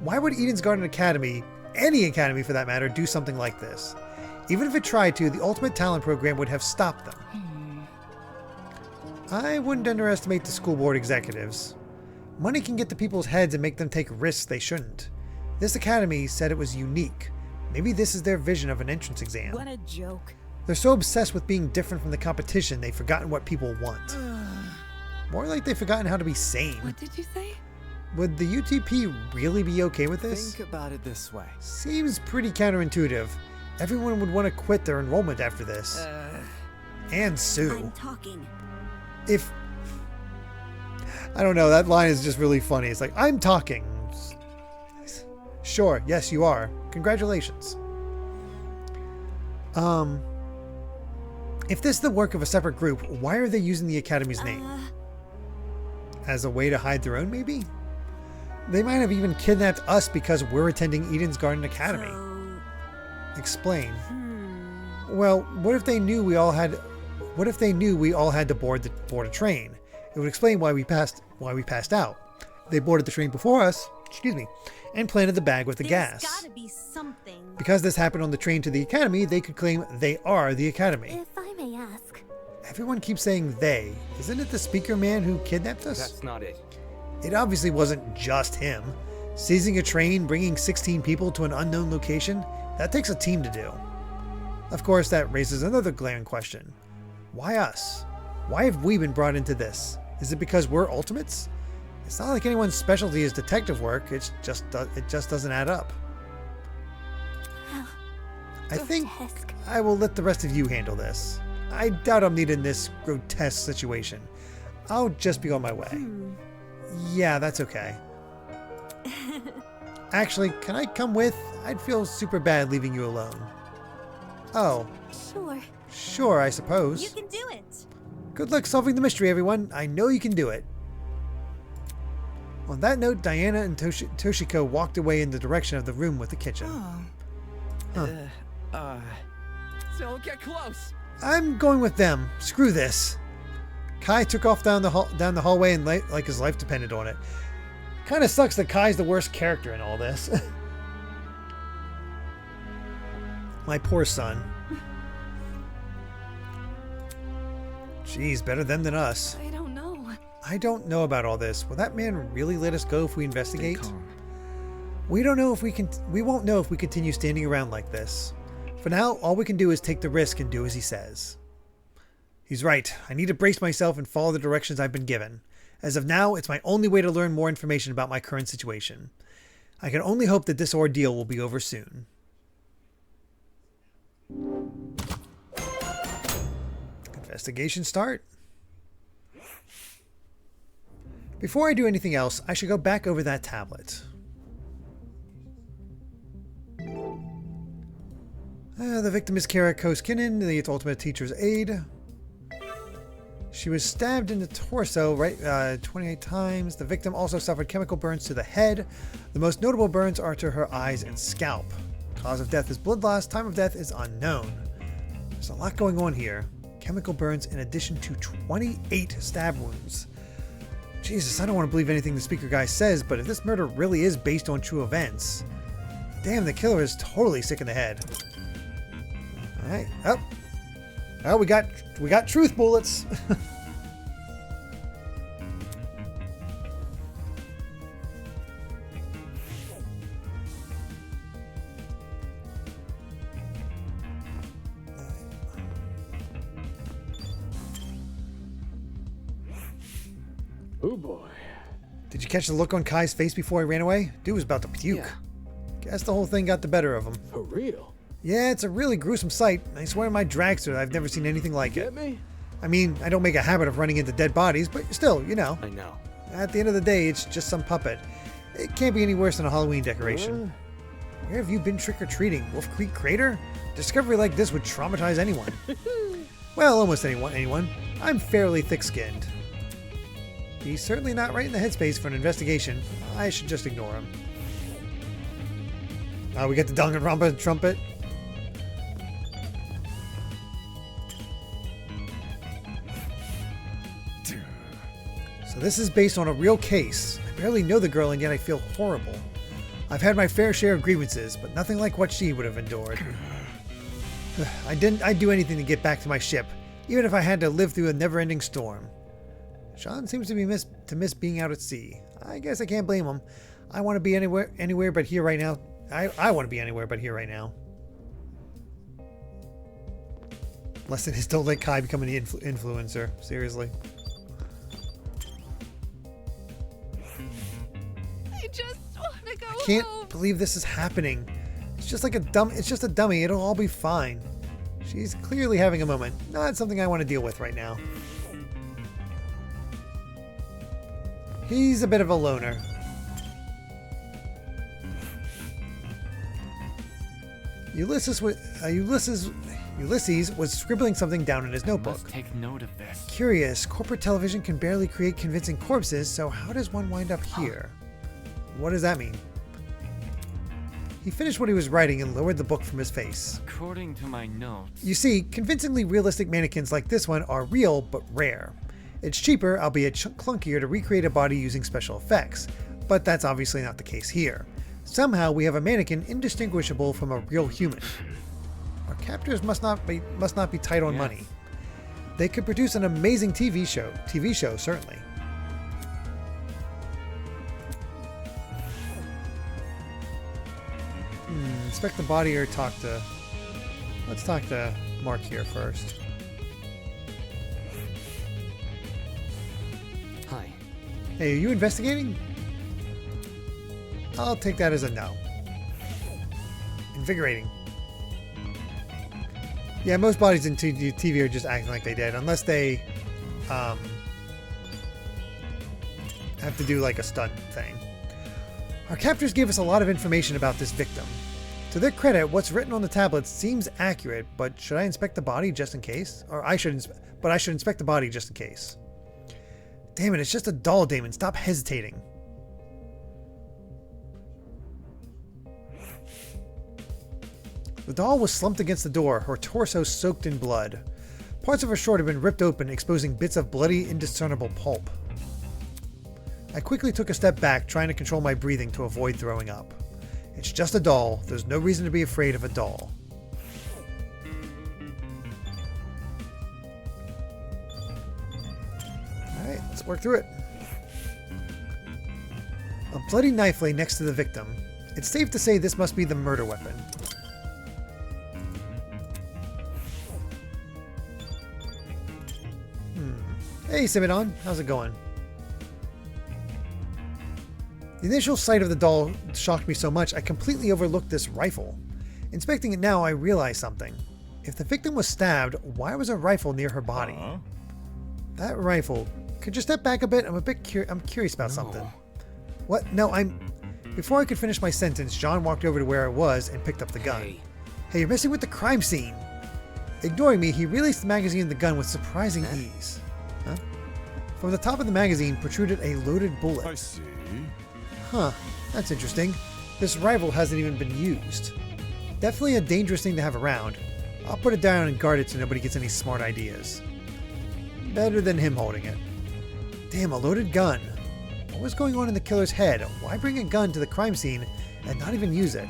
Why would Eden's Garden Academy, any academy for that matter, do something like this? Even if it tried to, the Ultimate Talent Program would have stopped them. I wouldn't underestimate the school board executives. Money can get to people's heads and make them take risks they shouldn't. This academy said it was unique. Maybe this is their vision of an entrance exam. What a joke. They're so obsessed with being different from the competition, they've forgotten what people want. More like they've forgotten how to be sane. What did you say? Would the UTP really be okay with this? Think about it this way. Seems pretty counterintuitive. Everyone would want to quit their enrollment after this. And sue. I'm talking. If... I don't know, that line is just really funny. It's like, I'm talking. Sure, yes you are. Congratulations. If this is the work of a separate group, why are they using the Academy's name? As a way to hide their own, maybe? They might have even kidnapped us because we're attending Eden's Garden Academy. Explain. Well, what if they knew we all had to board a train? It would explain why we passed out. They boarded the train before us, and planted the bag with the gas. There's gotta be something. Because this happened on the train to the Academy, they could claim they are the Academy. If I may ask. Everyone keeps saying they. Isn't it the speaker man who kidnapped us? That's not it. It obviously wasn't just him. Seizing a train, bringing 16 people to an unknown location, that takes a team to do. Of course, that raises another glaring question. Why us? Why have we been brought into this? Is it because we're Ultimates? It's not like anyone's specialty is detective work. It just doesn't add up. I think I will let the rest of you handle this. I doubt I'm needed in this grotesque situation. I'll just be on my way. Yeah, that's okay. Actually, can I come with? I'd feel super bad leaving you alone. Oh. Sure. Sure, I suppose. You can do it. Good luck solving the mystery, everyone. I know you can do it. On that note, Diana and Toshiko walked away in the direction of the room with the kitchen. Don't get close. I'm going with them. Screw this. Kai took off down the hallway and like his life depended on it. Kind of sucks that Kai's the worst character in all this. My poor son. Geez, better them than us. I don't know. I don't know about all this. Will that man really let us go if we investigate? We don't know if we can. We won't know if we continue standing around like this. For now, all we can do is take the risk and do as he says. He's right. I need to brace myself and follow the directions I've been given. As of now, it's my only way to learn more information about my current situation. I can only hope that this ordeal will be over soon. Investigation start. Before I do anything else, I should go back over that tablet. The victim is Kara Koskinen, the ultimate teacher's aide. She was stabbed in the torso 28 times. The victim also suffered chemical burns to the head. The most notable burns are to her eyes and scalp. Cause of death is blood loss. Time of death is unknown. There's a lot going on here. Chemical burns in addition to 28 stab wounds. Jesus, I don't want to believe anything the speaker guy says, but if this murder really is based on true events, damn, the killer is totally sick in the head. All right, up. Oh, we got truth bullets. Oh boy. Did you catch the look on Kai's face before he ran away? Dude was about to puke. Yeah. Guess the whole thing got the better of him. For real? Yeah, it's a really gruesome sight. I swear to my dragster, I've never seen anything like it. Get me? I mean, I don't make a habit of running into dead bodies, but still, you know. I know. At the end of the day, it's just some puppet. It can't be any worse than a Halloween decoration. Where have you been trick-or-treating? Wolf Creek Crater? Discovery like this would traumatize anyone. Well, almost anyone. I'm fairly thick-skinned. He's certainly not right in the headspace for an investigation. I should just ignore him. We get the Danganronpa trumpet. So this is based on a real case. I barely know the girl and yet I feel horrible. I've had my fair share of grievances, but nothing like what she would have endured. I'd do anything to get back to my ship, even if I had to live through a never-ending storm. Sean seems to miss being out at sea. I guess I can't blame him. I want to be anywhere but here right now. I want to be anywhere but here right now. Lesson is don't let Kai become an influencer. Seriously. I just want to go I can't home. believe this is happening. It's just like it's just a dummy. It'll all be fine. She's clearly having a moment. Not something I want to deal with right now. He's a bit of a loner. Ulysses was scribbling something down in his notebook. Must take note of this. Curious, corporate television can barely create convincing corpses, so how does one wind up here? What does that mean? He finished what he was writing and lowered the book from his face. According to my notes... You see, convincingly realistic mannequins like this one are real, but rare. It's cheaper, albeit clunkier, to recreate a body using special effects, but that's obviously not the case here. Somehow, we have a mannequin indistinguishable from a real human. Our captors must not be tight on money. They could produce an amazing TV show, certainly. Inspect the body or talk to... Let's talk to Mark here first. Hi. Hey, are you investigating? I'll take that as a no. Invigorating. Yeah, most bodies in TV are just acting like they did, unless they have to do like a stunt thing. Our captors gave us a lot of information about this victim. To their credit, what's written on the tablets seems accurate, but should I inspect the body just in case? Or I should inspect the body just in case. Damn it, it's just a doll, Damon. Stop hesitating. The doll was slumped against the door, her torso soaked in blood. Parts of her short had been ripped open, exposing bits of bloody, indiscernible pulp. I quickly took a step back, trying to control my breathing to avoid throwing up. It's just a doll. There's no reason to be afraid of a doll. Alright, let's work through it. A bloody knife lay next to the victim. It's safe to say this must be the murder weapon. Hey, Simidon, how's it going? The initial sight of the doll shocked me so much I completely overlooked this rifle. Inspecting it now, I realized something. If the victim was stabbed, why was a rifle near her body? That rifle. Could you step back a bit? I'm curious about something. What? No, Before I could finish my sentence, John walked over to where I was and picked up the gun. Hey, you're messing with the crime scene. Ignoring me, he released the magazine and the gun with surprising ease. Huh? From the top of the magazine protruded a loaded bullet. I see. Huh, that's interesting. This rifle hasn't even been used. Definitely a dangerous thing to have around. I'll put it down and guard it so nobody gets any smart ideas. Better than him holding it. Damn, a loaded gun. What was going on in the killer's head? Why bring a gun to the crime scene and not even use it?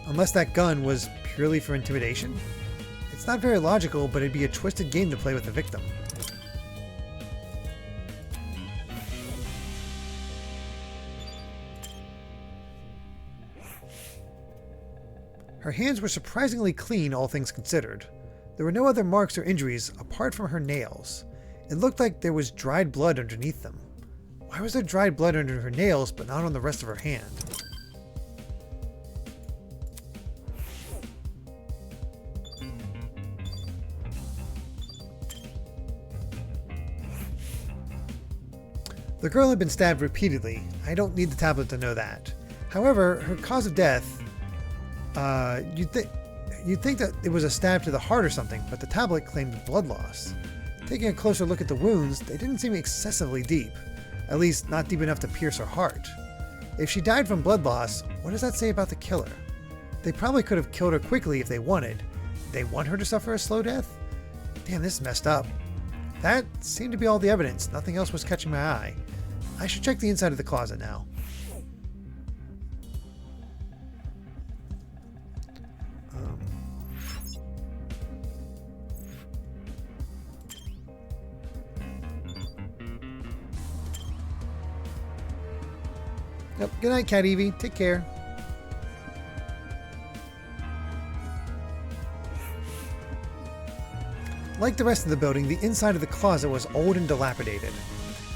Unless that gun was purely for intimidation? It's not very logical, but it'd be a twisted game to play with the victim. Her hands were surprisingly clean, all things considered. There were no other marks or injuries apart from her nails. It looked like there was dried blood underneath them. Why was there dried blood under her nails, but not on the rest of her hand? The girl had been stabbed repeatedly. I don't need the tablet to know that. However, her cause of death... You'd think that it was a stab to the heart or something, but the tablet claimed blood loss. Taking a closer look at the wounds, they didn't seem excessively deep. At least, not deep enough to pierce her heart. If she died from blood loss, what does that say about the killer? They probably could have killed her quickly if they wanted. They want her to suffer a slow death? Damn, this is messed up. That seemed to be all the evidence. Nothing else was catching my eye. I should check the inside of the closet now. Yep. Good night, Cat Evie. Take care. Like the rest of the building, the inside of the closet was old and dilapidated.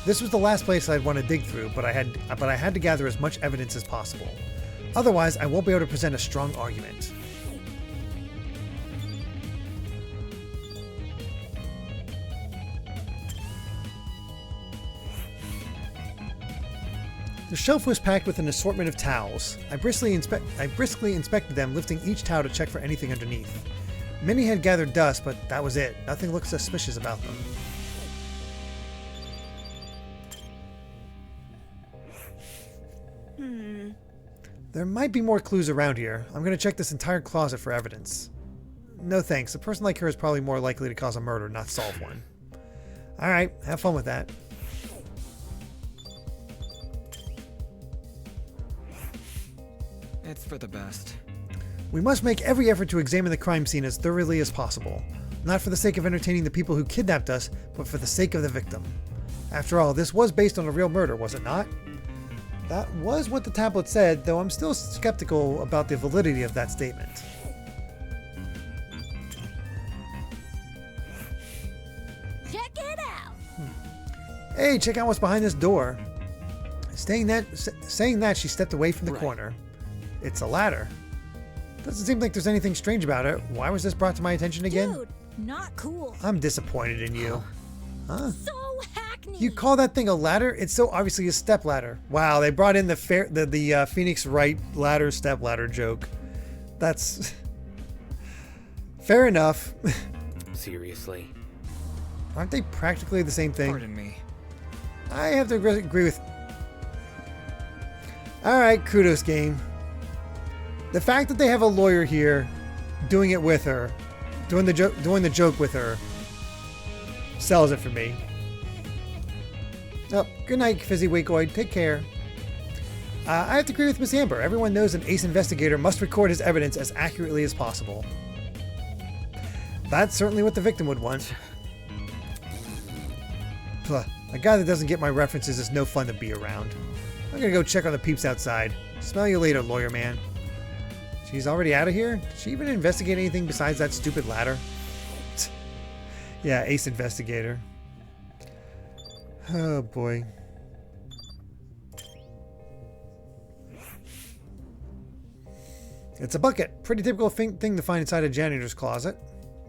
This was the last place I'd want to dig through, but I had to gather as much evidence as possible. Otherwise, I won't be able to present a strong argument. The shelf was packed with an assortment of towels. I briskly inspected them, lifting each towel to check for anything underneath. Many had gathered dust, but that was it. Nothing looked suspicious about them. There might be more clues around here. I'm going to check this entire closet for evidence. No thanks. A person like her is probably more likely to cause a murder, not solve one. Alright, have fun with that. It's for the best. We must make every effort to examine the crime scene as thoroughly as possible. Not for the sake of entertaining the people who kidnapped us, but for the sake of the victim. After all, this was based on a real murder, was it not? That was what the tablet said, though I'm still skeptical about the validity of that statement. Check it out! Hey, check out what's behind this door. Saying that, she stepped away from the corner. It's a ladder. Doesn't seem like there's anything strange about it. Why was this brought to my attention again? Dude, not cool. I'm disappointed in you. Huh? So hackneyed. You call that thing a ladder? It's so obviously a step ladder. Wow, they brought in the Phoenix Wright ladder step ladder joke. That's fair enough. Seriously? Aren't they practically the same thing? Pardon me. I have to agree with. All right, kudos game. The fact that they have a lawyer here, doing it with her, doing the joke with her, sells it for me. Oh, good night, Fizzy Wakeoid. Take care. I have to agree with Miss Amber. Everyone knows an ace investigator must record his evidence as accurately as possible. That's certainly what the victim would want. A guy that doesn't get my references is no fun to be around. I'm gonna go check on the peeps outside. Smell you later, lawyer man. She's already out of here? Did she even investigate anything besides that stupid ladder? Yeah, ace investigator. Oh boy. It's a bucket. Pretty typical thing to find inside a janitor's closet.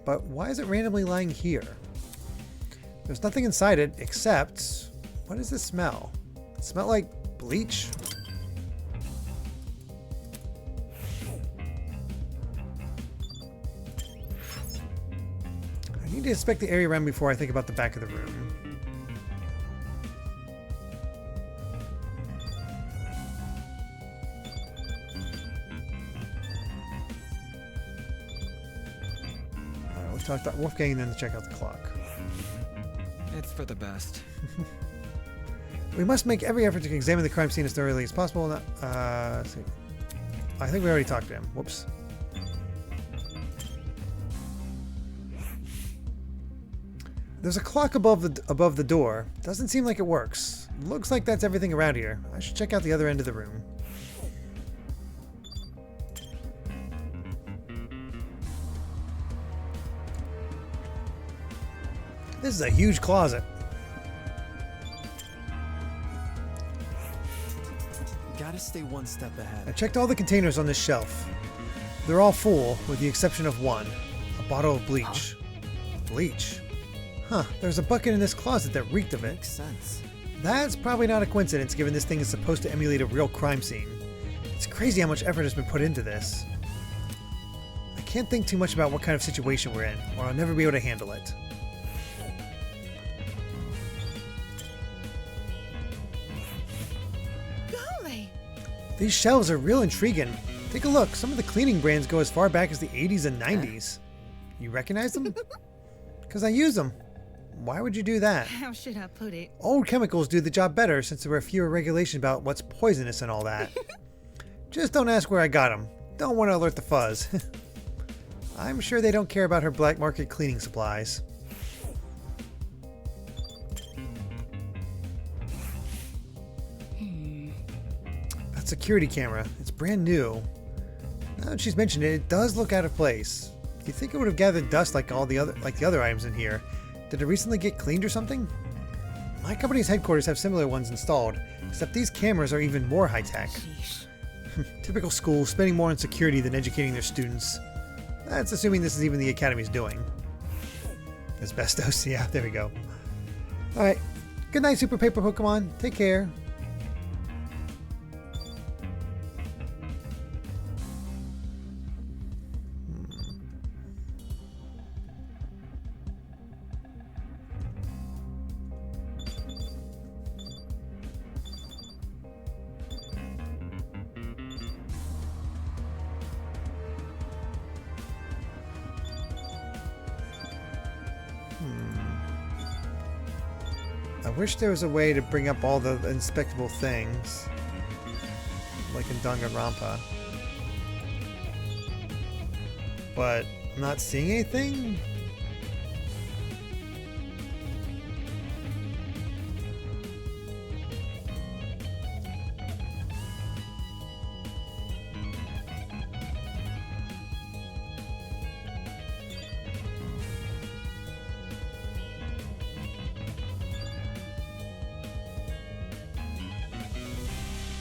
But why is it randomly lying here? There's nothing inside it except... What does this smell? It smell like bleach? I need to inspect the area around before I think about the back of the room. We'll talk about Wolfgang and then check out the clock. It's for the best. We must make every effort to examine the crime scene as thoroughly as possible. Let's see. I think we already talked to him. Whoops. There's a clock above the door. Doesn't seem like it works. Looks like that's everything around here. I should check out the other end of the room. This is a huge closet. Gotta stay one step ahead. I checked all the containers on this shelf. They're all full, with the exception of one. A bottle of bleach. Bleach? Huh, there's a bucket in this closet that reeked of it. Makes sense. That's probably not a coincidence, given this thing is supposed to emulate a real crime scene. It's crazy how much effort has been put into this. I can't think too much about what kind of situation we're in, or I'll never be able to handle it. Golly! These shelves are real intriguing. Take a look. Some of the cleaning brands go as far back as the 80s and 90s. You recognize them? Because I use them. Why would you do that? How should I put it? Old chemicals do the job better since there were fewer regulations about what's poisonous and all that. Just don't ask where I got them. Don't want to alert the fuzz. I'm sure they don't care about her black market cleaning supplies. That security camera. It's brand new. Now that she's mentioned it, it does look out of place. You'd think it would have gathered dust like the other items in here. Did it recently get cleaned or something? My company's headquarters have similar ones installed, except these cameras are even more high-tech. Typical school, spending more on security than educating their students. That's assuming this is even the Academy's doing. Asbestos, yeah, there we go. Alright, good night, Super Paper Pokemon. Take care. I wish there was a way to bring up all the inspectable things, like in Danganronpa. But I'm not seeing anything?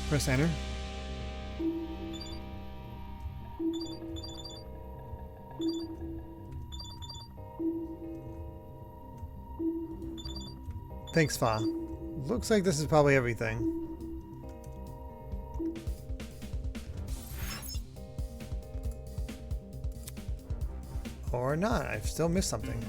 Press enter. Thanks, Fa. Looks like this is probably everything. Or not. I've still missed something.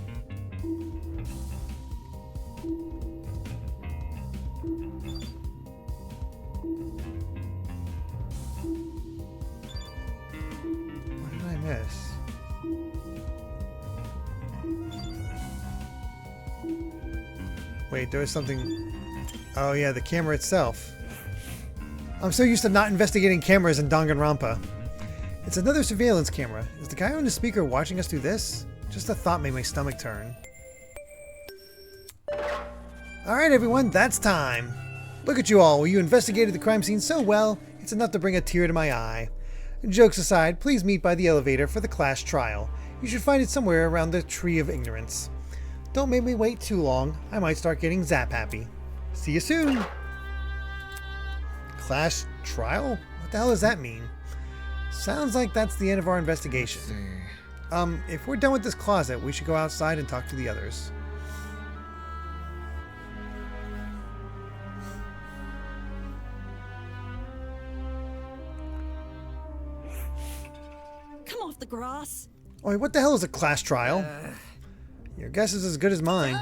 Wait, there was something... Oh yeah, the camera itself. I'm so used to not investigating cameras in Danganronpa. It's another surveillance camera. Is the guy on the speaker watching us do this? Just a thought made my stomach turn. Alright everyone, that's time. Look at you all. You investigated the crime scene so well, it's enough to bring a tear to my eye. Jokes aside, please meet by the elevator for the class trial. You should find it somewhere around the Tree of Ignorance. Don't make me wait too long. I might start getting zap happy. See you soon. Class trial? What the hell does that mean? Sounds like that's the end of our investigation. If we're done with this closet, we should go outside and talk to the others. Come off the grass. Wait, what the hell is a class trial? Your guess is as good as mine.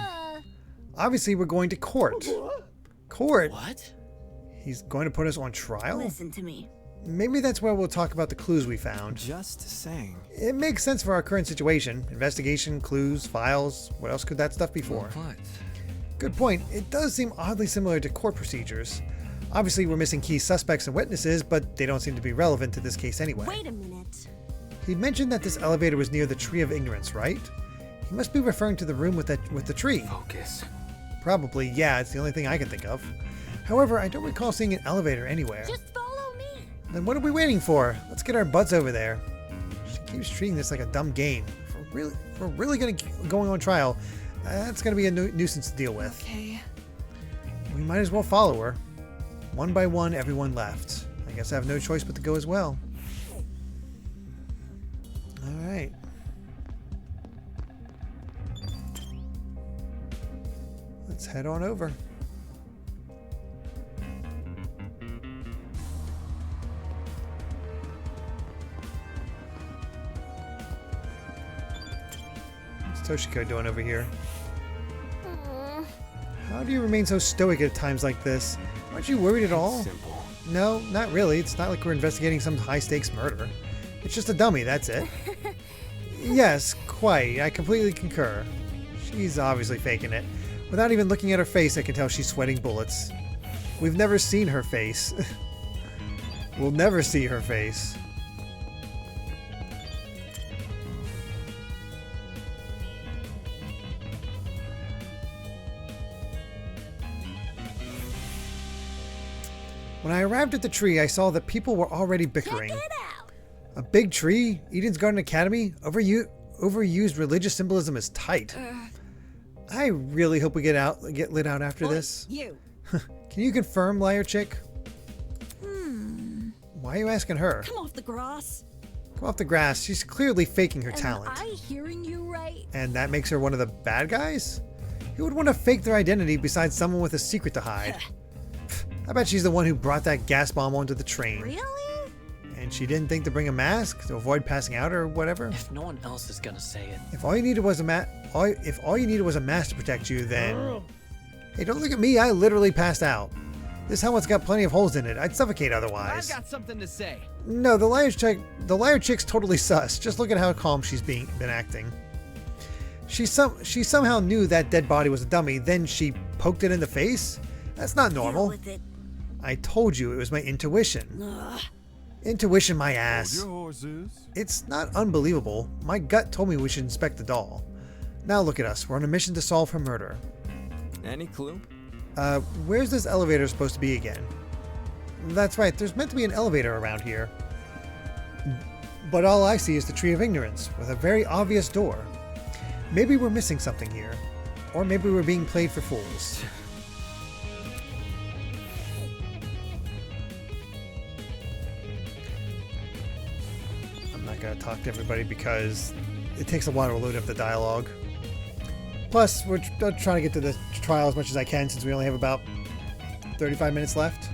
Obviously, we're going to court. Court? What? He's going to put us on trial? Listen to me. Maybe that's where we'll talk about the clues we found. Just saying. It makes sense for our current situation. Investigation, clues, files. What else could that stuff be for? What? Good point. It does seem oddly similar to court procedures. Obviously, we're missing key suspects and witnesses, but they don't seem to be relevant to this case anyway. Wait a minute. He mentioned that this elevator was near the Tree of Ignorance, right? He must be referring to the room with the tree. Focus. Probably, yeah, it's the only thing I can think of. However, I don't recall seeing an elevator anywhere. Just follow me. Then what are we waiting for? Let's get our butts over there. She keeps treating this like a dumb game. If we're really going on trial, that's going to be a nuisance to deal with. Okay. We might as well follow her. One by one, everyone left. I guess I have no choice but to go as well. All right. Let's head on over. What's Toshiko doing over here? How do you remain so stoic at times like this? Aren't you worried at all? Simple. No, not really. It's not like we're investigating some high-stakes murder. It's just a dummy, that's it. Yes, quite. I completely concur. She's obviously faking it. Without even looking at her face, I can tell she's sweating bullets. We've never seen her face. We'll never see her face. When I arrived at the tree, I saw that people were already bickering. Check it out. A big tree? Eden's Garden Academy? Overused religious symbolism is tight. I really hope we get lit out after this. You. Can you confirm, liar chick? Why are you asking her? Come off the grass. Come off the grass. She's clearly faking her Am talent. I hearing you right? And that makes her one of the bad guys? Who would want to fake their identity besides someone with a secret to hide? I bet she's the one who brought that gas bomb onto the train. Really? And she didn't think to bring a mask to avoid passing out or whatever? If no one else is gonna say it. If all you needed was a mask to protect you, then... Hey, don't look at me. I literally passed out. This helmet's got plenty of holes in it. I'd suffocate otherwise. I've got something to say. No, the liar chick's totally sus. Just look at how calm she's been acting. She somehow knew that dead body was a dummy, then she poked it in the face? That's not normal. With it. I told you it was my intuition. Intuition, my ass. Hold your horses. It's not unbelievable. My gut told me we should inspect the doll. Now look at us. We're on a mission to solve her murder. Any clue? Where's this elevator supposed to be again? That's right, there's meant to be an elevator around here. But all I see is the Tree of Ignorance, with a very obvious door. Maybe we're missing something here. Or maybe we're being played for fools. I'm not going to talk to everybody because it takes a while to load up the dialogue. Plus, we're trying to get to the trial as much as I can since we only have about 35 minutes left.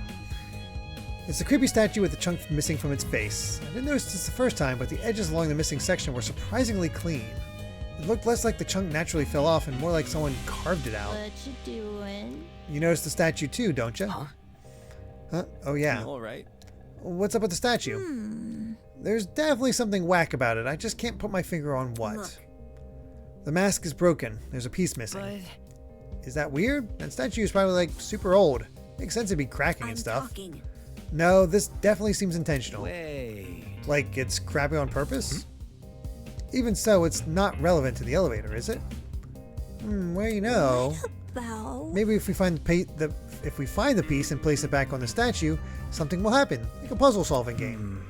It's a creepy statue with a chunk missing from its face. I didn't notice this the first time, but the edges along the missing section were surprisingly clean. It looked less like the chunk naturally fell off and more like someone carved it out. What you doing? You noticed the statue too, don't you? Huh? Oh yeah. All right. What's up with the statue? There's definitely something whack about it. I just can't put my finger on what. Look. The mask is broken. There's a piece missing. Is that weird? That statue is probably like super old. Makes sense to be cracking and stuff. Talking. No, this definitely seems intentional. Wait. Like it's crapping on purpose? Even so, it's not relevant to the elevator, is it? Well, you know. Maybe if we find the piece and place it back on the statue, something will happen, like a puzzle solving game.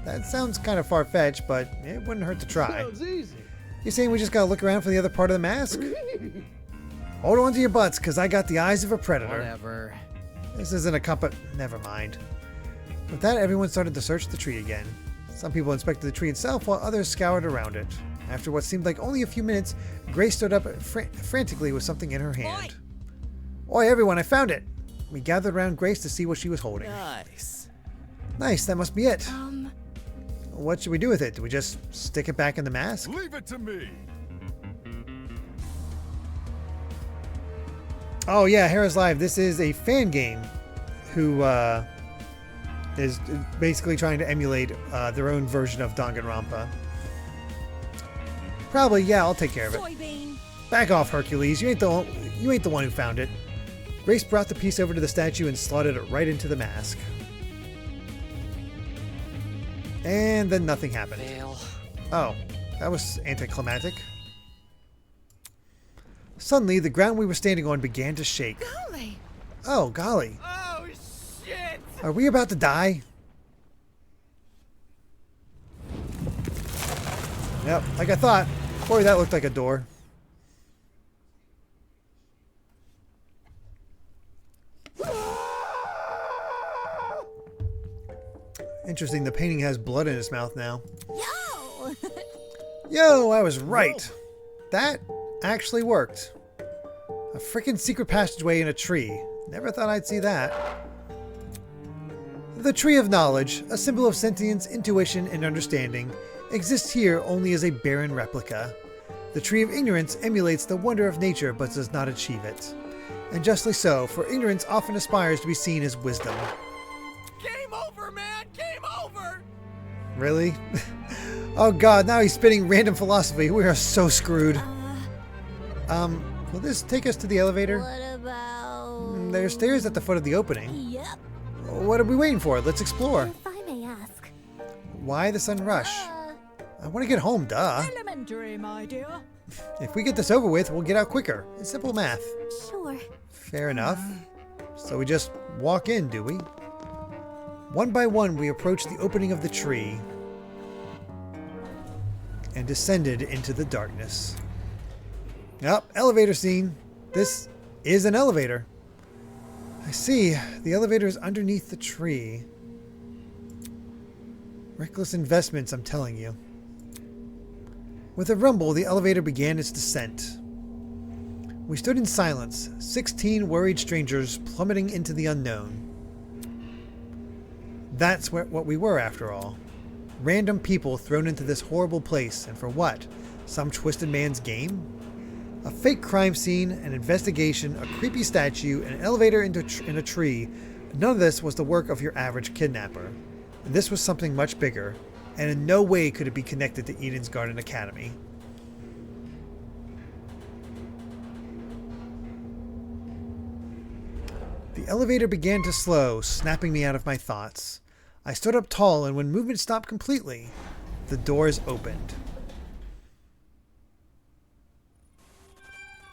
That sounds kind of far-fetched, but it wouldn't hurt to try. Sounds easy. You saying we just gotta look around for the other part of the mask? Hold on to your butts, cause I got the eyes of a predator. Whatever. This isn't a never mind. With that, everyone started to search the tree again. Some people inspected the tree itself, while others scoured around it. After what seemed like only a few minutes, Grace stood up frantically with something in her hand. Oi, everyone, I found it! We gathered around Grace to see what she was holding. Nice. Nice, that must be it. What should we do with it? Do we just stick it back in the mask? Leave it to me. Oh yeah, Hera's Live. This is a fan game who is basically trying to emulate their own version of Danganronpa. Probably, yeah, I'll take care of it. Soybean. Back off, Hercules. You ain't the one who found it. Grace brought the piece over to the statue and slotted it right into the mask. And then nothing happened. Fail. Oh, that was anticlimactic. Suddenly, the ground we were standing on began to shake. Golly. Oh, golly. Oh, shit! Are we about to die? Yep, like I thought. Boy, that looked like a door. Interesting, the painting has blood in its mouth now. Yo! Yo, I was right. That actually worked. A freaking secret passageway in a tree. Never thought I'd see that. The Tree of Knowledge, a symbol of sentience, intuition, and understanding, exists here only as a barren replica. The Tree of Ignorance emulates the wonder of nature but does not achieve it. And justly so, for ignorance often aspires to be seen as wisdom. Game over, man! Game over! Really? Oh god, now he's spitting random philosophy. We are so screwed. Will this take us to the elevator? What about... There's stairs at the foot of the opening. Yep. What are we waiting for? Let's explore. If I may ask. Why the sudden rush? I want to get home, duh. Elementary, my dear. If we get this over with, we'll get out quicker. It's simple math. Sure. Fair enough. So we just walk in, do we? One by one, we approached the opening of the tree and descended into the darkness. Yep, elevator scene. This is an elevator. I see. The elevator is underneath the tree. Reckless investments, I'm telling you. With a rumble, the elevator began its descent. We stood in silence, 16 worried strangers plummeting into the unknown. That's what we were, after all. Random people thrown into this horrible place, and for what? Some twisted man's game? A fake crime scene, an investigation, a creepy statue, an elevator in a tree. None of this was the work of your average kidnapper. And this was something much bigger, and in no way could it be connected to Eden's Garden Academy. The elevator began to slow, snapping me out of my thoughts. I stood up tall, and when movement stopped completely, the doors opened.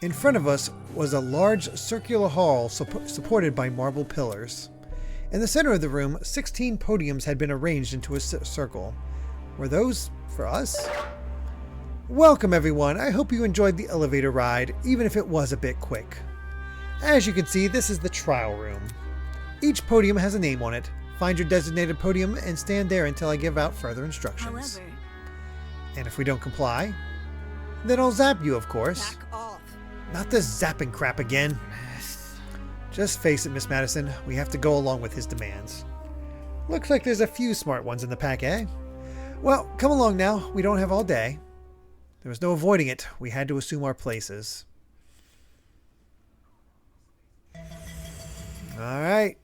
In front of us was a large circular hall supported by marble pillars. In the center of the room, 16 podiums had been arranged into a circle. Were those for us? Welcome, everyone. I hope you enjoyed the elevator ride, even if it was a bit quick. As you can see, this is the trial room. Each podium has a name on it. Find your designated podium and stand there until I give out further instructions. However, and if we don't comply, then I'll zap you, of course. back off. Not this zapping crap again. Just face it, Miss Madison. We have to go along with his demands. Looks like there's a few smart ones in the pack, eh? Well, come along now. We don't have all day. There was no avoiding it. We had to assume our places. Alright.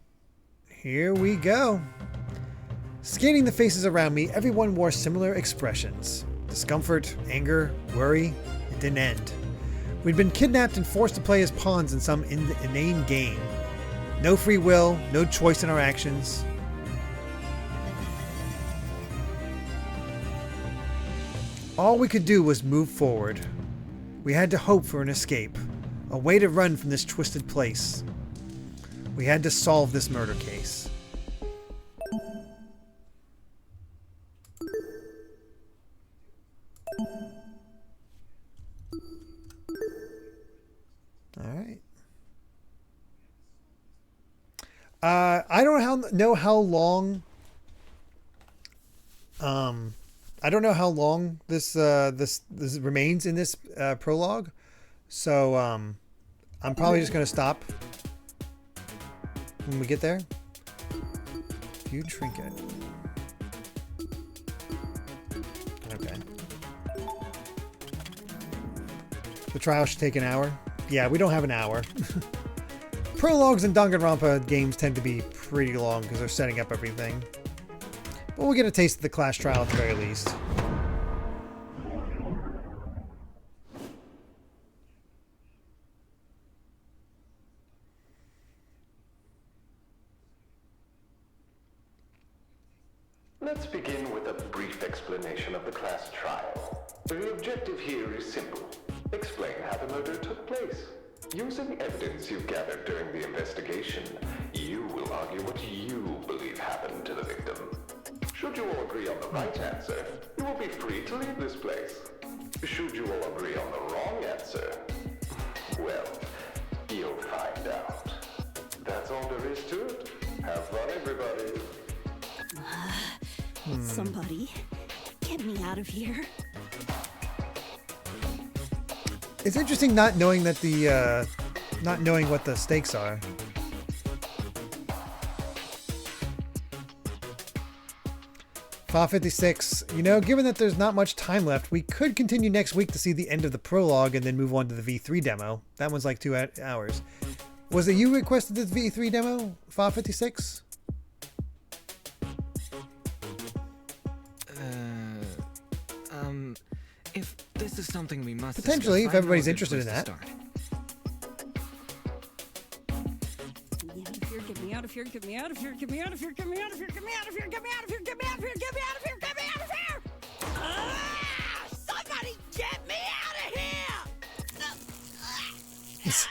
Here we go. Scanning the faces around me, everyone wore similar expressions. Discomfort, anger, worry. It didn't end. We'd been kidnapped and forced to play as pawns in some inane game. No free will, no choice in our actions. All we could do was move forward. We had to hope for an escape, a way to run from this twisted place. We had to solve this murder case. Alright. I don't know how long I don't know how long this remains in this prologue. So I'm probably just gonna stop when we get there. View trinket. Okay. The trial should take an hour. Yeah, we don't have an hour. Prologues in Danganronpa games tend to be pretty long because they're setting up everything. But we'll get a taste of the class trial at the very least. Let's begin with a brief explanation of the class trial. The objective here is simple. Explain how the murder took place. Using evidence you've gathered during the investigation, you will argue what you believe happened to the victim. Should you all agree on the right answer, you will be free to leave this place. Should you all agree on the wrong answer, well, you'll find out. That's all there is to it. Have fun, everybody. Somebody, get me out of here. It's interesting not knowing that not knowing what the stakes are. File 56. You know, given that there's not much time left, we could continue next week to see the end of the prologue and then move on to the V3 demo. That one's like 2 hours. Was it you who requested the V3 demo, File 56? If this is something we must potentially, discuss, if everybody's interested in that. Get me out of here, get me out of here, get me out of here, get me out of here, get me out of here, get me out of here, get me out of here, get me out of here, get me out of here, get me out of here! Somebody get me out of here!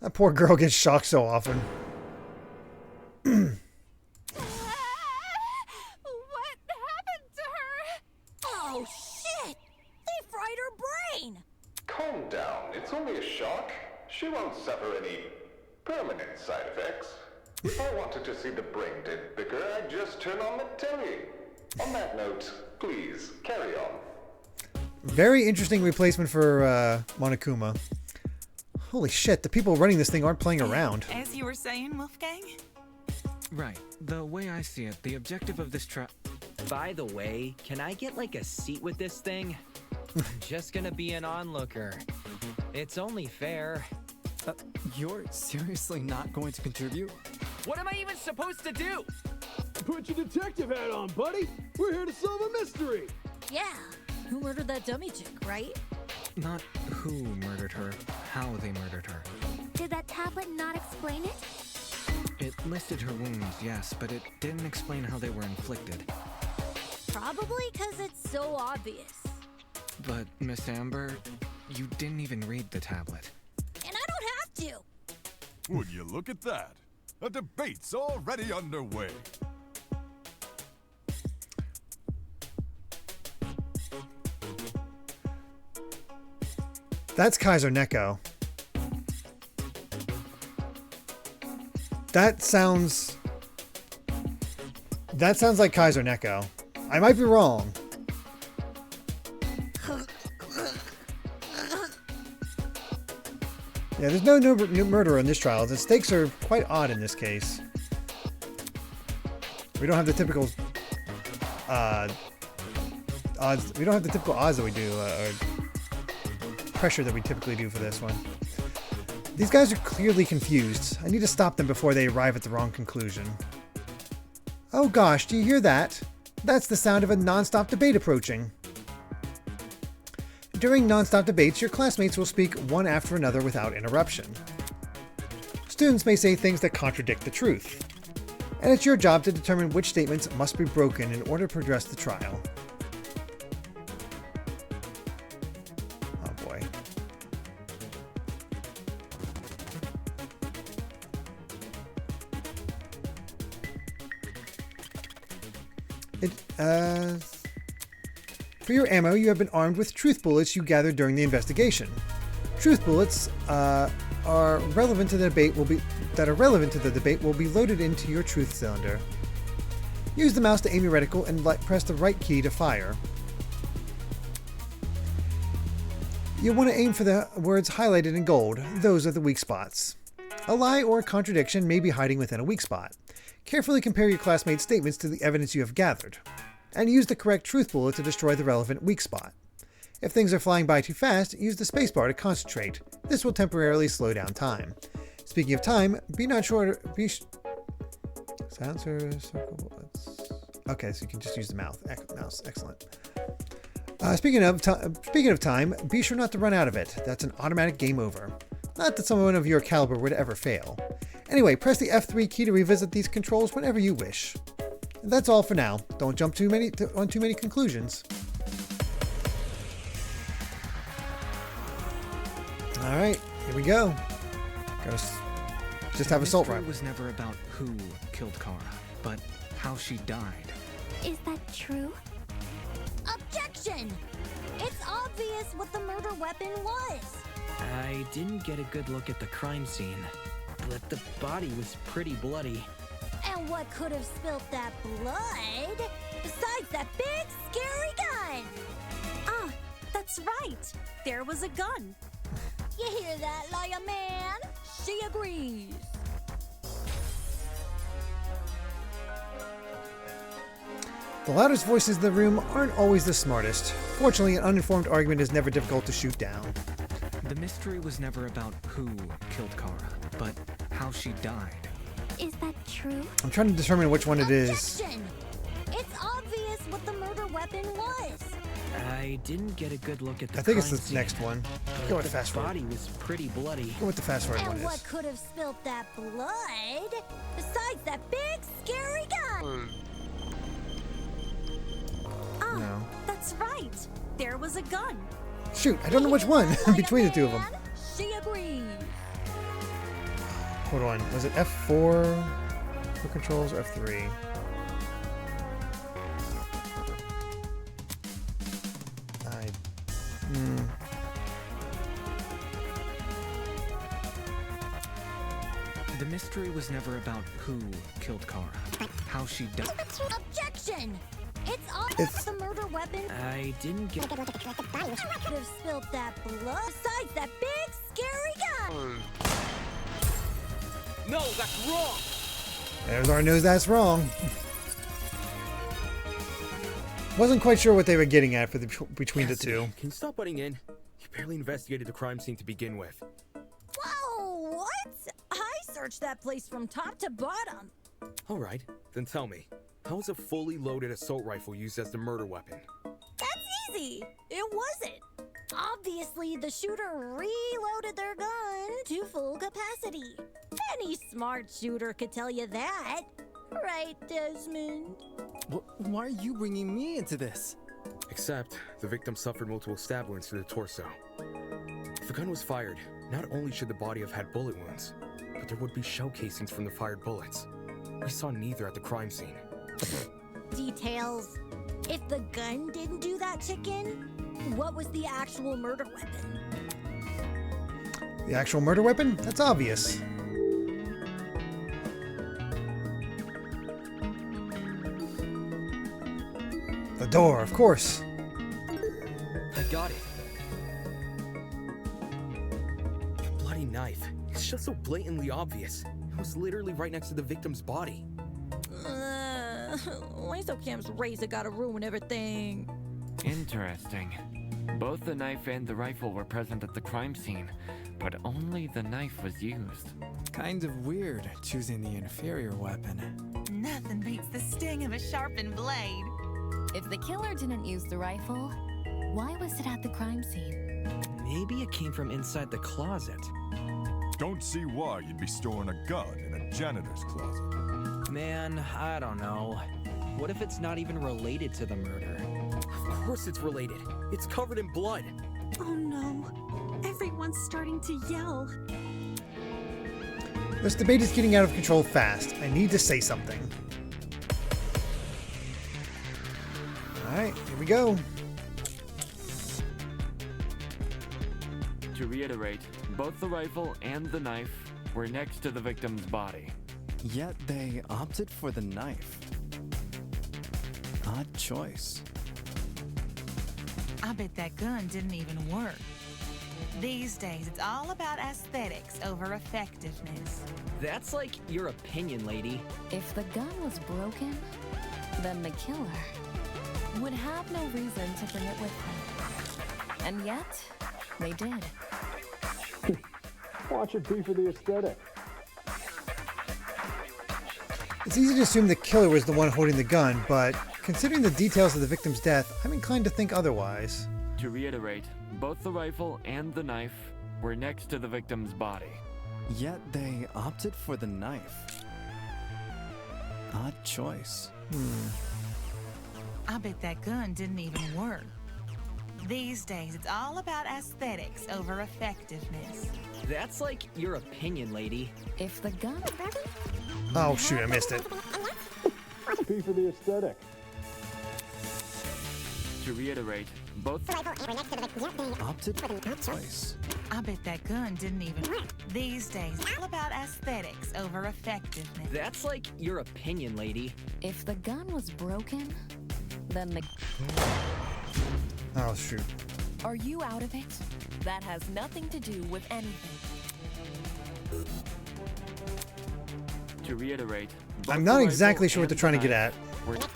That poor girl gets shocked so often. shock. She won't suffer any permanent side effects. If I wanted to see the brain dead bicker, I'd just turn on the telly. On that note, please, carry on. Very interesting replacement for Monokuma. Holy shit, the people running this thing aren't playing around. As you were saying, Wolfgang? Right. The way I see it, the objective of this By the way, can I get like a seat with this thing? I'm just gonna be an onlooker. It's only fair. You're seriously not going to contribute? What am I even supposed to do? Put your detective hat on, buddy. We're here to solve a mystery. Yeah. Who murdered that dummy chick, right? Not who murdered her, how they murdered her. Did that tablet not explain it? It listed her wounds, yes, but it didn't explain how they were inflicted. Probably because it's so obvious. But, Miss Amber, you didn't even read the tablet. And I don't have to. Would you look at that? A debate's already underway. That's Kaiser Neko. That sounds like Kaiser Neko. I might be wrong. Yeah, there's no murderer in this trial. The stakes are quite odd in this case. We don't have the typical odds. We don't have the typical odds that we do, or pressure that we typically do for this one. These guys are clearly confused. I need to stop them before they arrive at the wrong conclusion. Oh gosh, do you hear that? That's the sound of a non-stop debate approaching. During non-stop debates, your classmates will speak one after another without interruption. Students may say things that contradict the truth, and it's your job to determine which statements must be broken in order to progress the trial. Oh boy. For your ammo, you have been armed with truth bullets you gathered during the investigation. Truth bullets are relevant to the debate will be loaded into your truth cylinder. Use the mouse to aim your reticle and press the right key to fire. You'll want to aim for the words highlighted in gold. Those are the weak spots. A lie or a contradiction may be hiding within a weak spot. Carefully compare your classmates' statements to the evidence you have gathered, and use the correct truth bullet to destroy the relevant weak spot. If things are flying by too fast, use the spacebar to concentrate. This will temporarily slow down time. Speaking of time, silencer, circle bullets. Okay, so you can just use the mouse. Excellent. Speaking of time, be sure not to run out of it. That's an automatic game over. Not that someone of your caliber would ever fail. Anyway, press the F3 key to revisit these controls whenever you wish. That's all for now. Don't jump on too many conclusions. All right, here we go. Just have assault rifle. It was never about who killed Kara, but how she died. Is that true? Objection! It's obvious what the murder weapon was. I didn't get a good look at the crime scene, but the body was pretty bloody. And what could have spilt that blood besides that big scary gun? Ah, that's right. There was a gun. You hear that, liar man? She agrees. The loudest voices in the room aren't always the smartest. Fortunately, an uninformed argument is never difficult to shoot down. The mystery was never about who killed Kara, but how she died. Is that true? I'm trying to determine which one it is. Objection! It's obvious what the murder weapon was. I didn't get a good look at the I think it's crime the scene, next one. Go with the fast forward. The body was pretty bloody. Go with the fast forward one And what could have spilt that blood besides that big scary gun? Ah, No. that's right. There was a gun. Shoot, I don't know which one between the two of them. She agrees. Hold on, was it F4 for controls or F3? mystery was never about who killed Kara. How she died. Objection! It's all It's- the murder weapon. I didn't get. Could have spilled that blood. Besides that big, scary gun. No, that's wrong! There's our news that's wrong. Wasn't quite sure what they were getting at for the between the two. Can you stop butting in? You barely investigated the crime scene to begin with. Whoa, what? I searched that place from top to bottom. Alright, then tell me. How was a fully loaded assault rifle used as the murder weapon? That's easy. It wasn't. Obviously, the shooter reloaded their gun to full capacity. Any smart shooter could tell you that. Right, Desmond? Why are you bringing me into this? Except, the victim suffered multiple stab wounds to the torso. If the gun was fired, not only should the body have had bullet wounds, but there would be shell casings from the fired bullets. We saw neither at the crime scene. Details. If the gun didn't do that, chicken, what was the actual murder weapon? The actual murder weapon? That's obvious. The door, of course. I got it. The bloody knife. It's just so blatantly obvious. It was literally right next to the victim's body. Why so Cam's razor gotta ruin everything? Interesting. Both the knife and the rifle were present at the crime scene, but only the knife was used. Kind of weird choosing the inferior weapon. Nothing beats the sting of a sharpened blade. If the killer didn't use the rifle, why was it at the crime scene? Maybe it came from inside the closet. Don't see why you'd be storing a gun in a janitor's closet. Man, I don't know. What if it's not even related to the murder? Of course it's related. It's covered in blood. Oh no. Everyone's starting to yell. This debate is getting out of control fast. I need to say something. Alright, here we go. To reiterate, both the rifle and the knife were next to the victim's body. Yet they opted for the knife. Odd choice. I bet that gun didn't even work. These days, it's all about aesthetics over effectiveness. That's like your opinion, lady. If the gun was broken, then the killer would have no reason to bring it with him. And yet, they did. Watch it be for the aesthetic. It's easy to assume the killer was the one holding the gun, but considering the details of the victim's death, I'm inclined to think otherwise. To reiterate, both the rifle and the knife were next to the victim's body. Yet they opted for the knife. Odd choice. I bet that gun didn't even work. These days, it's all about aesthetics over effectiveness. That's like your opinion, lady. If the gun... Oh shoot, I missed it. Be for the aesthetic. To reiterate, both... Opted for the choice. I bet that gun didn't even work. These days, it's all about aesthetics over effectiveness. That's like your opinion, lady. If the gun was broken, then the... Oh shoot. Are you out of it? That has nothing to do with anything. To reiterate, I'm not exactly sure what they're trying to get at. It's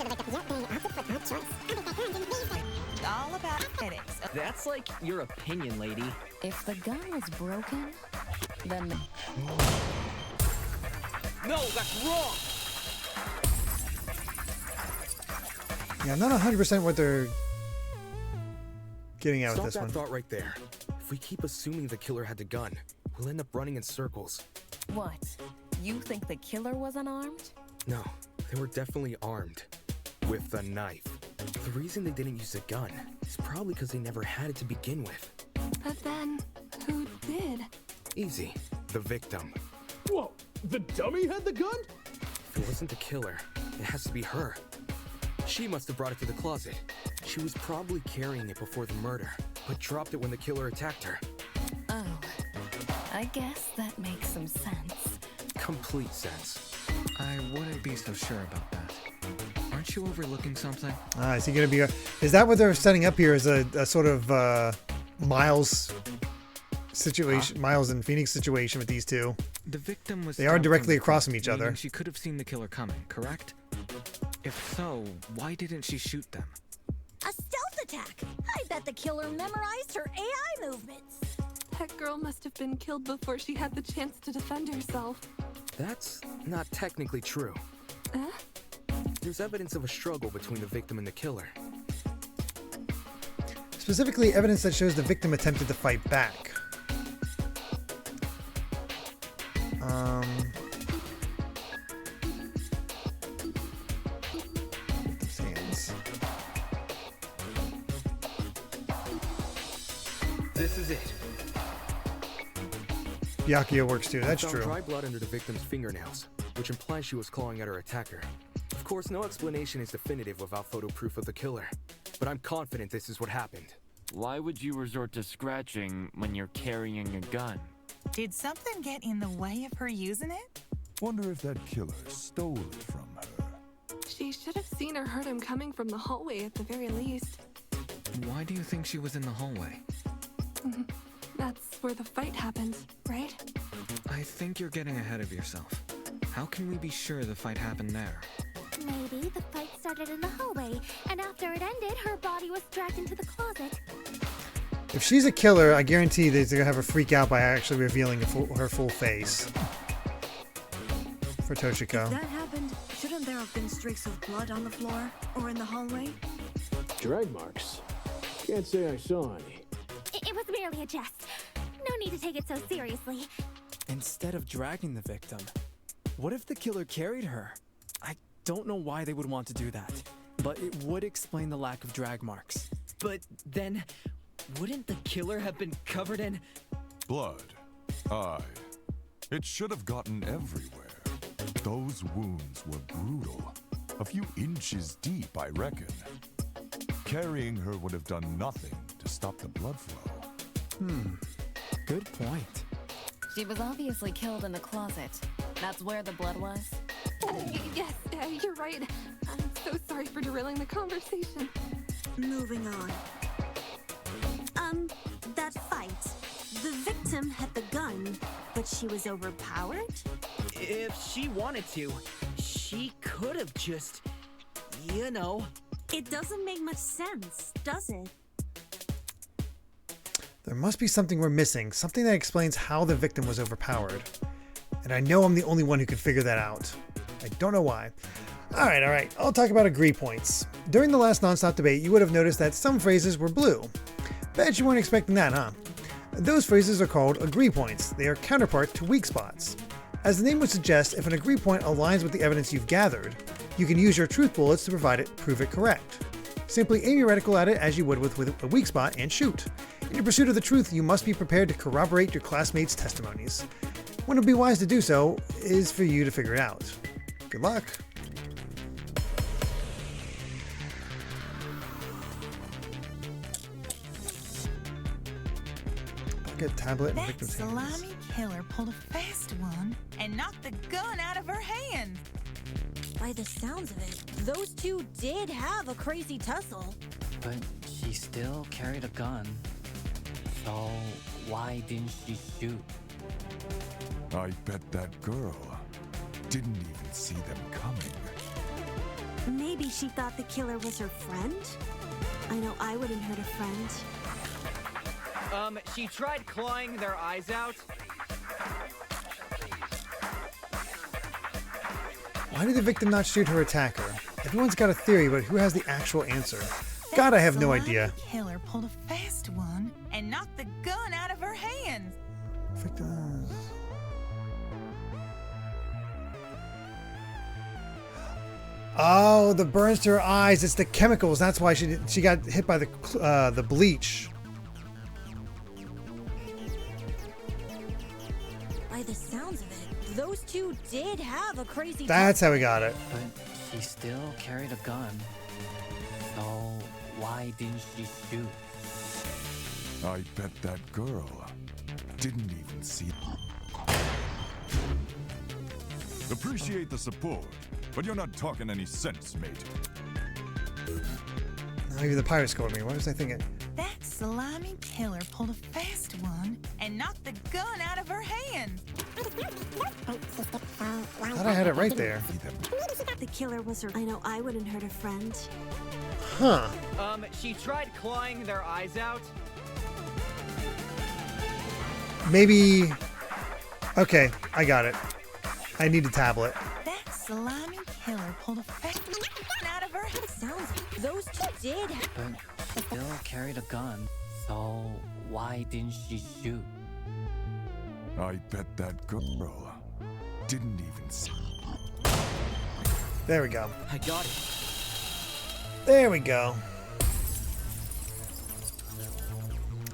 all about aesthetics. That's like your opinion, lady. If the gun was broken, then the... No, that's wrong! Yeah, I'm not 100% what they're getting at with Stop this that one. thought right there. If we keep assuming the killer had the gun, we'll end up running in circles. What? You think the killer was unarmed? No, they were definitely armed. With a knife. The reason they didn't use a gun is probably because they never had it to begin with. But then, who did? Easy. The victim. Whoa, the dummy had the gun? If it wasn't the killer, it has to be her. She must have brought it to the closet. She was probably carrying it before the murder, but dropped it when the killer attacked her. Oh, I guess that makes some sense. complete sense. I wouldn't be so sure about that. Aren't you overlooking something? Is he gonna be? Is that what they're setting up here? As a sort of Miles situation, Miles and Phoenix situation with these two? The victim was. They are directly across from each other. She could have seen the killer coming, correct? If so, why didn't she shoot them? A stealth attack! I bet the killer memorized her AI movements. That girl must have been killed before she had the chance to defend herself. That's not technically true. There's evidence of a struggle between the victim and the killer. Specifically, evidence that shows the victim attempted to fight back. These hands. This is it. Byakuya works too. That's I found true. dry blood under the victim's fingernails, which implies she was clawing at her attacker. Of course, no explanation is definitive without photo proof of the killer, but I'm confident this is what happened. Why would you resort to scratching when you're carrying a gun? Did something get in the way of her using it? Wonder if that killer stole it from her. She should have seen or heard him coming from the hallway at the very least. Why do you think she was in the hallway? That's where the fight happened, right? I think you're getting ahead of yourself. How can we be sure the fight happened there? Maybe the fight started in the hallway, and after it ended, her body was dragged into the closet. If she's a killer, I guarantee that they're gonna have her freak out by actually revealing her full face. For Toshiko. If that happened, shouldn't there have been streaks of blood on the floor or in the hallway? Drag marks? Can't say I saw any. It was merely a jest. No need to take it so seriously. Instead of dragging the victim, what if the killer carried her? I don't know why they would want to do that, but it would explain the lack of drag marks. But then, wouldn't the killer have been covered in blood? Aye. It should have gotten everywhere. Those wounds were brutal. A few inches deep, I reckon. Carrying her would have done nothing to stop the blood flow. Good point. She was obviously killed in the closet. That's where the blood was? Yes, you're right. I'm so sorry for derailing the conversation. Moving on. That fight. The victim had the gun, but she was overpowered? If she wanted to, she could have just, you know. It doesn't make much sense, does it? There must be something we're missing, something that explains how the victim was overpowered. And I know I'm the only one who could figure that out. I don't know why. Alright, I'll talk about agree points. During the last nonstop debate, you would have noticed that some phrases were blue. Bet you weren't expecting that, huh? Those phrases are called agree points. They are counterpart to weak spots. As the name would suggest, if an agree point aligns with the evidence you've gathered, you can use your truth bullets to prove it correct. Simply aim your reticle at it as you would with a weak spot and shoot. In your pursuit of the truth, you must be prepared to corroborate your classmates' testimonies. When it would be wise to do so is for you to figure it out. Good luck. Bucket, tablet, and That victim's hands. slimy killer pulled a fast one and knocked the gun out of her hand. By the sounds of it, those two did have a crazy tussle. But she still carried a gun. So why didn't she shoot? I bet that girl didn't even see them coming. Maybe she thought the killer was her friend? I know I wouldn't hurt a friend. She tried clawing their eyes out. Why did the victim not shoot her attacker? Everyone's got a theory, but who has the actual answer? God, I have no idea. The killer pulled a fast one and knocked the gun out of her hand. Victims. Oh, the burns to her eyes. It's the chemicals. That's why she got hit by the bleach. By the sounds of it, those two did have a crazy That's how we got it. But she still carried a gun. So why didn't she shoot? I bet that girl didn't even see. Appreciate the support, but you're not talking any sense, mate. Not even the pirate scored me. What was I thinking? That slimy killer pulled a fast one and knocked the gun out of her hand. Thought I had it right there. The killer was her. I know I wouldn't hurt a friend. Huh. She tried clawing their eyes out. Maybe... Okay, I got it. I need a tablet. That slimy killer pulled a fast one out of her hand. Sounds those two did. But she still carried a gun. So why didn't she shoot? I bet that girl didn't even see. There we go. I got it. There we go.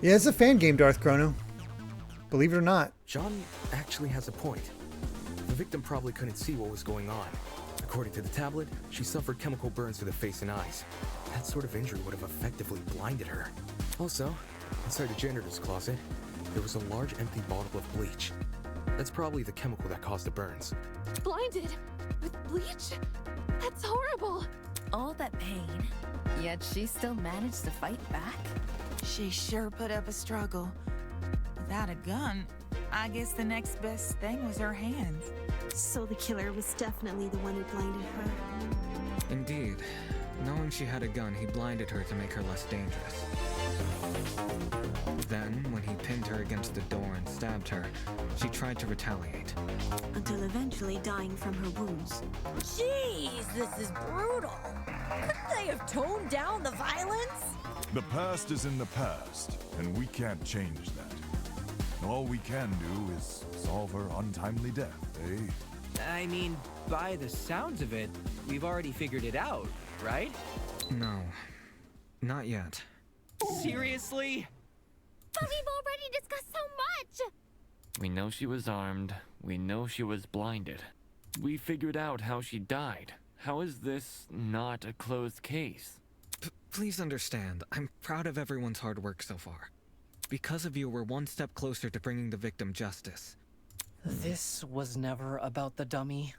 Yeah, it's a fan game, Darth Chrono. Believe it or not. John actually has a point. The victim probably couldn't see what was going on. According to the tablet, she suffered chemical burns to the face and eyes. That sort of injury would have effectively blinded her. Also, inside the janitor's closet, there was a large empty bottle of bleach. That's probably the chemical that caused the burns. Blinded? With bleach? That's horrible. All that pain, yet she still managed to fight back? She sure put up a struggle. Without a gun, I guess the next best thing was her hands. So the killer was definitely the one who blinded her. Indeed. Knowing she had a gun, he blinded her to make her less dangerous. Then, when he pinned her against the door and stabbed her, she tried to retaliate. Until eventually dying from her wounds. Jeez, this is brutal. Couldn't they have toned down the violence? The past is in the past, and we can't change that. All we can do is solve her untimely death, eh? I mean, by the sounds of it, we've already figured it out, right? No. Not yet. Seriously? But we've already discussed so much! We know she was armed. We know she was blinded. We figured out how she died. How is this not a closed case? Please understand, I'm proud of everyone's hard work so far. Because of you, we're one step closer to bringing the victim justice. This was never about the dummy.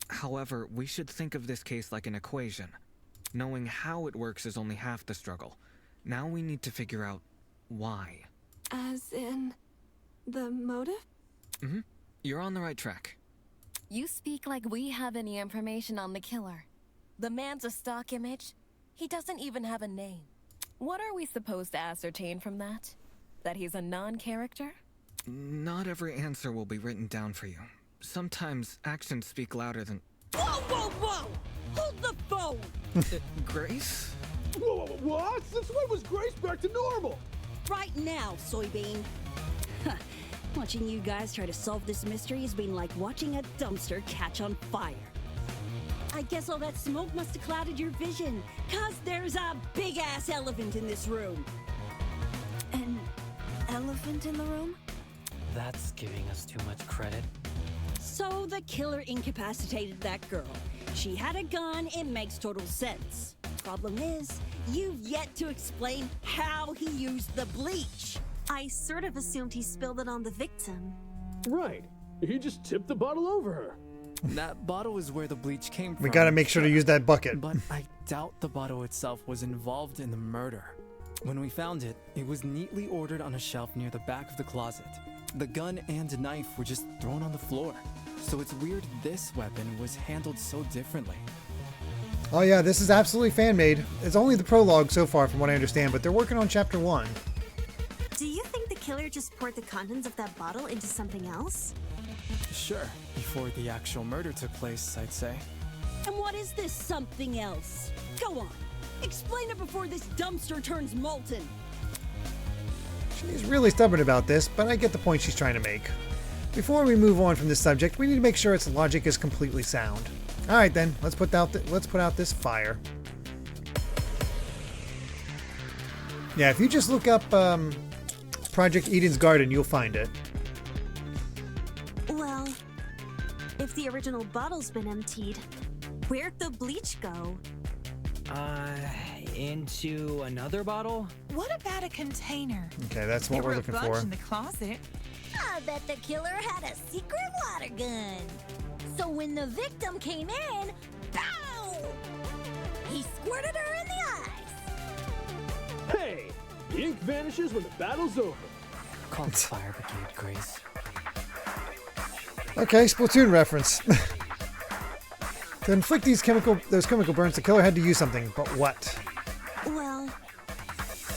However, we should think of this case like an equation. Knowing how it works is only half the struggle. Now we need to figure out why. As in the motive? Mm-hmm. You're on the right track. You speak like we have any information on the killer. The man's a stock image. He doesn't even have a name. What are we supposed to ascertain from that? That he's a non-character? Not every answer will be written down for you. Sometimes actions speak louder than... Whoa, whoa, whoa! Hold the phone! Grace? Whoa, what? Since when was Grace back to normal? Right now, soybean. Watching you guys try to solve this mystery has been like watching a dumpster catch on fire. I guess all that smoke must have clouded your vision, 'cause there's a big-ass elephant in this room. An elephant in the room? That's giving us too much credit. So the killer incapacitated that girl. She had a gun, it makes total sense. Problem is, you've yet to explain how he used the bleach. I sort of assumed he spilled it on the victim. Right. He just tipped the bottle over her. That bottle is where the bleach came from. We gotta make sure to use that bucket. But I doubt the bottle itself was involved in the murder. When we found it, it was neatly ordered on a shelf near the back of the closet. The gun and knife were just thrown on the floor. So it's weird this weapon was handled so differently. Oh yeah, this is absolutely fan-made. It's only the prologue so far from what I understand, but they're working on chapter 1. Do you think the killer just poured the contents of that bottle into something else? Sure, before the actual murder took place, I'd say. And what is this something else? Go on, explain it before this dumpster turns molten. She's really stubborn about this, but I get the point she's trying to make. Before we move on from this subject, we need to make sure its logic is completely sound. All right then, let's put out this fire. Yeah, if you just look up Project Eden's Garden, you'll find it. Well, if the original bottle's been emptied, where'd the bleach go? Into another bottle? What about a container? Okay, that's what we're looking There were a bunch for. in the closet. I bet the killer had a secret water gun. So when the victim came in, pow! He squirted her in the eyes. Hey! The ink vanishes when the battle's over. Call the fire brigade, Grace. Okay, Splatoon reference. To inflict those chemical burns, the killer had to use something, but what? Well,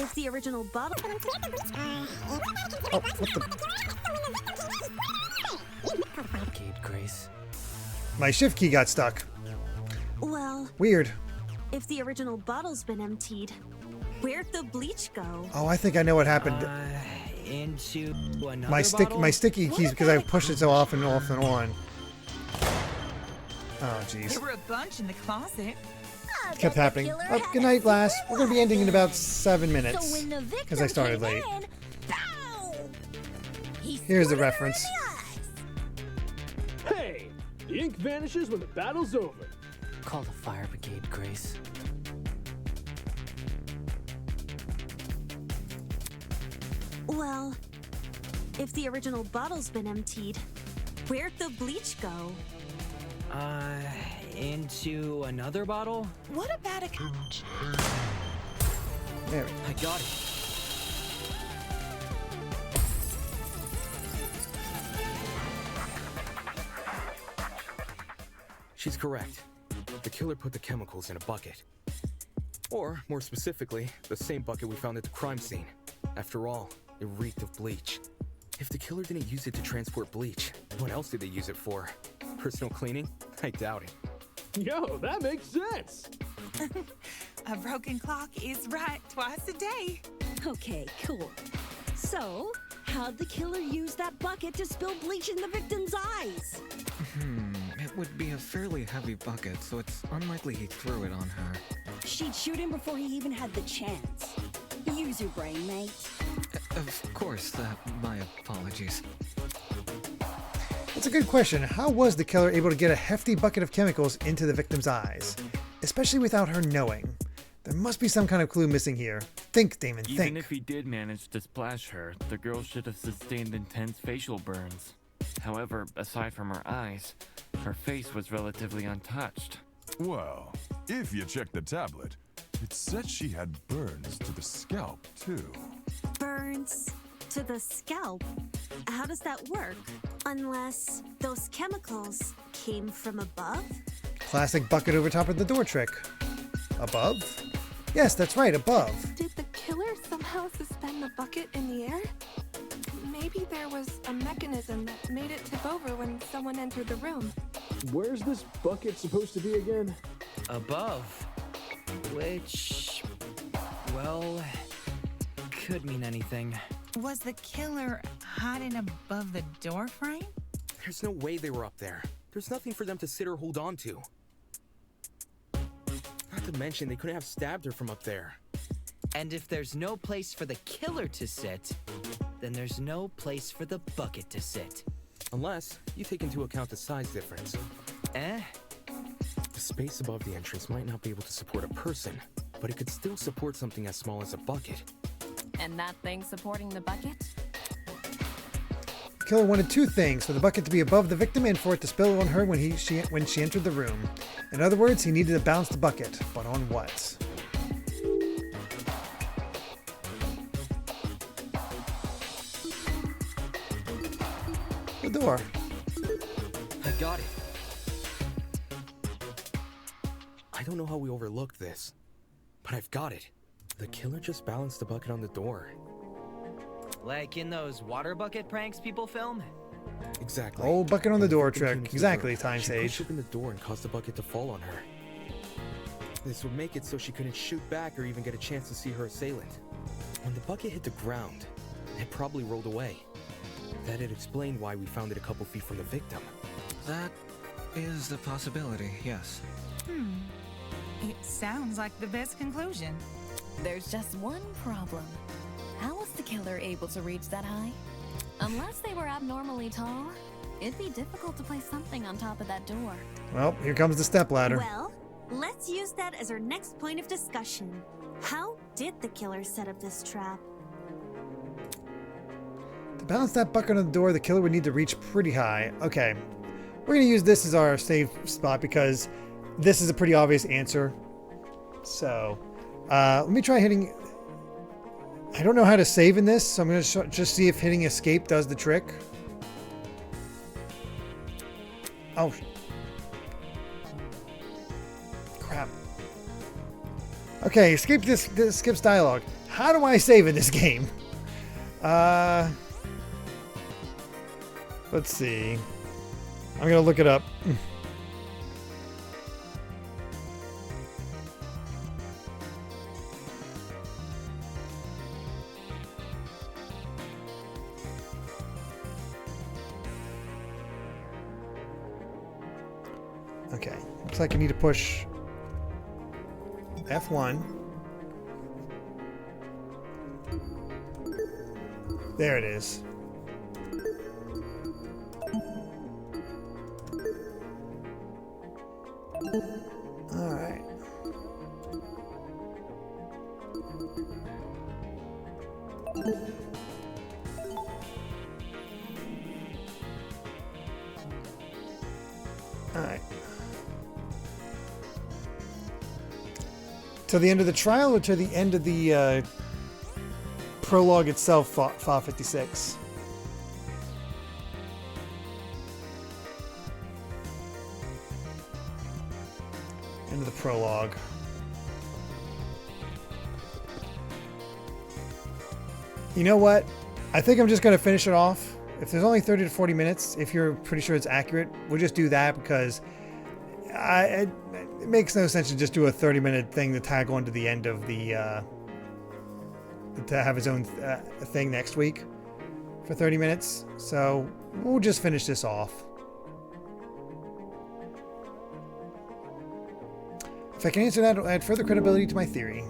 if the original bottle. Oh, what the? Brigade, Grace. My shift key got stuck. Well, Weird. if the original bottle's been emptied, where'd the bleach go? Oh, I think I know what happened. Into another My sticky keys, because I pushed it so off and off and on. Oh, jeez. There were a bunch in the closet. Kept happening. Oh, good night, lass. We're going to be ending in about 7 minutes. Because I started late. Here's the reference. Hey! The ink vanishes when the battle's over. Call the fire brigade, Grace. Well, if the original bottle's been emptied, where'd the bleach go? Into another bottle? What about a... There we go. I got it. She's correct. The killer put the chemicals in a bucket. Or, more specifically, the same bucket we found at the crime scene. After all, it reeked of bleach. If the killer didn't use it to transport bleach, what else did they use it for? Personal cleaning? I doubt it. Yo, that makes sense! A broken clock is right twice a day. Okay, cool. So, how'd the killer use that bucket to spill bleach in the victim's eyes? It would be a fairly heavy bucket, so it's unlikely he threw it on her. She'd shoot him before he even had the chance. Use your brain, mate. Of course, my apologies. That's a good question. How was the killer able to get a hefty bucket of chemicals into the victim's eyes? Especially without her knowing. There must be some kind of clue missing here. Think, Damon, think. Even if he did manage to splash her, the girl should have sustained intense facial burns. However, aside from her eyes, her face was relatively untouched. Well, if you check the tablet, it said she had burns to the scalp, too. Burns to the scalp? How does that work? Unless those chemicals came from above? Classic bucket over top of the door trick. Above? Yes, that's right, above. Did the killer somehow suspend the bucket in the air? Maybe there was a mechanism that made it tip over when someone entered the room. Where's this bucket supposed to be again? Above. Which, well, could mean anything. Was the killer hiding above the door frame? There's no way they were up there. There's nothing for them to sit or hold on to. Not to mention, they couldn't have stabbed her from up there. And if there's no place for the killer to sit, then there's no place for the bucket to sit. Unless you take into account the size difference. The space above the entrance might not be able to support a person, but it could still support something as small as a bucket. And that thing supporting the bucket? The killer wanted two things: for the bucket to be above the victim and for it to spill on her when she entered the room. In other words, he needed to bounce the bucket, but on what? The door. I got it. I don't know how we overlooked this, but I've got it. The killer just balanced the bucket on the door. Like in those water bucket pranks people film? Exactly. Old bucket on the door trick. Exactly, Time She Sage. pushed open the door and caused the bucket to fall on her. This would make it so she couldn't shoot back or even get a chance to see her assailant. When the bucket hit the ground, it probably rolled away. That'd explain why we found it a couple feet from the victim. That is a possibility, yes. It sounds like the best conclusion. There's just one problem. How was the killer able to reach that high? Unless they were abnormally tall, it'd be difficult to place something on top of that door. Well, here comes the stepladder. Well, let's use that as our next point of discussion. How did the killer set up this trap? To balance that bucket on the door, the killer would need to reach pretty high. Okay. We're going to use this as our save spot because this is a pretty obvious answer. So, let me try hitting... I don't know how to save in this, so I'm going to just see if hitting escape does the trick. Oh. Crap. Okay, escape this skips dialogue. How do I save in this game? Let's see. I'm going to look it up. Okay, looks like I need to push F1. There it is. All right. All right. To the end of the trial or to the end of the prologue itself, Fa 56? End of the prologue. You know what? I think I'm just going to finish it off. If there's only 30 to 40 minutes, if you're pretty sure it's accurate, we'll just do that because it makes no sense to just do a 30-minute thing to tag on to the end of the to have his own thing next week for 30 minutes. So we'll just finish this off. If I can answer that, it'll add further credibility to my theory.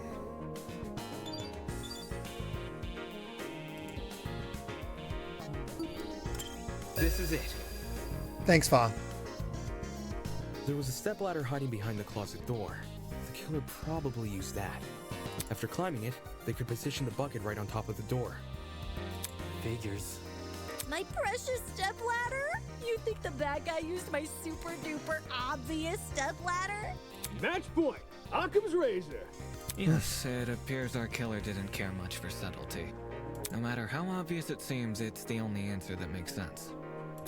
This is it. Thanks, Fa. There was a stepladder hiding behind the closet door. The killer probably used that. After climbing it, they could position the bucket right on top of the door. Figures. My precious stepladder? You think the bad guy used my super duper obvious stepladder? Match point! Occam's razor! Yes, it appears our killer didn't care much for subtlety. No matter how obvious it seems, it's the only answer that makes sense.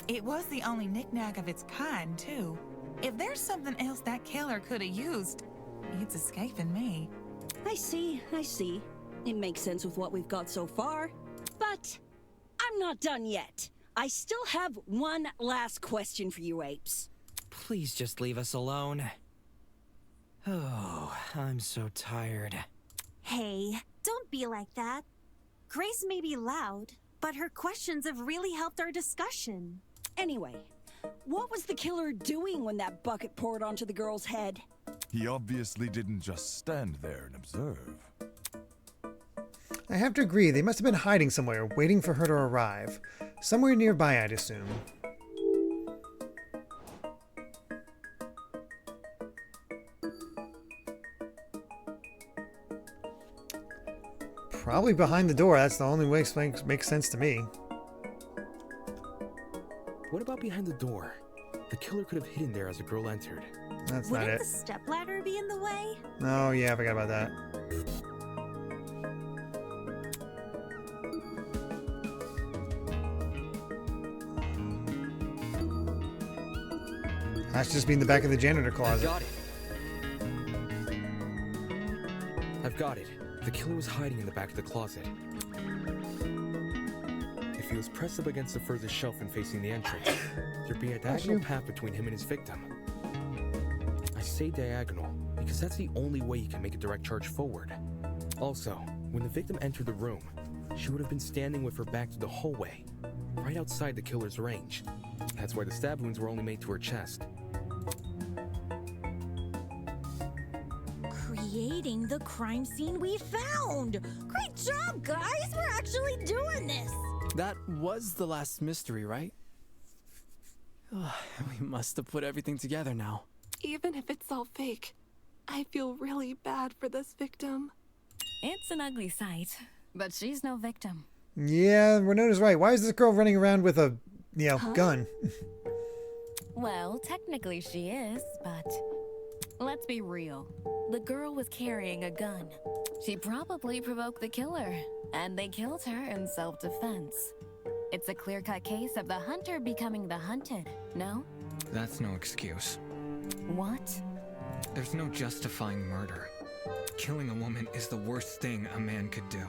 It was the only knick-knack of its kind, too. If there's something else that killer could have used, it's escaping me. I see. It makes sense with what we've got so far. But I'm not done yet. I still have one last question for you apes. Please just leave us alone. Oh, I'm so tired. Hey, don't be like that. Grace may be loud, but her questions have really helped our discussion. Anyway, what was the killer doing when that bucket poured onto the girl's head? He obviously didn't just stand there and observe. I have to agree, they must have been hiding somewhere, waiting for her to arrive. Somewhere nearby, I'd assume. Probably behind the door. That's the only way it makes sense to me. What about behind the door? The killer could have hidden there as the girl entered. That's Wouldn't not it. the stepladder be in the way? Oh, yeah, I forgot about that. That's just be in the back of the janitor closet. I've got it. The killer was hiding in the back of the closet. If he was pressed up against the furthest shelf and facing the entrance, there'd be a diagonal path between him and his victim. I say diagonal because that's the only way you can make a direct charge forward. Also, when the victim entered the room, she would have been standing with her back to the hallway, right outside the killer's range. That's why the stab wounds were only made to her chest. Creating the crime scene we found! Great job, guys! We're actually doing this! That was the last mystery, right? We must have put everything together now. Even if it's all fake, I feel really bad for this victim. It's an ugly sight, but she's no victim. Yeah, Renona's right. Why is this girl running around with a, gun? Well, technically she is, but let's be real. The girl was carrying a gun. She probably provoked the killer, and they killed her in self-defense. It's a clear-cut case of the hunter becoming the hunted, no? That's no excuse. What? There's no justifying murder. Killing a woman is the worst thing a man could do.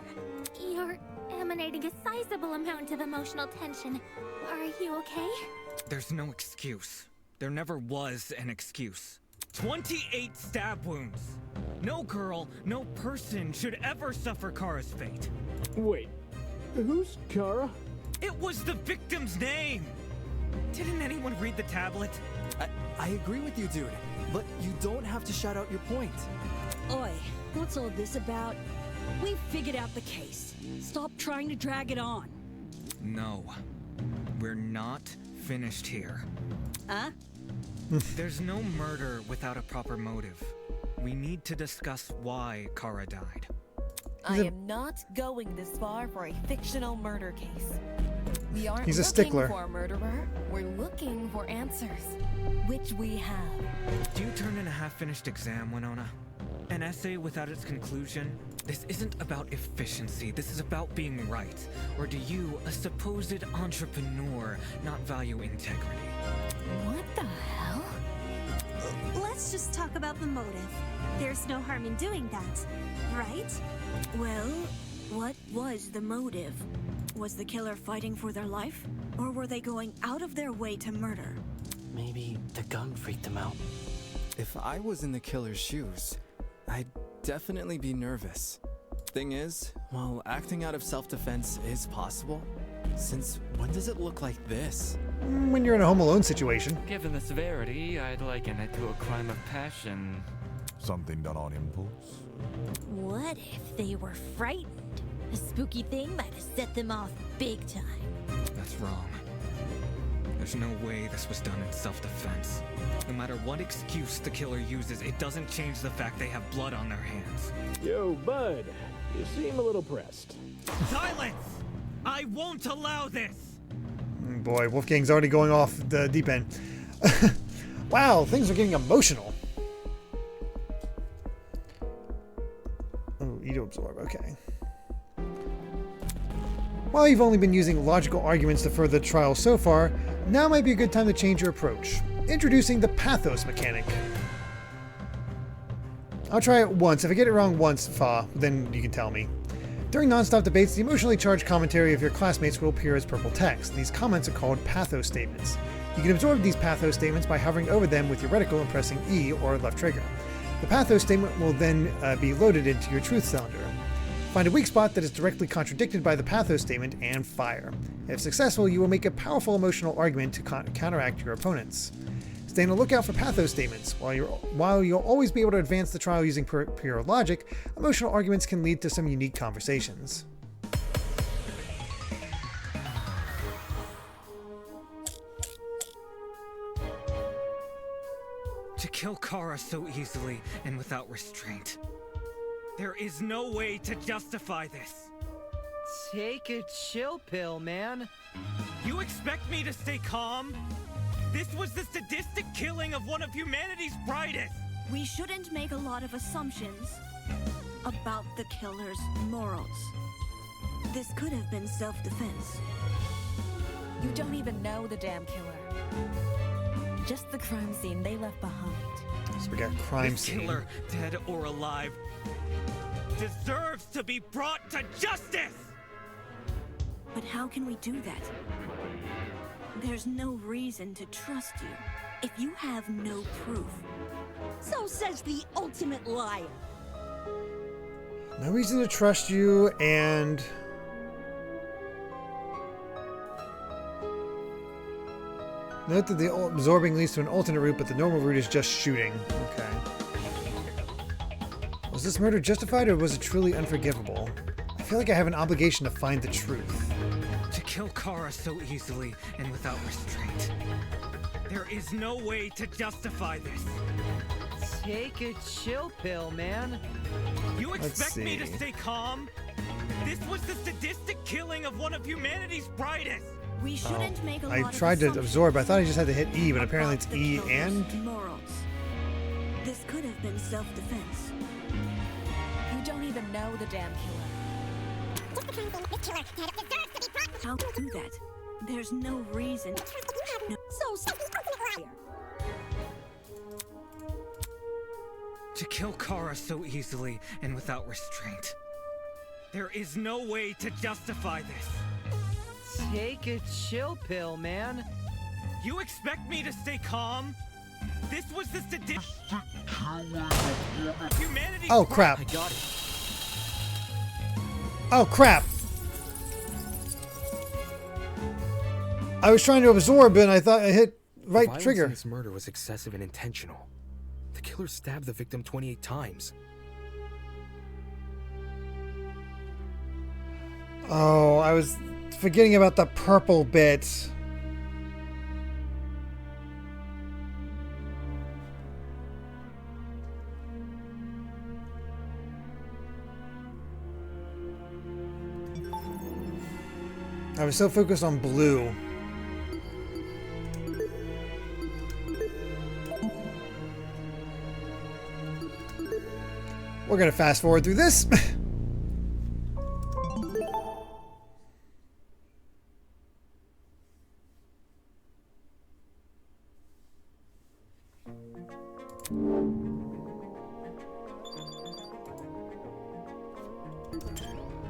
You're emanating a sizable amount of emotional tension. Are you okay? There's no excuse. There never was an excuse. 28 stab wounds! No girl, no person should ever suffer Kara's fate. Wait, who's Kara? It was the victim's name! Didn't anyone read the tablet? I agree with you, dude. But you don't have to shout out your point. Oi, what's all this about? We figured out the case. Stop trying to drag it on. No. We're not finished here. Huh? There's no murder without a proper motive. We need to discuss why Kara died. I am not going this far for a fictional murder case. We aren't He's a looking stickler. for a murderer. We're looking for answers, which we have. Do you turn in a half-finished exam, Winona? An essay without its conclusion? This isn't about efficiency, this is about being right. Or do you, a supposed entrepreneur, not value integrity? What the hell? Let's just talk about the motive. There's no harm in doing that, right? Well, what was the motive? Was the killer fighting for their life? Or were they going out of their way to murder? Maybe the gun freaked him out. If I was in the killer's shoes, I'd definitely be nervous. Thing is, while acting out of self-defense is possible, since when does it look like this? When you're in a Home Alone situation. Given the severity, I'd liken it to a crime of passion. Something done on impulse? What if they were frightened? A spooky thing might have set them off big time. That's wrong. There's no way this was done in self-defense. No matter what excuse the killer uses, it doesn't change the fact they have blood on their hands. Yo, bud. You seem a little pressed. Silence! I won't allow this! Boy, Wolfgang's already going off the deep end. Wow, things are getting emotional. Oh, Edo absorb, okay. While you've only been using logical arguments to further the trial so far, now might be a good time to change your approach. Introducing the pathos mechanic. I'll try it once. If I get it wrong once, then you can tell me. During non-stop debates, the emotionally charged commentary of your classmates will appear as purple text. These comments are called pathos statements. You can absorb these pathos statements by hovering over them with your reticle and pressing E or left trigger. The pathos statement will then be loaded into your truth cylinder. Find a weak spot that is directly contradicted by the pathos statement and fire. If successful, you will make a powerful emotional argument to counteract your opponents. Stay on the lookout for pathos statements. While you'll always be able to advance the trial using pure logic, emotional arguments can lead to some unique conversations. To kill Kara so easily and without restraint. There is no way to justify this. Take a chill pill, man. You expect me to stay calm? This was the sadistic killing of one of humanity's brightest! We shouldn't make a lot of assumptions about the killer's morals. This could have been self-defense. You don't even know the damn killer. Just the crime scene they left behind. So we got crime this scene. Killer, dead or alive, deserves to be brought to justice! But how can we do that? There's no reason to trust you if you have no proof. So says the ultimate liar. No reason to trust you, and note that the absorbing leads to an alternate route, but the normal route is just shooting. Okay. Was this murder justified, or was it truly unforgivable? I feel like I have an obligation to find the truth. To kill Kara so easily and without restraint. There is no way to justify this. Take a chill pill, man. You expect me to stay calm? This was the sadistic killing of one of humanity's brightest! We shouldn't make a I lot of tried to assumptions absorb, but I thought I just had to hit E, but apparently it's about the E killer's and... morals. This could have been self-defense. You don't even know the damn killer. How to do that? There's no reason. No. To kill Kara so easily and without restraint. There is no way to justify this. Take a chill pill, man. You expect me to stay calm? This was the sadistic... Humanity... Oh, crap. I got it. Oh, crap. I was trying to absorb and I thought I hit right The trigger. violence in this murder was excessive and intentional. The killer stabbed the victim 28 times. Oh, I was forgetting about the purple bit. I was so focused on blue. We're gonna fast forward through this.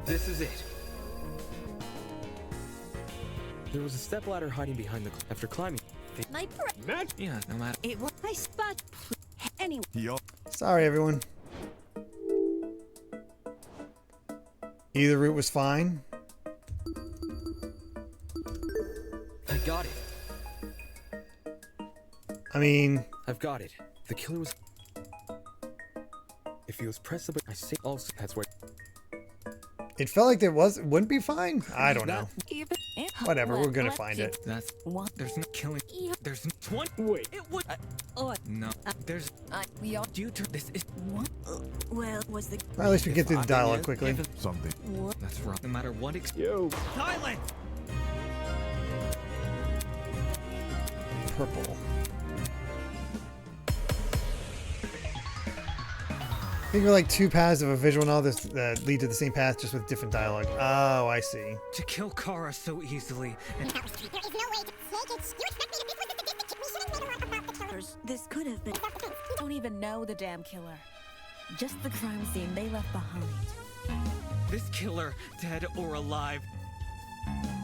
This is it. There was a stepladder hiding behind the after climbing. My Yeah, no matter. It was my spot. Anyway. Sorry, everyone. Either route was fine. I got it. I mean, I've got it. The killer was. If he was pressed up, I say also that's where. it felt like there wouldn't be fine. I don't know. Even Whatever, we're gonna find it. That's what. There's no killing. There's no 20. Wait. It would. No. There's. We all Due to this is. what? Well, was the Well, at least we get through the dialogue quickly. Something. what? That's wrong. No matter what. Yo. Silence. Purple. I think we're like two paths of a visual novel that lead to the same path, just with different dialogue. Oh, I see. To kill Kara so easily and This could have been. don't even know the damn killer. Just the crime scene they left behind. this killer, dead or alive,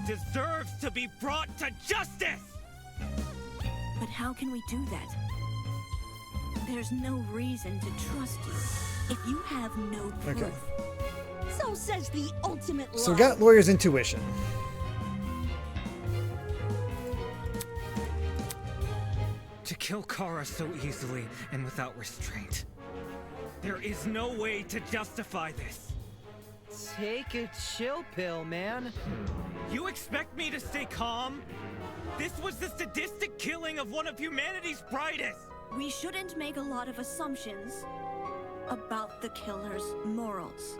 deserves to be brought to justice. But how can we do that? There's no reason to trust you if you have no proof. Okay. So says the ultimate So we lie. got lawyer's intuition. To kill Kara so easily and without restraint. There is no way to justify this. Take a chill pill, man. You expect me to stay calm? This was the sadistic killing of one of humanity's brightest. We shouldn't make a lot of assumptions about the killer's morals.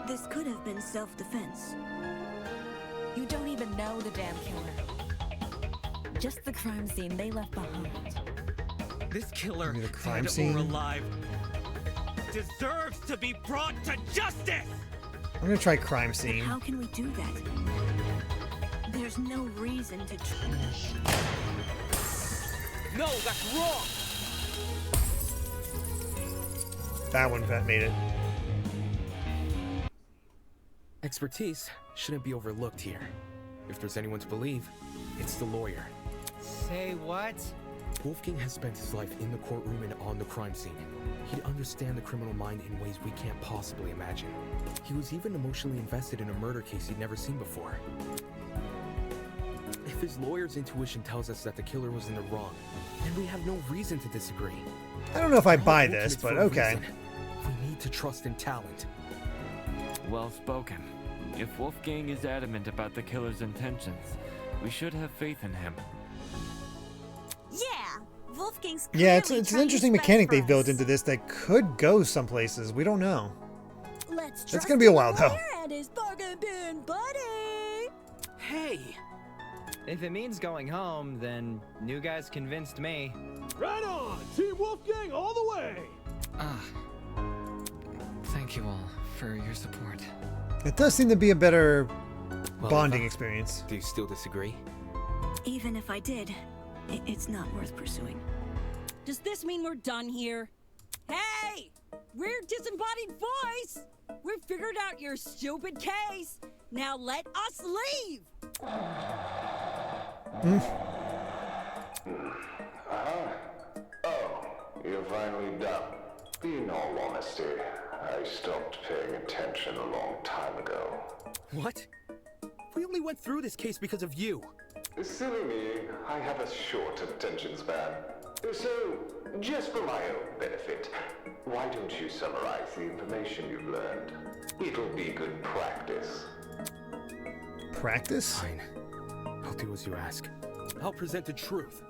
This could have been self-defense. You don't even know the damn killer. Just the crime scene they left behind. This killer, You mean the crime dead scene? or alive, deserves to be brought to justice. I'm gonna try crime scene. How can we do that? There's no reason to No, that's wrong. That one made it. Expertise shouldn't be overlooked here. If there's anyone to believe, it's the lawyer. Say what? Wolfgang has spent his life in the courtroom and on the crime scene. He'd understand the criminal mind in ways we can't possibly imagine. He was even emotionally invested in a murder case he'd never seen before. If his lawyer's intuition tells us that the killer was in the wrong, then we have no reason to disagree. I don't know if I We're all buy this, ultimates but for a okay. reason. We need to trust in talent. Well spoken. If Wolfgang is adamant about the killer's intentions, we should have faith in him. Yeah, Wolfgang's Yeah, it's clearly an trying interesting his best mechanic for they've built us. into this that could go some places. We don't know. Let's It's trust gonna be a the while, though. lawyer and his bargain bin buddy. Hey, If it means going home, then new guys convinced me. Right on! Team Wolfgang all the way! Thank you all for your support. It does seem to be a better Well, bonding experience. Do you still disagree? Even if I did, it's not worth pursuing. Does this mean we're done here? Hey! We're Disembodied Voice! We've figured out your stupid case! Now let us leave! Oh, you're finally done. In all honesty, I stopped paying attention a long time ago. What? We only went through this case because of you. Silly me, I have a short attention span. So, just for my own benefit, why don't you summarize the information you've learned? It'll be good practice. Practice? Fine. I'll do as you ask. I'll present the truth.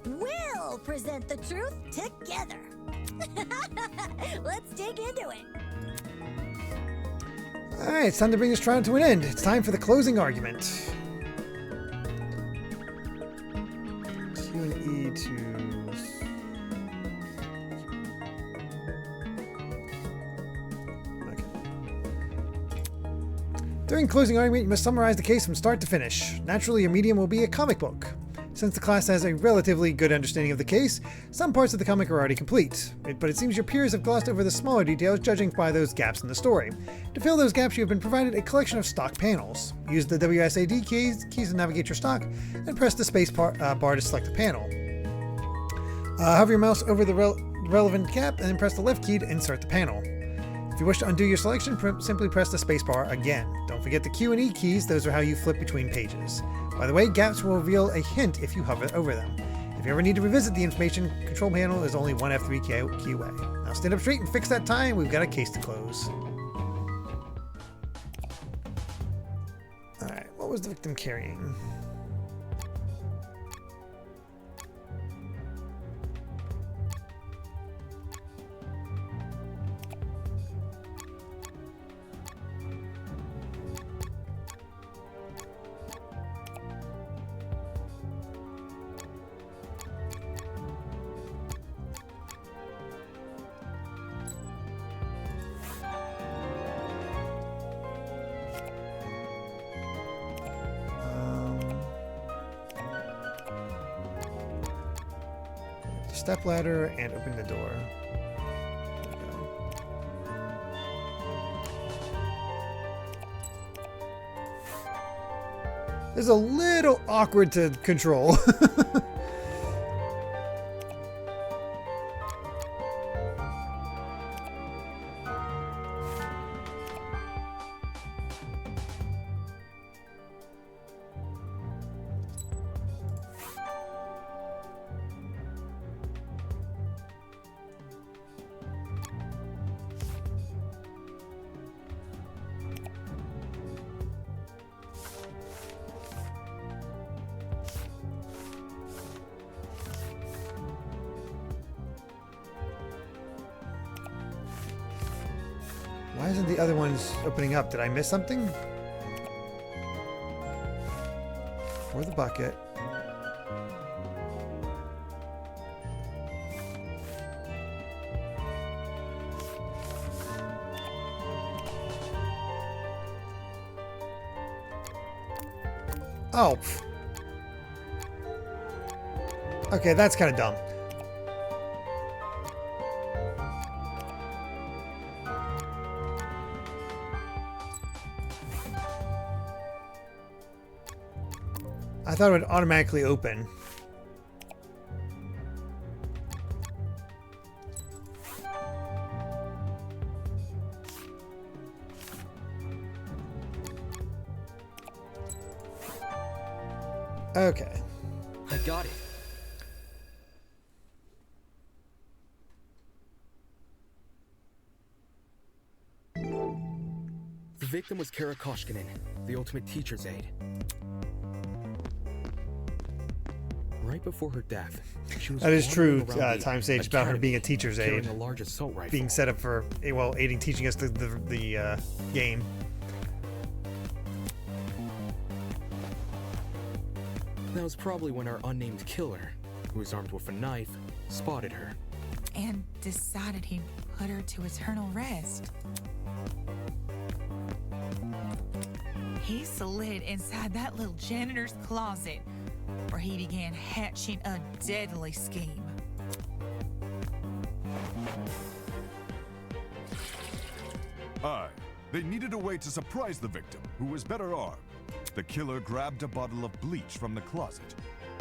We'll present the truth together. Let's dig into it. Alright, it's time to bring this trial to an end. It's time for the closing argument. Q and E to... Okay. During closing argument, you must summarize the case from start to finish. Naturally, your medium will be a comic book. Since the class has a relatively good understanding of the case, some parts of the comic are already complete, but it seems your peers have glossed over the smaller details, judging by those gaps in the story. To fill those gaps, you have been provided a collection of stock panels. Use the WSAD keys to navigate your stock, and press the space bar to select the panel. Hover your mouse over the relevant gap, and then press the left key to insert the panel. If you wish to undo your selection, simply press the space bar again. Don't forget the Q and E keys, those are how you flip between pages. By the way, gaps will reveal a hint if you hover over them. If you ever need to revisit the information, control panel is only one F3 key away. Now stand up straight and fix that tie, we've got a case to close. Alright, what was the victim carrying? Step ladder and open the door. This is a little awkward to control. Why isn't the other ones opening up? Did I miss something? For the bucket. Oh. Okay, that's kind of dumb. I thought it would automatically open. Okay. I got it. The victim was Kara Koshkinen, the ultimate teacher's aide. Right before her death, she was that is true. wandering around the Time sage about her being a teacher's carrying aide, a large assault rifle. being set up for well, aiding teaching us the game. That was probably when our unnamed killer, who was armed with a knife, spotted her. And decided he'd put her to eternal rest. He slid inside that little janitor's closet, where he began hatching a deadly scheme. Aye, they needed a way to surprise the victim, who was better armed. The killer grabbed a bottle of bleach from the closet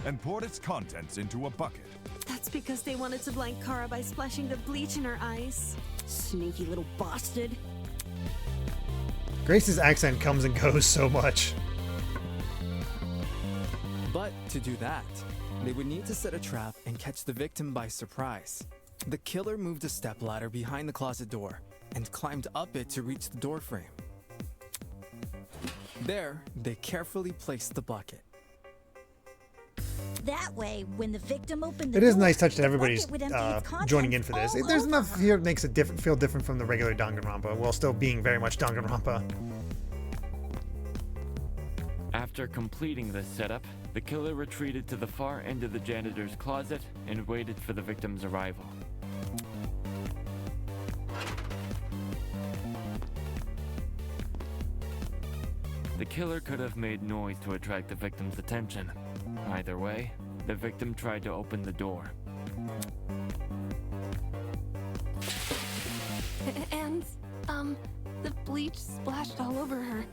and poured its contents into a bucket. That's because they wanted to blind Kara by splashing the bleach in her eyes. Sneaky little bastard. Grace's accent comes and goes so much. But to do that, they would need to set a trap and catch the victim by surprise. The killer moved a stepladder behind the closet door and climbed up it to reach the doorframe. There, they carefully placed the bucket. That way, when the victim opened the It is a door, nice touch that the everybody's bucket would empty its contents joining in for this. all There's over enough her. here that makes it feel different from the regular Danganronpa, while still being very much Danganronpa. After completing this setup, the killer retreated to the far end of the janitor's closet and waited for the victim's arrival. The killer could have made noise to attract the victim's attention. Either way, the victim tried to open the door. And, the bleach splashed all over her.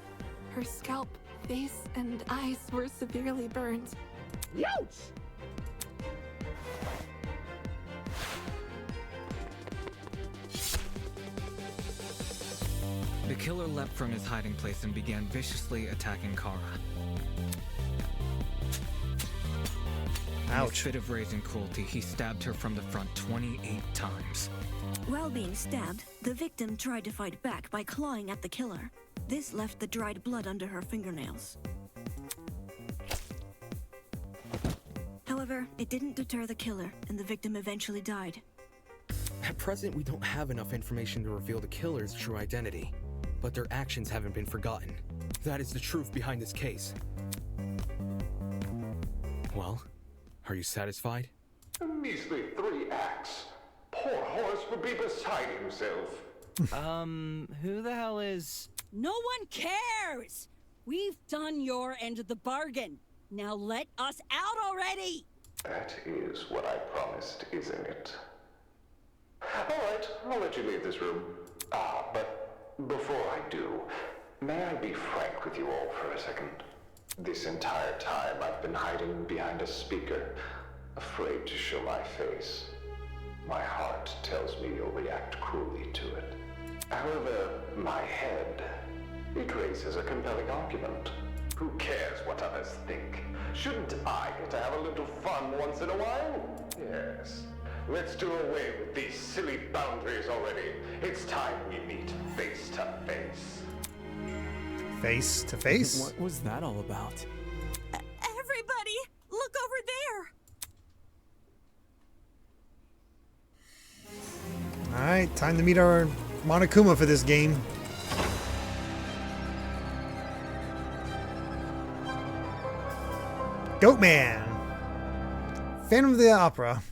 Her scalp, face, and eyes were severely burned. Ouch! The killer leapt from his hiding place and began viciously attacking Kara. In Ouch. his fit of rage and cruelty, he stabbed her from the front 28 times. While being stabbed, the victim tried to fight back by clawing at the killer. This left the dried blood under her fingernails. However, it didn't deter the killer, and the victim eventually died. At present, we don't have enough information to reveal the killer's true identity, but their actions haven't been forgotten. That is the truth behind this case. Well, are you satisfied? A measly 3 acts. Poor Horace would be beside himself. Who the hell is... No one cares! We've done your end of the bargain. Now let us out already! That is what I promised, isn't it? Alright, I'll let you leave this room. But before I do, may I be frank with you all for a second? This entire time I've been hiding behind a speaker, afraid to show my face. My heart tells me you'll react cruelly to it. However, my head, it raises a compelling argument. Who cares what others think? Shouldn't I get to have a little fun once in a while? Yes. Let's do away with these silly boundaries already. It's time we meet face to face. Face to face? What was that all about? Everybody, look over there! Alright, time to meet our Monokuma for this game. Goatman! Phantom of the Opera.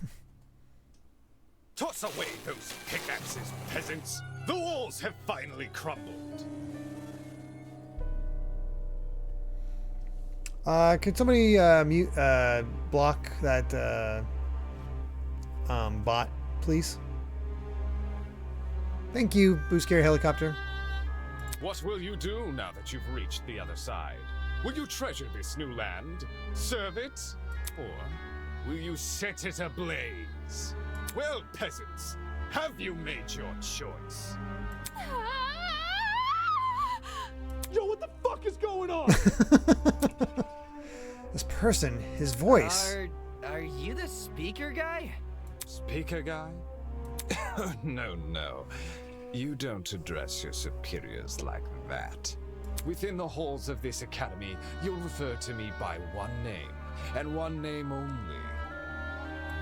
Toss away those pickaxes, peasants! The walls have finally crumbled! Could somebody block that bot, please? Thank you, Boost Carrier Helicopter. What will you do now that you've reached the other side? Will you treasure this new land? Serve it? Or will you set it ablaze? Well, peasants, have you made your choice? Yo, what the fuck is going on? This person, his voice. Are you the speaker guy? Speaker guy? No, no. You don't address your superiors like that. Within the halls of this academy, you'll refer to me by one name, and one name only.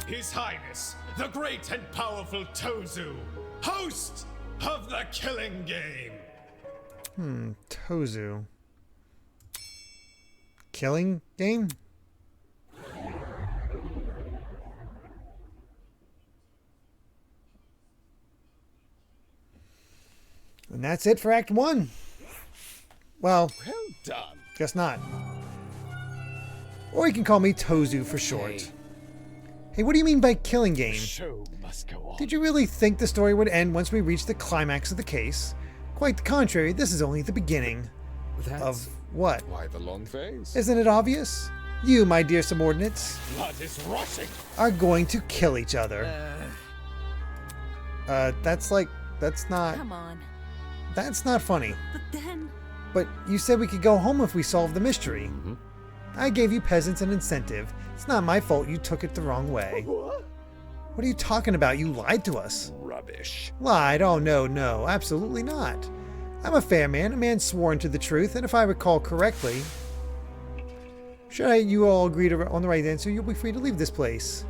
His Highness, the great and powerful Tozu, host of the Killing Game. Tozu. Killing game? And that's it for Act 1. Well, done. Guess not. Or you can call me Tozu for short. Hey, what do you mean by killing game? Show must go on. Did you really think the story would end once we reached the climax of the case? Quite the contrary, this is only the beginning. Of what? Why the long face? Isn't it obvious? You, my dear subordinates, Blood is rushing. are going to kill each other. That's not... Come on. That's not funny. But then... But you said we could go home if we solved the mystery. I gave you peasants an incentive. It's not my fault you took it the wrong way. What are you talking about? You lied to us. Rubbish. Lied? Oh, no, absolutely not. I'm a fair man, a man sworn to the truth, and if I recall correctly, should you all agree on the right answer, you'll be free to leave this place.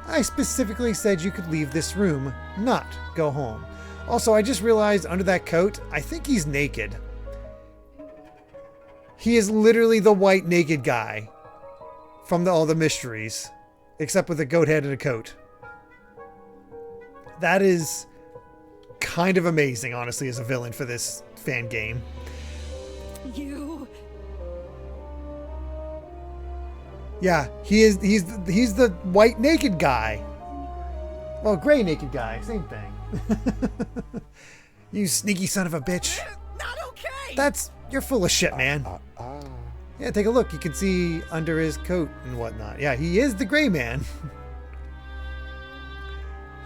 I specifically said you could leave this room, not go home. Also, I just realized under that coat, I think he's naked. He is literally the white naked guy from all the mysteries, except with a goat head and a coat. That is kind of amazing, honestly, as a villain for this fan game. You... Yeah, he's the white naked guy. Well, gray naked guy, same thing. You sneaky son of a bitch. Not okay! You're full of shit, man. Yeah, take a look. You can see under his coat and whatnot. Yeah, he is the gray man.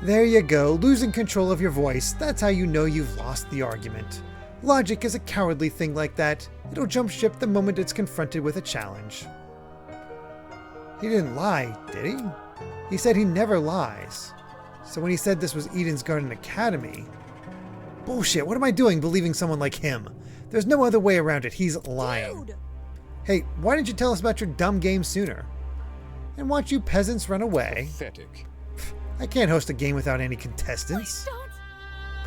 There you go, losing control of your voice. That's how you know you've lost the argument. Logic is a cowardly thing like that. It'll jump ship the moment it's confronted with a challenge. He didn't lie, did he? He said he never lies. So when he said this was Eden's Garden Academy... Bullshit, what am I doing believing someone like him? There's no other way around it, he's lying. Dude. Hey, why didn't you tell us about your dumb game sooner? And watch you peasants run away. Pathetic. I can't host a game without any contestants.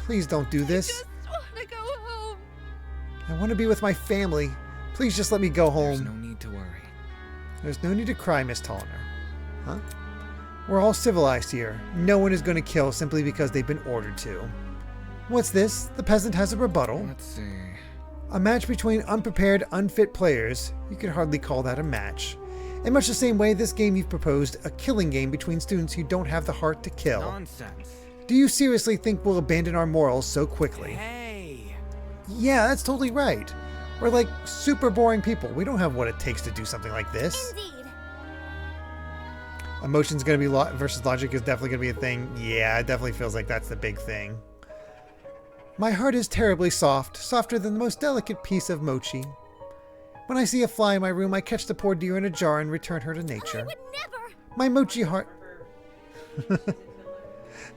Please don't do this. I just want to go home. I want to be with my family. Please just let me go home. There's no need to worry. There's no need to cry, Miss Tollner. Huh? We're all civilized here. No one is going to kill simply because they've been ordered to. What's this? The peasant has a rebuttal. Let's see. A match between unprepared, unfit players. You could hardly call that a match. In much the same way, this game you've proposed, a killing game between students who don't have the heart to kill. Nonsense. Do you seriously think we'll abandon our morals so quickly? Hey! Yeah, that's totally right. We're like super boring people. We don't have what it takes to do something like this. Indeed. Emotion's gonna be versus logic is definitely gonna be a thing. Yeah, it definitely feels like that's the big thing. My heart is terribly soft, softer than the most delicate piece of mochi. When I see a fly in my room, I catch the poor dear in a jar and return her to nature. I would never. My mochi heart...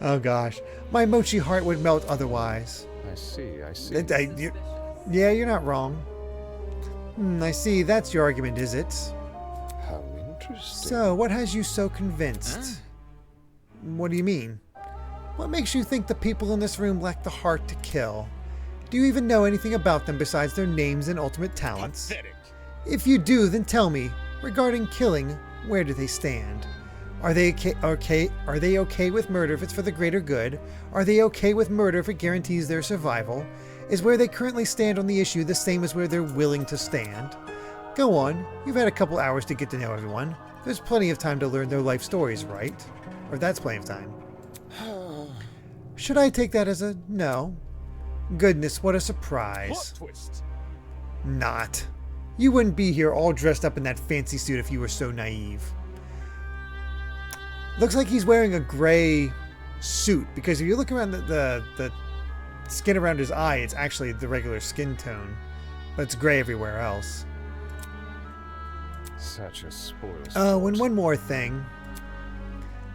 Oh gosh. My mochi heart would melt otherwise. I see. Yeah, you're not wrong. I see. That's your argument, is it? How interesting. So, what has you so convinced? What do you mean? What makes you think the people in this room lack the heart to kill? Do you even know anything about them besides their names and ultimate talents? Pathetic. If you do, then tell me, regarding killing, where do they stand? Are they okay with murder if it's for the greater good? Are they okay with murder if it guarantees their survival? Is where they currently stand on the issue the same as where they're willing to stand? Go on, you've had a couple hours to get to know everyone. There's plenty of time to learn their life stories, right? Or that's plenty of time. Should I take that as a no? Goodness, what a surprise. Plot twist. Not. You wouldn't be here all dressed up in that fancy suit if you were so naive. Looks like he's wearing a gray suit, because if you look around the skin around his eye, it's actually the regular skin tone, but it's gray everywhere else. Such a spoiled. Oh, and one more thing.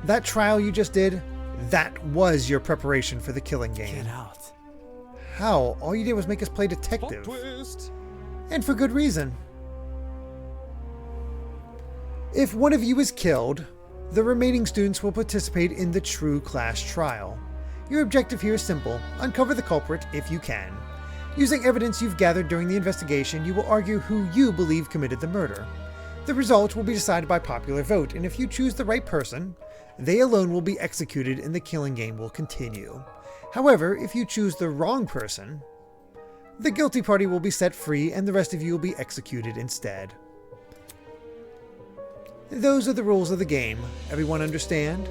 That trial you just did, that was your preparation for the killing game. Get out. How? All you did was make us play detective. Plot twist. And for good reason. If one of you is killed, the remaining students will participate in the true class trial. Your objective here is simple: uncover the culprit if you can. Using evidence you've gathered during the investigation, you will argue who you believe committed the murder. The result will be decided by popular vote, and if you choose the right person, they alone will be executed and the killing game will continue. However, if you choose the wrong person, the guilty party will be set free and the rest of you will be executed instead. Those are the rules of the game. Everyone understand?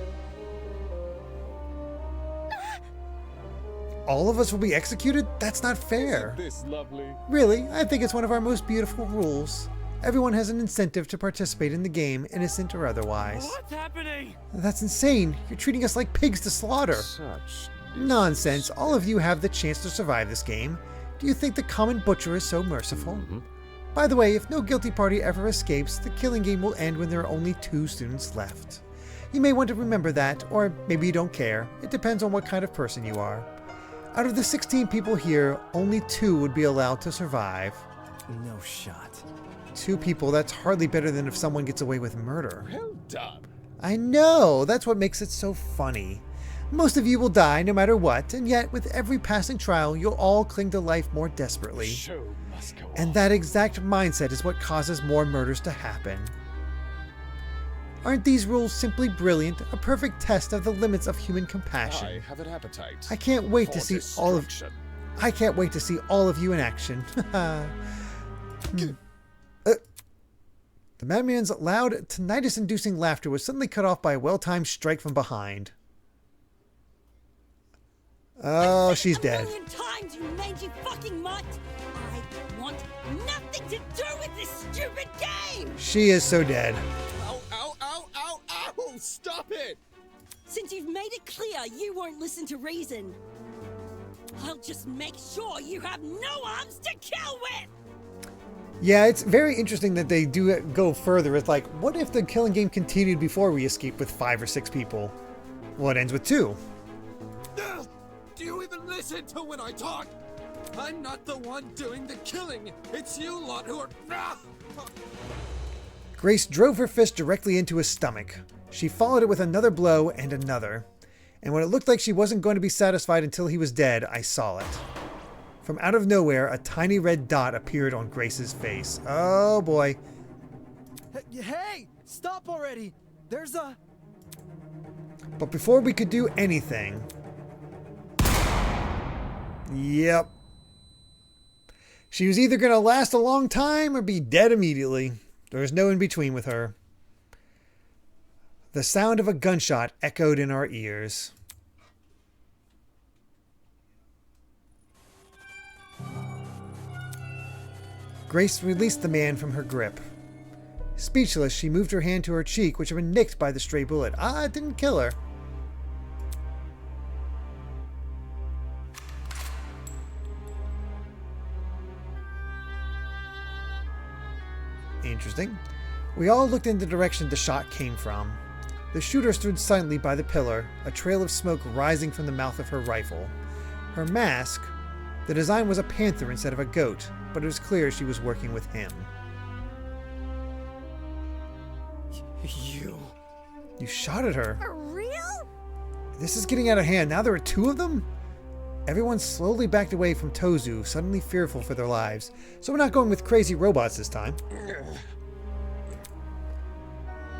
All of us will be executed? That's not fair. Isn't this lovely? Really, I think it's one of our most beautiful rules. Everyone has an incentive to participate in the game, innocent or otherwise. What's happening? That's insane. You're treating us like pigs to slaughter. Such Nonsense. All of you have the chance to survive this game. Do you think the common butcher is so merciful? By the way, if no guilty party ever escapes, the killing game will end when there are only 2 students left. You may want to remember that, or maybe you don't care. It depends on what kind of person you are. Out of the 16 people here, only 2 would be allowed to survive. No shot. 2 people, that's hardly better than if someone gets away with murder. Well done. I know, that's what makes it so funny. Most of you will die no matter what, and yet with every passing trial, you'll all cling to life more desperately. Show must go on. And that exact mindset is what causes more murders to happen. Aren't these rules simply brilliant, a perfect test of the limits of human compassion? I have an appetite. I can't wait to for see all of destruction. I can't wait to see all of you in action. The madman's loud, tinnitus-inducing laughter was suddenly cut off by a well-timed strike from behind. Oh, she's dead. A million times, you mangy fucking mutt! I want nothing to do with this stupid game! She is so dead. Ow, ow, ow, ow, ow! Stop it! Since you've made it clear you won't listen to reason, I'll just make sure you have no arms to kill with! Yeah, it's very interesting that they do go further. It's like, what if the killing game continued before we escaped with 5 or 6 people? Well, it ends with 2. Do you even listen to when I talk? I'm not the one doing the killing. It's you lot who are... Grace drove her fist directly into his stomach. She followed it with another blow and another. And when it looked like she wasn't going to be satisfied until he was dead, I saw it. From out of nowhere, a tiny red dot appeared on Grace's face. Oh boy. Hey! Stop already! There's a... But before we could do anything... Yep. She was either going to last a long time or be dead immediately. There was no in between with her. The sound of a gunshot echoed in our ears. Grace released the man from her grip. Speechless, she moved her hand to her cheek, which had been nicked by the stray bullet. Ah, it didn't kill her. Interesting. We all looked in the direction the shot came from. The shooter stood silently by the pillar, a trail of smoke rising from the mouth of her rifle. Her mask, the design was a panther instead of a goat, but it was clear she was working with him. You shot at her. For real? This is getting out of hand. Now there are 2 of them? Everyone slowly backed away from Tozu, suddenly fearful for their lives. So we're not going with crazy robots this time.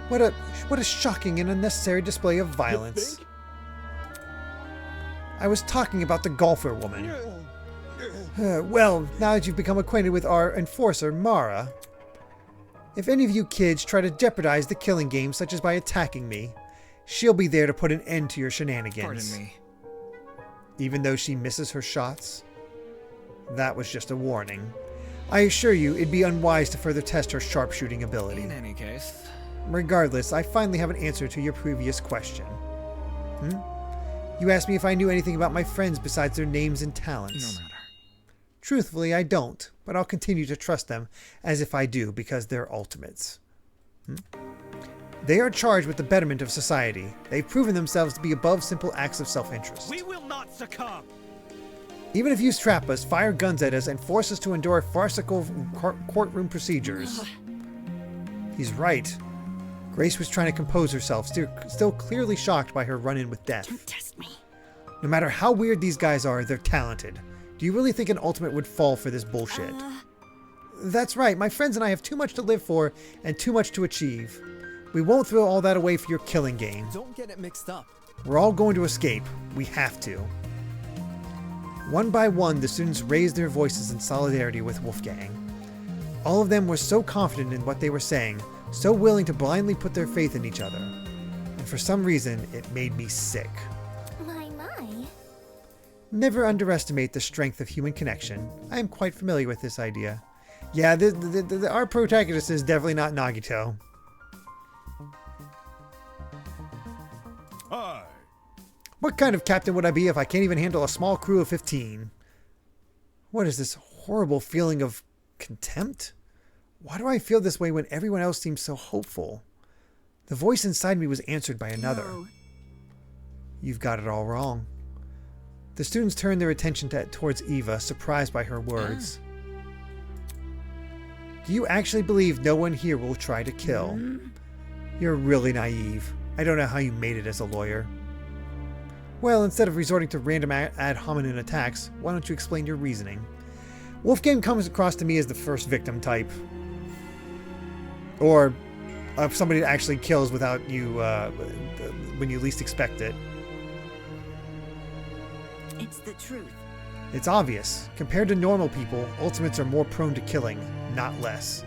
What a shocking and unnecessary display of violence. I was talking about the golfer woman. Well, now that you've become acquainted with our enforcer, Mara, if any of you kids try to jeopardize the killing game, such as by attacking me, she'll be there to put an end to your shenanigans. Pardon me. Even though she misses her shots? That was just a warning. I assure you, it'd be unwise to further test her sharpshooting ability. In any case... Regardless, I finally have an answer to your previous question. You asked me if I knew anything about my friends besides their names and talents. No matter. Truthfully, I don't, but I'll continue to trust them as if I do because they're ultimates. They are charged with the betterment of society. They've proven themselves to be above simple acts of self-interest. We will not succumb! Even if you trap us, fire guns at us, and force us to endure farcical courtroom procedures. He's right. Grace was trying to compose herself, still clearly shocked by her run-in with death. Don't test me. No matter how weird these guys are, they're talented. Do you really think an ultimate would fall for this bullshit? That's right, my friends and I have too much to live for and too much to achieve. We won't throw all that away for your killing game. Don't get it mixed up. We're all going to escape. We have to. One by one, the students raised their voices in solidarity with Wolfgang. All of them were so confident in what they were saying, so willing to blindly put their faith in each other. And for some reason, it made me sick. My. Never underestimate the strength of human connection. I am quite familiar with this idea. Yeah, our protagonist is definitely not Nagito. Hi. What kind of captain would I be if I can't even handle a small crew of 15? What is this horrible feeling of contempt? Why do I feel this way when everyone else seems so hopeful? The voice inside me was answered by another. No. You've got it all wrong. The students turned their attention towards Eva, surprised by her words. Do you actually believe no one here will try to kill? You're really naive. I don't know how you made it as a lawyer. Well, instead of resorting to random ad hominem attacks, why don't you explain your reasoning? Wolfgang comes across to me as the first victim type. Or somebody that actually kills without you, when you least expect it. It's the truth. It's obvious. Compared to normal people, ultimates are more prone to killing, not less.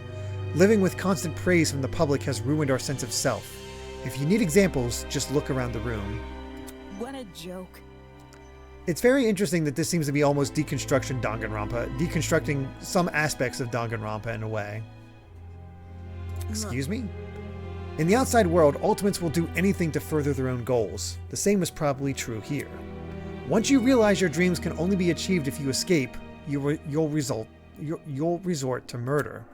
Living with constant praise from the public has ruined our sense of self. If you need examples, just look around the room. What a joke. It's very interesting that this seems to be almost deconstruction Danganronpa, deconstructing some aspects of Danganronpa in a way. Excuse me? In the outside world, ultimates will do anything to further their own goals. The same is probably true here. Once you realize your dreams can only be achieved if you escape, you'll resort to murder.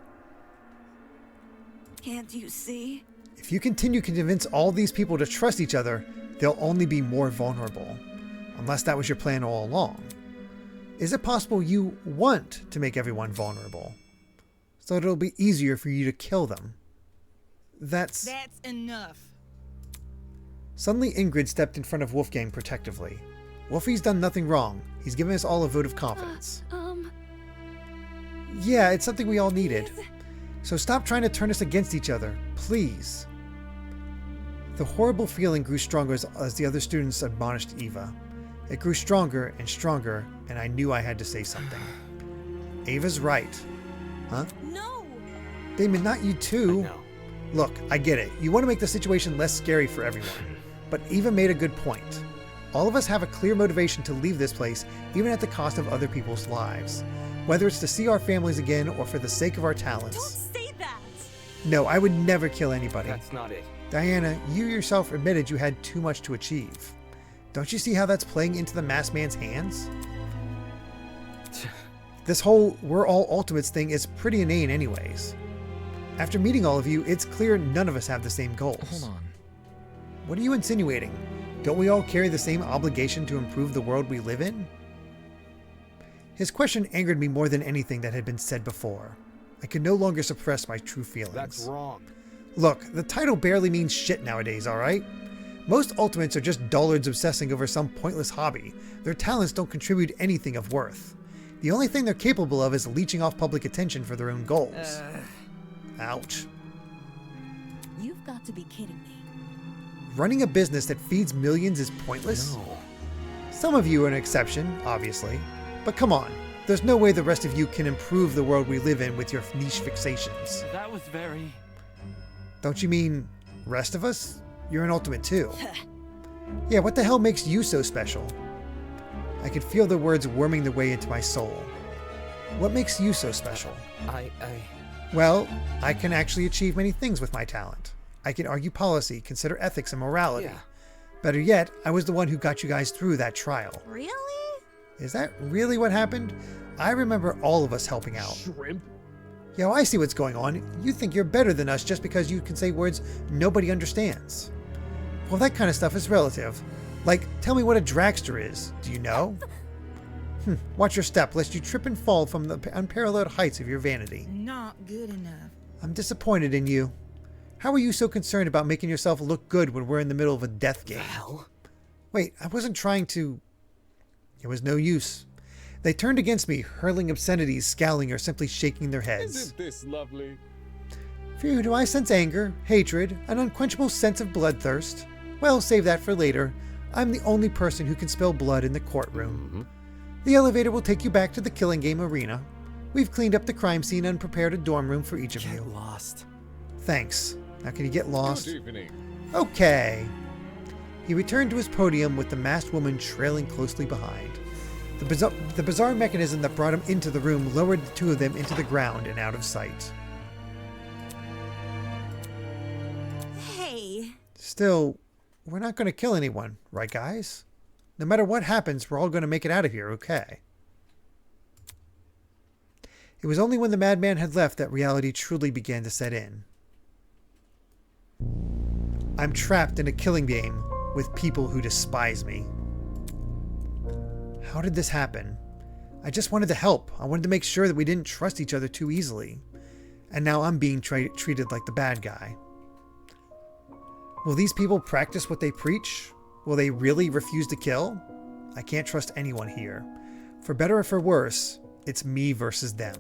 Can't you see? If you continue to convince all these people to trust each other, they'll only be more vulnerable. Unless that was your plan all along. Is it possible you want to make everyone vulnerable? So that it'll be easier for you to kill them? That's enough. Suddenly Ingrid stepped in front of Wolfgang protectively. Wolfie's done nothing wrong. He's given us all a vote of confidence. Yeah, it's something we all needed. So stop trying to turn us against each other, please. The horrible feeling grew stronger as the other students admonished Eva. It grew stronger, and I knew I had to say something. Ava's right. Huh? No! Damon, not you too. No. Look, I get it. You want to make the situation less scary for everyone. But Eva made a good point. All of us have a clear motivation to leave this place, even at the cost of other people's lives. Whether it's to see our families again or for the sake of our talents. Don't say that! No, I would never kill anybody. That's not it. Diana, you yourself admitted you had too much to achieve. Don't you see how that's playing into the masked man's hands? This whole we're all ultimates thing is pretty inane anyways. After meeting all of you, it's clear none of us have the same goals. Hold on. What are you insinuating? Don't we all carry the same obligation to improve the world we live in? His question angered me more than anything that had been said before. I could no longer suppress my true feelings. That's wrong. Look, the title barely means shit nowadays, alright? Most ultimates are just dullards obsessing over some pointless hobby. Their talents don't contribute anything of worth. The only thing they're capable of is leeching off public attention for their own goals. Ouch. You've got to be kidding me. Running a business that feeds millions is pointless? No. Some of you are an exception, obviously. But come on, there's no way the rest of you can improve the world we live in with your niche fixations. That was very... Don't you mean rest of us? You're an ultimate too. Yeah, what the hell makes you so special? I could feel the words worming their way into my soul. What makes you so special? Well, I can actually achieve many things with my talent. I can argue policy, consider ethics and morality. Yeah. Better yet, I was the one who got you guys through that trial. Really? Is that really what happened? I remember all of us helping out. Shrimp? Yo, I see what's going on. You think you're better than us just because you can say words nobody understands. Well, that kind of stuff is relative. Like, tell me what a dragster is. Do you know? Watch your step, lest you trip and fall from the unparalleled heights of your vanity. Not good enough. I'm disappointed in you. How are you so concerned about making yourself look good when we're in the middle of a death game? Hell? Wait, I wasn't trying to... It was no use. They turned against me, hurling obscenities, scowling, or simply shaking their heads. Isn't this lovely? Phew, do I sense anger, hatred, an unquenchable sense of bloodthirst? Well, save that for later. I'm the only person who can spill blood in the courtroom. The elevator will take you back to the killing game arena. We've cleaned up the crime scene and prepared a dorm room for each of you. Get lost. Thanks. Now can you get lost? Good evening. Okay. He returned to his podium with the masked woman trailing closely behind. The bizarre mechanism that brought him into the room lowered the two of them into the ground and out of sight. Hey. Still, we're not going to kill anyone, right guys? No matter what happens, we're all going to make it out of here, okay? It was only when the madman had left that reality truly began to set in. I'm trapped in a killing game with people who despise me. How did this happen? I just wanted to help. I wanted to make sure that we didn't trust each other too easily. And now I'm being treated like the bad guy. Will these people practice what they preach? Will they really refuse to kill? I can't trust anyone here. For better or for worse, it's me versus them.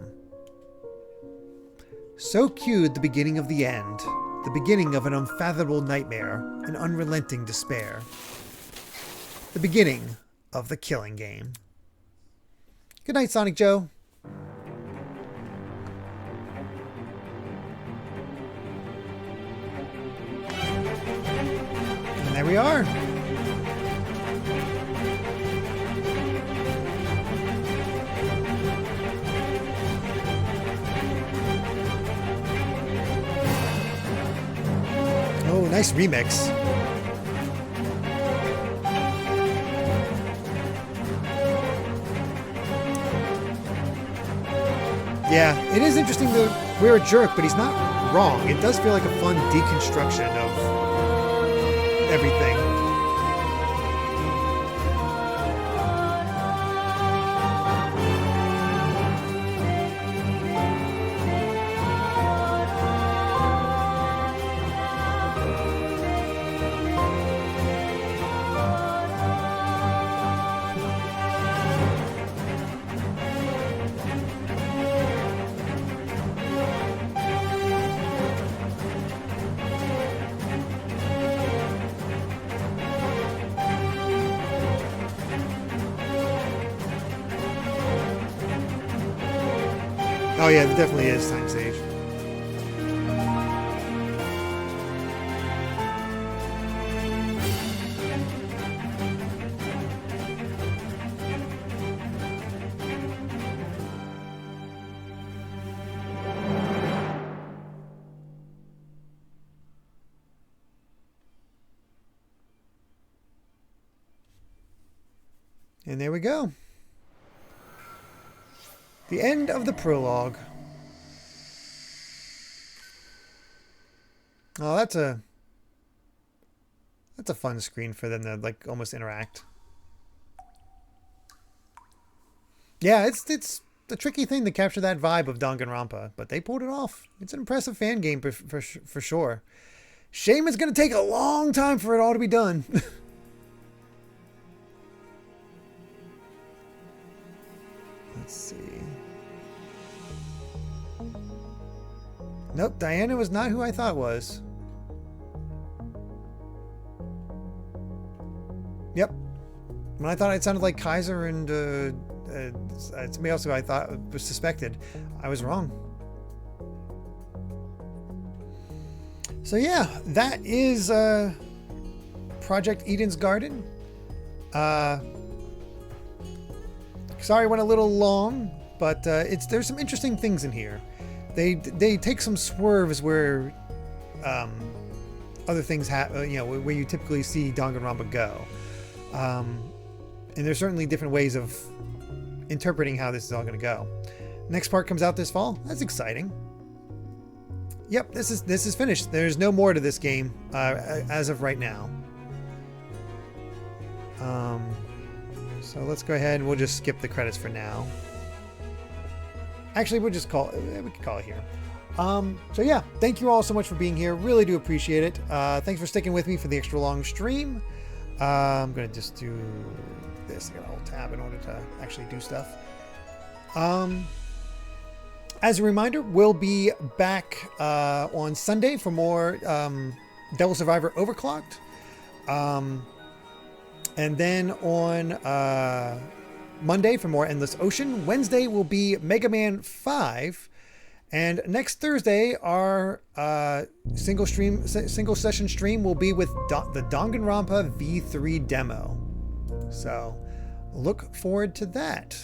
So cued the beginning of the end. The beginning of an unfathomable nightmare, an unrelenting despair. The beginning of the killing game. Good night, Sonic Joe. And there we are. Oh, nice remix. Yeah, it is interesting that we're a jerk, but he's not wrong. It does feel like a fun deconstruction of everything. Oh yeah, it definitely is time sage. And there we go. The end of the prologue. Oh, that's a fun screen for them to like almost interact. Yeah, it's a tricky thing to capture that vibe of Danganronpa, but they pulled it off. It's an impressive fan game for sure. Shame it's going to take a long time for it all to be done. Let's see. Nope, Diana was not who I thought was. Yep. When I thought it sounded like Kaiser and somebody else who I thought was suspected, I was wrong. So yeah, that is Project Eden's Garden. Sorry I went a little long, but there's some interesting things in here. They take some swerves where other things happen, where you typically see Danganronpa go. And there's certainly different ways of interpreting how this is all going to go. Next part comes out this fall. That's exciting. Yep, this is finished. There's no more to this game as of right now. So let's go ahead and we'll just skip the credits for now. Actually, we can call it here. So yeah, thank you all so much for being here. Really do appreciate it. Thanks for sticking with me for the extra long stream. I'm gonna just do this. I gotta hold tab in order to actually do stuff. As a reminder, we'll be back on Sunday for more Devil Survivor Overclocked. And then on Monday for more Endless Ocean. Wednesday will be Mega Man 5. And next Thursday, our single session stream will be with the Danganronpa V3 demo. So look forward to that.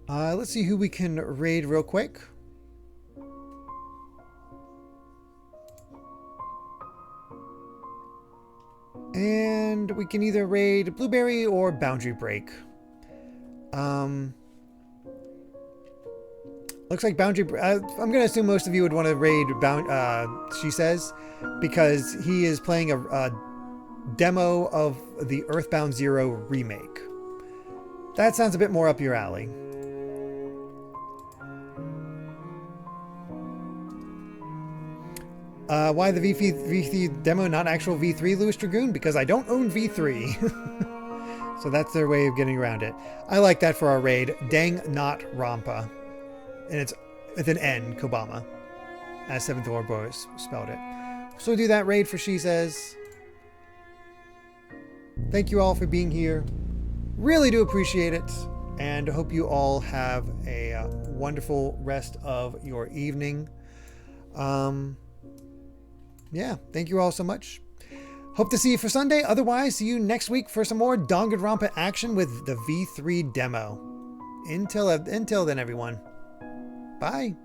Let's see who we can raid real quick. And we can either raid Blueberry or Boundary Break. Looks like Boundary. I'm going to assume most of you would want to raid She Says, because he is playing a demo of the Earthbound Zero remake. That sounds a bit more up your alley. Why the V3 demo, not actual V3, Louis Dragoon? Because I don't own V3. So that's their way of getting around it. I like that for our raid. Dang not Rampa. And it's with an N, Kobama, as Seventh Ouroboros spelled it. So we'll do that raid for She Says. Thank you all for being here. Really do appreciate it. And hope you all have a wonderful rest of your evening. Yeah, thank you all so much. Hope to see you for Sunday. Otherwise, see you next week for some more Danganronpa action with the V3 demo. Until then, everyone. Bye.